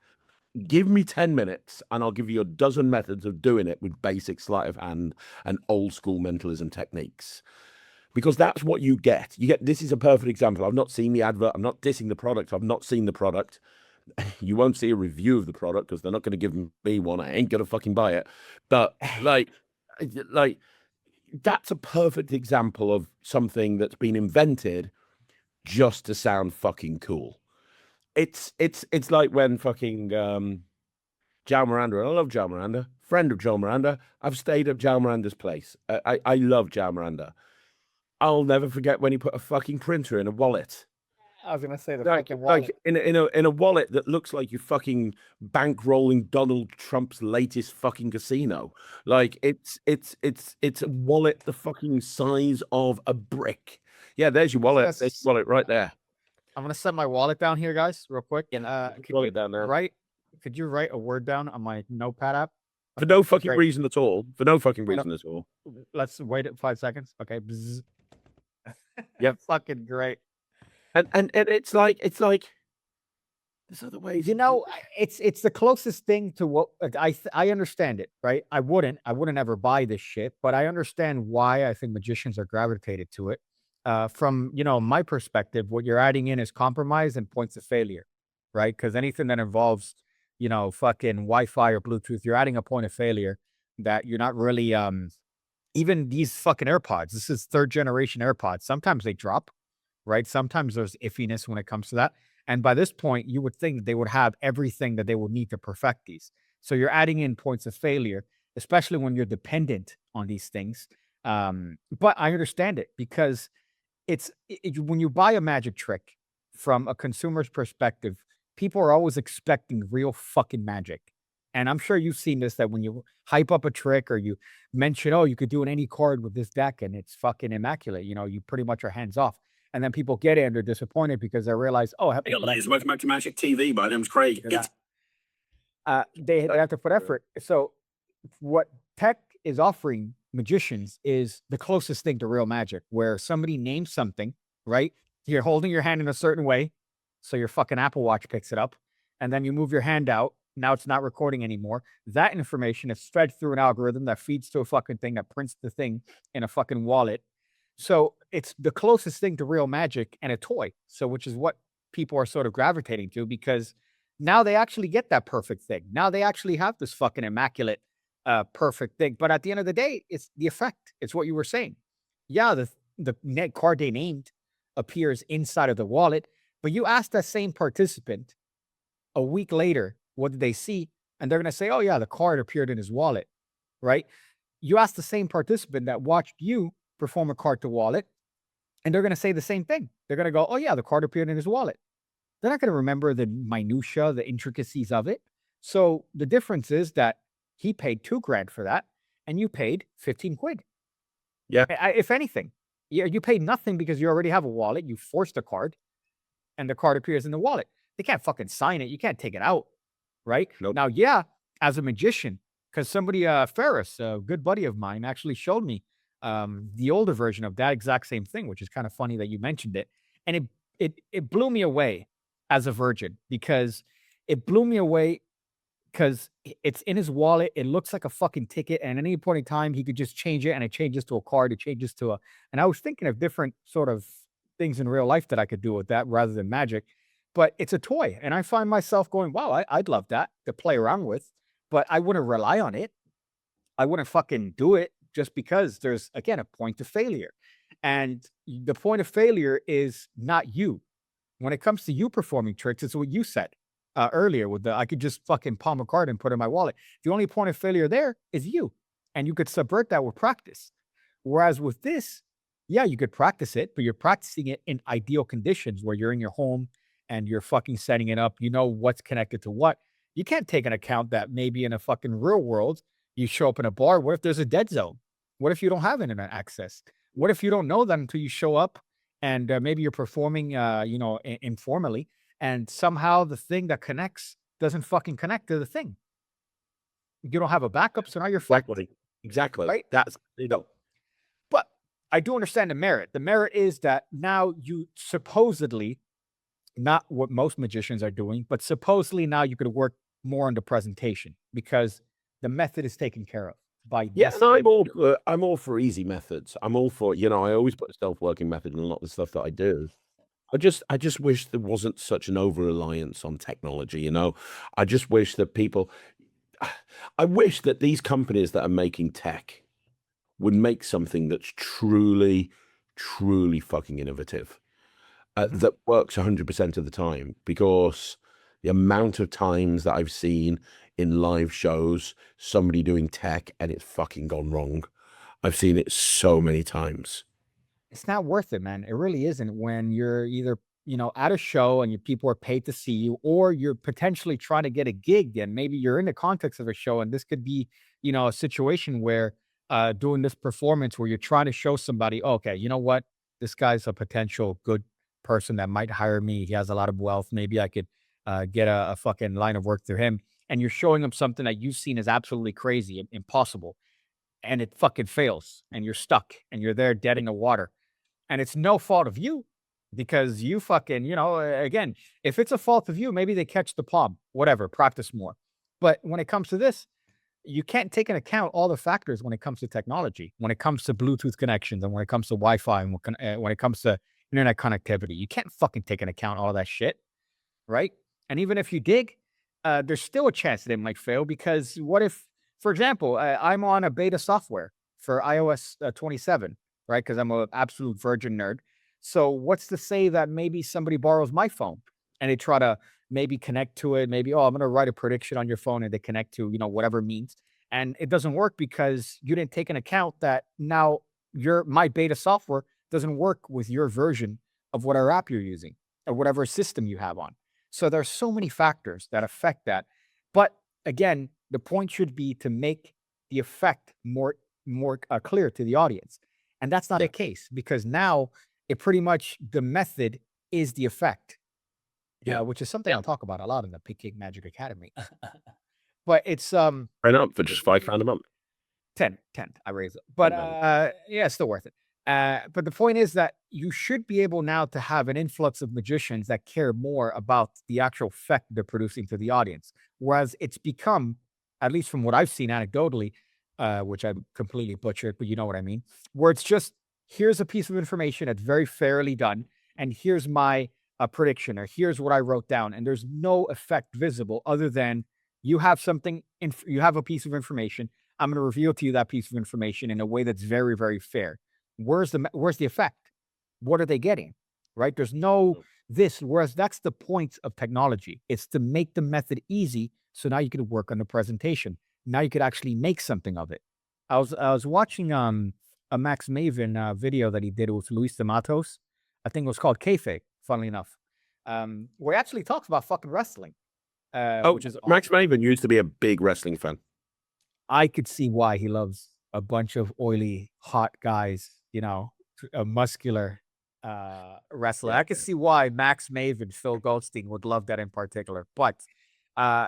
Give me 10 minutes and I'll give you a dozen methods of doing it with basic sleight of hand and old school mentalism techniques. Because that's what you get. This is a perfect example. I've not seen the advert. I'm not dissing the product. I've not seen the product. You won't see a review of the product because they're not going to give me one. I ain't going to fucking buy it. But like that's a perfect example of something that's been invented just to sound fucking cool. It's like when fucking Joe Miranda, and I love Joe Miranda, friend of Joe Miranda. I've stayed at Joe Miranda's place. I love Joe Miranda. I'll never forget when he put a fucking printer in a wallet. I was gonna say the fucking wallet. Like in a wallet that looks like you fucking bankrolling Donald Trump's latest fucking casino. Like it's a wallet the fucking size of a brick. Yeah, there's your wallet. There's your wallet right there. I'm gonna set my wallet down here, guys, real quick. Roll it down there. Could you write a word down on my notepad app? For no fucking reason at all. For no fucking reason at all. Let's wait it 5 seconds. Okay. Bzz. Yep. Fucking great. And it's like there's other ways. You know, it's the closest thing to what I understand it, right? I wouldn't ever buy this shit, but I understand why I think magicians are gravitated to it. From my perspective, what you're adding in is compromise and points of failure, right? Because anything that involves fucking Wi-Fi or Bluetooth, you're adding a point of failure that you're not really even these fucking AirPods. This is 3rd generation AirPods. Sometimes they drop, right? Sometimes there's iffiness when it comes to that. And by this point, you would think that they would have everything that they would need to perfect these. So you're adding in points of failure, especially when you're dependent on these things. But I understand it because when you buy a magic trick from a consumer's perspective, people are always expecting real fucking magic. And I'm sure you've seen this, that when you hype up a trick or you mention, oh, you could do any card with this deck and it's fucking immaculate, you pretty much are hands off. And then people get it and they're disappointed because they realize, oh, I got Layers worth Magic TV by name's Craig. They have to put effort. So what tech is offering magicians is the closest thing to real magic, where somebody names something, right? You're holding your hand in a certain way, so your fucking Apple Watch picks it up, and then you move your hand out. Now it's not recording anymore. That information is fed through an algorithm that feeds to a fucking thing that prints the thing in a fucking wallet. So it's the closest thing to real magic and a toy. So which is what people are sort of gravitating to, because now they actually get that perfect thing. Now they actually have this fucking immaculate, perfect thing. But at the end of the day, it's the effect. It's what you were saying. Yeah, the net card they named appears inside of the wallet, but you ask that same participant a week later, what did they see? And they're going to say, oh yeah, the card appeared in his wallet, right? You ask the same participant that watched you perform a card to wallet, and they're going to say the same thing. They're going to go, oh yeah, the card appeared in his wallet. They're not going to remember the minutia, the intricacies of it. So the difference is that he paid $2,000 for that, and you paid 15 quid. Yeah. If anything, you paid nothing because you already have a wallet. You forced a card, and the card appears in the wallet. They can't fucking sign it. You can't take it out, right? Nope. Now, yeah, as a magician, because somebody, Ferris, a good buddy of mine, actually showed me the older version of that exact same thing, which is kind of funny that you mentioned it. And it blew me away as a virgin, because it blew me away because it's in his wallet. It looks like a fucking ticket, and at any point in time, he could just change it, and it changes to a card. It changes to a. And I was thinking of different sort of things in real life that I could do with that rather than magic. But it's a toy, and I find myself going, "Wow, I'd love that to play around with," but I wouldn't rely on it. I wouldn't fucking do it just because there's, again, a point of failure, and the point of failure is not you. When it comes to you performing tricks, it's what you said earlier with the I could just fucking palm a card and put it in my wallet. The only point of failure there is you, and you could subvert that with practice. Whereas with this, yeah, you could practice it, but you're practicing it in ideal conditions where you're in your home and you're fucking setting it up. You know what's connected to what. You can't take an account that maybe in a fucking real world, you show up in a bar. What if there's a dead zone? What if you don't have internet access? What if you don't know that until you show up and maybe you're performing, informally, and somehow the thing that connects doesn't fucking connect to the thing. You don't have a backup, so now you're fucked. Exactly. Right? That's But I do understand the merit. The merit is that now you supposedly, not what most magicians are doing, but supposedly now you could work more on the presentation because the method is taken care of by Yeah, this. and I'm all for easy methods. I'm all for, I always put a self-working method in a lot of the stuff that I do. I just wish there wasn't such an over-reliance on technology, I just wish that I wish that these companies that are making tech would make something that's truly, truly fucking innovative, that works 100% of the time, because the amount of times that I've seen in live shows somebody doing tech and it's fucking gone wrong. I've seen it so many times. It's not worth it, man. It really isn't when you're either, at a show and people are paid to see you, or you're potentially trying to get a gig, and maybe you're in the context of a show. And this could be, a situation where doing this performance where you're trying to show somebody, okay, you know what? This guy's a potential good person that might hire me. He has a lot of wealth. Maybe I could get a fucking line of work through him. And you're showing them something that you've seen as absolutely crazy, impossible, and it fucking fails, and you're stuck, and you're there dead in the water. And it's no fault of you because you fucking, again, if it's a fault of you, maybe they catch the palm, whatever, practice more. But when it comes to this, you can't take into account all the factors when it comes to technology, when it comes to Bluetooth connections, and when it comes to Wi-Fi, and when it comes to internet connectivity. You can't fucking take into account all that shit, right? And even if you dig, there's still a chance that it might fail, because what if, for example, I'm on a beta software for iOS 27, right? Because I'm an absolute virgin nerd. So what's to say that maybe somebody borrows my phone and they try to maybe connect to it? Maybe, I'm going to write a prediction on your phone, and they connect to, whatever means. And it doesn't work because you didn't take into account that now my beta software doesn't work with your version of whatever app you're using or whatever system you have on. So there's so many factors that affect that. But again, the point should be to make the effect more clear to the audience. And that's not the case, because now it pretty much, the method is the effect. Which is something I'll talk about a lot in the Pig Cake Magic Academy. But it's Sign up for just £5 a month. 10, I raise it. But yeah, still worth it. But the point is that you should be able now to have an influx of magicians that care more about the actual effect they're producing to the audience. Whereas it's become, at least from what I've seen anecdotally, which I completely butchered, but you know what I mean, where it's just, here's a piece of information that's very fairly done, and here's my prediction, or here's what I wrote down, and there's no effect visible other than you have something, you have a piece of information. I'm going to reveal to you that piece of information in a way that's very, very fair. Where's the effect? What are they getting? Right? There's no this. Whereas that's the point of technology. It's to make the method easy, so now you can work on the presentation. Now you could actually make something of it. I was watching a Max Maven video that he did with Luis de Matos. I think it was called Kayfabe, funnily enough, where he actually talks about fucking wrestling. Which is Max Maven used to be a big wrestling fan. I could see why he loves a bunch of oily, hot guys, you know, a muscular wrestler. I can see why Max Maven, Phil Goldstein would love that in particular. But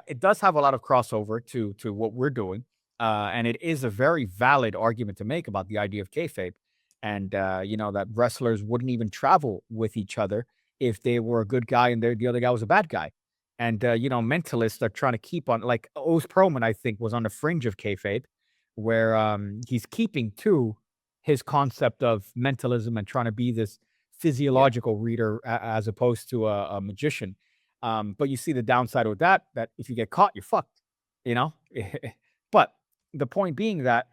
it does have a lot of crossover to what we're doing. And it is a very valid argument to make about the idea of kayfabe. And, you know, that wrestlers wouldn't even travel with each other if they were a good guy and the other guy was a bad guy. And, you know, mentalists are trying to keep on, like Oz Perlman, I think, was on the fringe of kayfabe, where he's keeping to his concept of mentalism and trying to be this physiological reader as opposed to a magician. But you see the downside with that if you get caught, you're fucked, you know? But the point being that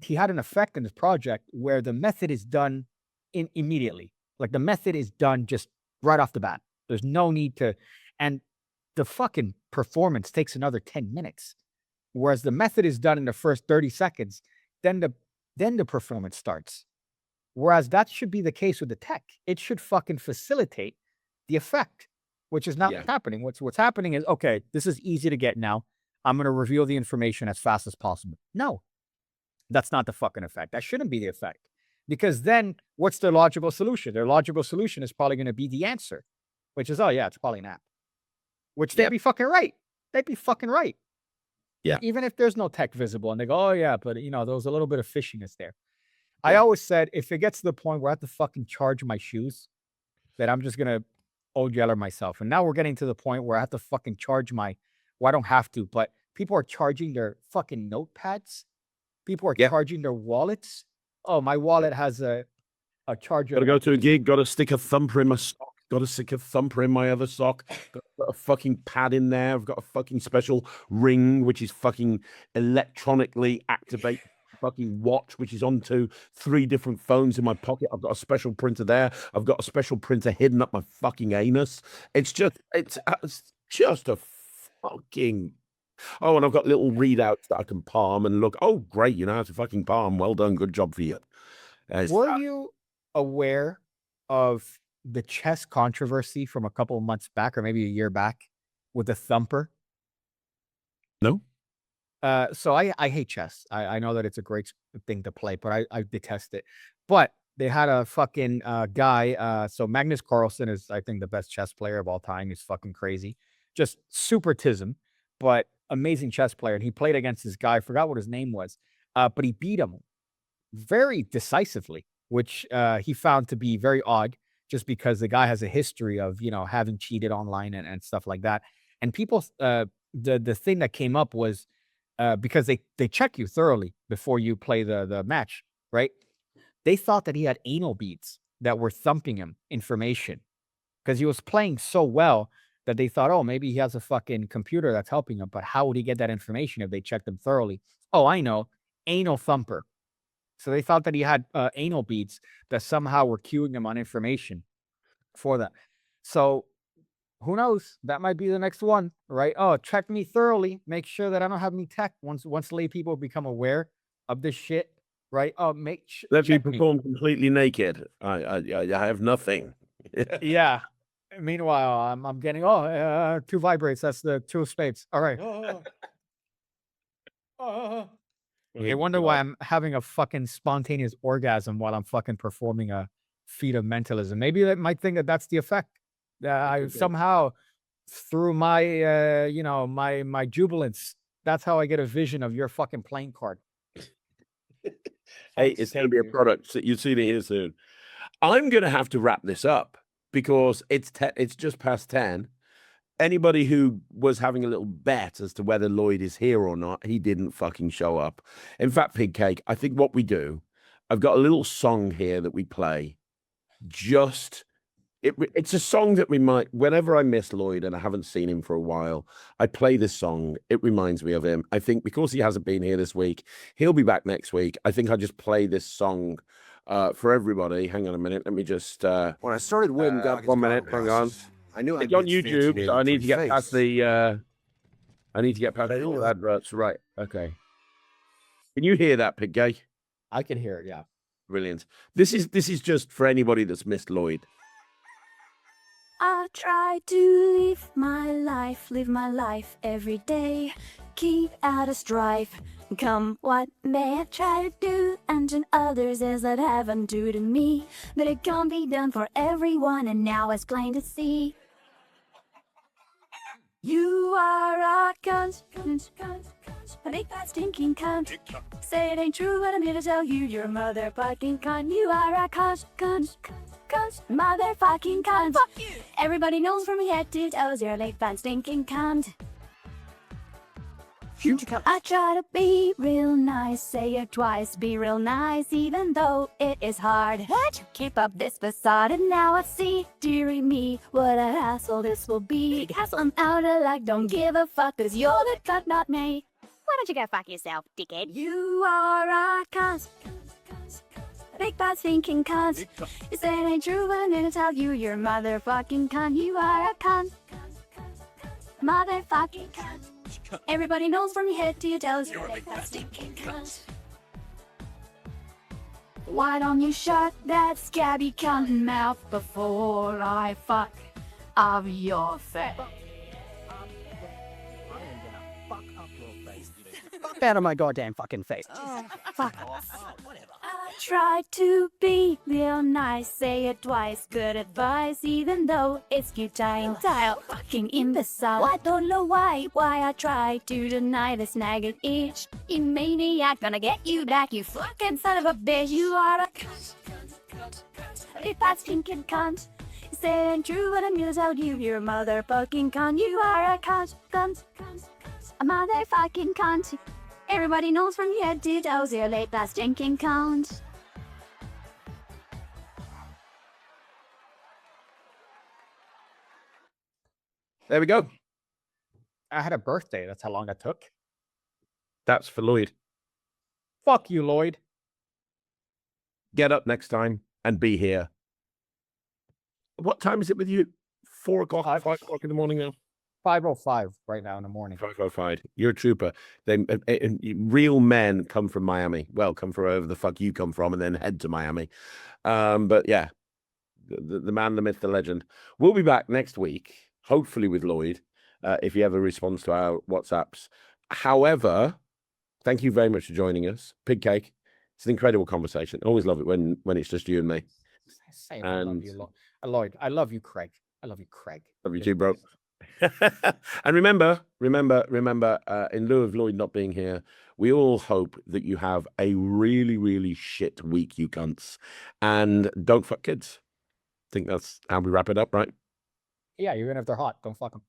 he had an effect in this project where the method is done immediately. Like the method is done just right off the bat. There's no need to, and the fucking performance takes another 10 minutes. Whereas the method is done in the first 30 seconds, then the performance starts. Whereas that should be the case with the tech. It should fucking facilitate the effect, which is not happening. What's happening is, okay, this is easy to get now. I'm going to reveal the information as fast as possible. No, that's not the fucking effect. That shouldn't be the effect. Because then what's their logical solution? Their logical solution is probably going to be the answer, which is, oh yeah, it's probably an app. Which they'd be fucking right. They'd be fucking right. Yeah. Even if there's no tech visible and they go, oh yeah, but you know, there was a little bit of fishiness there. I always said, if it gets to the point where I have to fucking charge my shoes, that I'm just going to old yeller myself. And now we're getting to the point where I have to fucking charge well, I don't have to, but people are charging their fucking notepads. People are charging their wallets. Oh, my wallet has a charger. Got to go to a gig, got to stick a thumper in my sock, got to stick a thumper in my other sock, got a fucking pad in there. I've got a fucking special ring, which is fucking electronically activate fucking watch, which is onto 3 different phones in my pocket. I've got a special printer there. I've got a special printer hidden up my fucking anus. It's just a fucking... Oh, and I've got little readouts that I can palm and look. Oh, great, you know how to fucking palm. Well done, good job for you. Were you aware of the chess controversy from a couple of months back, or maybe a year back, with the thumper? No. So I hate chess. I know that it's a great thing to play, but I detest it. But they had a fucking guy. So Magnus Carlsen is, I think, the best chess player of all time. He's fucking crazy. Just supertism, but amazing chess player. And he played against this guy. I forgot what his name was. But he beat him very decisively, which he found to be very odd, just because the guy has a history of, you know, having cheated online and stuff like that. And people, the thing that came up was, because they check you thoroughly before you play the match, right? They thought that he had anal beads that were thumping him information, because he was playing so well that they thought, oh, maybe he has a fucking computer that's helping him. But how would he get that information if they checked him thoroughly? Oh, I know, anal thumper. So they thought that he had anal beads that somehow were queuing him on information for that. So who knows? That might be the next one, right? Oh, check me thoroughly. Make sure that I don't have any tech. Once lay people become aware of this shit, right? Oh, let me perform completely naked. I have nothing. Yeah. Meanwhile, I'm getting 2 vibrates. That's the 2 of spades. All right. I wonder why I'm having a fucking spontaneous orgasm while I'm fucking performing a feat of mentalism. Maybe they might think that that's the effect. I somehow, through my, you know, my jubilance, that's how I get a vision of your fucking playing card. Hey, it's going to be a product. You'll see it here soon. I'm going to have to wrap this up because it's just past 10. Anybody who was having a little bet as to whether Lloyd is here or not, he didn't fucking show up. In fact, Pig Cake, I think what we do, I've got a little song here that we play. It's a song that we might, whenever I miss Lloyd and I haven't seen him for a while, I play this song. It reminds me of him. I think because he hasn't been here this week, he'll be back next week. I think I'll just play this song for everybody. Hang on a minute. Let me just... when I started winning, got 1 minute. Hang on. I knew It's on YouTube, so I need to get past the... I need to get past all adverts. Right. Okay. Can you hear that, Pig Cake? I can hear it, yeah. Brilliant. This is just for anybody that's missed Lloyd. I try to live my life every day. Keep out of strife, Come what may, I try to do unto others as that haven't do to me. But it can't be done for everyone, and now it's plain to see. You are a cunt, a big fat stinking cunt. Say it ain't true, but I'm here to tell you you're a motherfucking cunt. You are a cunt, motherfucking cunt. Fuck you! Everybody knows from your head to toes you're a big fat stinking cunt. I try to be real nice, say it twice, be real nice, even though it is hard. What? Keep up this facade, and now I see, dearie me, what a hassle this will be. I'm out of luck, don't give a fuck, 'cause you're the cunt, not me. Why don't you go fuck yourself, dickhead? You are a cunt, a big fat stinking cunt. You say it ain't true, but I'm gonna tell you you're a motherfucking cunt. You are a cunt, motherfucking cunt. Everybody knows from your head to your toes you're a big fat stinking cunt. Why don't you shut that scabby cunt mouth before I fuck of your face? Fuck out of my goddamn fucking face. Fuck off. I try to be real nice, say it twice, good advice, even though it's futile. Fucking imbecile. I don't know why I try to deny this nagging itch. You maniac, gonna get you back, you fucking son of a bitch. You are a cunt, if that's stinking cunt. You say it ain't true, but I'm gonna tell you you're a motherfucking cunt. You are a cunt, a motherfucking cunt. Everybody knows from your head to toes you're a late fast stinking cunt. There we go. I had a birthday. That's how long it took. That's for Lloyd. Fuck you, Lloyd. Get up next time and be here. What time is it with you? 4 o'clock, 5 o'clock in the morning now? 5:05 right now in the morning. 5:05. You're a trooper. Then real men come from Miami. Well, come from wherever the fuck you come from, and then head to Miami. But yeah, the man, the myth, the legend. We'll be back next week, hopefully with Lloyd, if he ever responds to our WhatsApps. However, thank you very much for joining us. Pig Cake. It's an incredible conversation. I always love it when it's just you and me. Say I love you, Lloyd. I love you, Craig. I love you, Craig. Love you too, bro. And remember, in lieu of Lloyd not being here, we all hope that you have a really, really shit week, you cunts. And don't fuck kids. I think that's how we wrap it up, right? Yeah, even if they're hot, don't fuck them.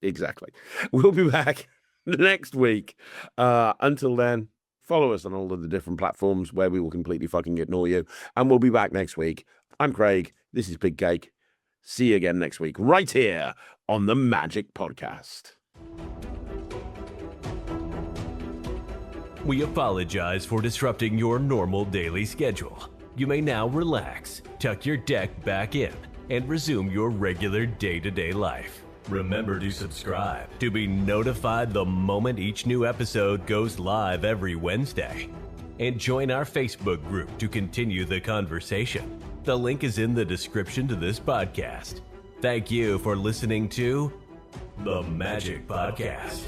Exactly. We'll be back next week. Until then, follow us on all of the different platforms where we will completely fucking ignore you. And we'll be back next week. I'm Craig. This is Pig Cake. See you again next week, right here on the Magic Podcast. We apologize for disrupting your normal daily schedule. You may now relax, tuck your deck back in, and resume your regular day-to-day life. Remember to subscribe to be notified the moment each new episode goes live every Wednesday. And join our Facebook group to continue the conversation. The link is in the description to this podcast. Thank you for listening to The Magic Podcast.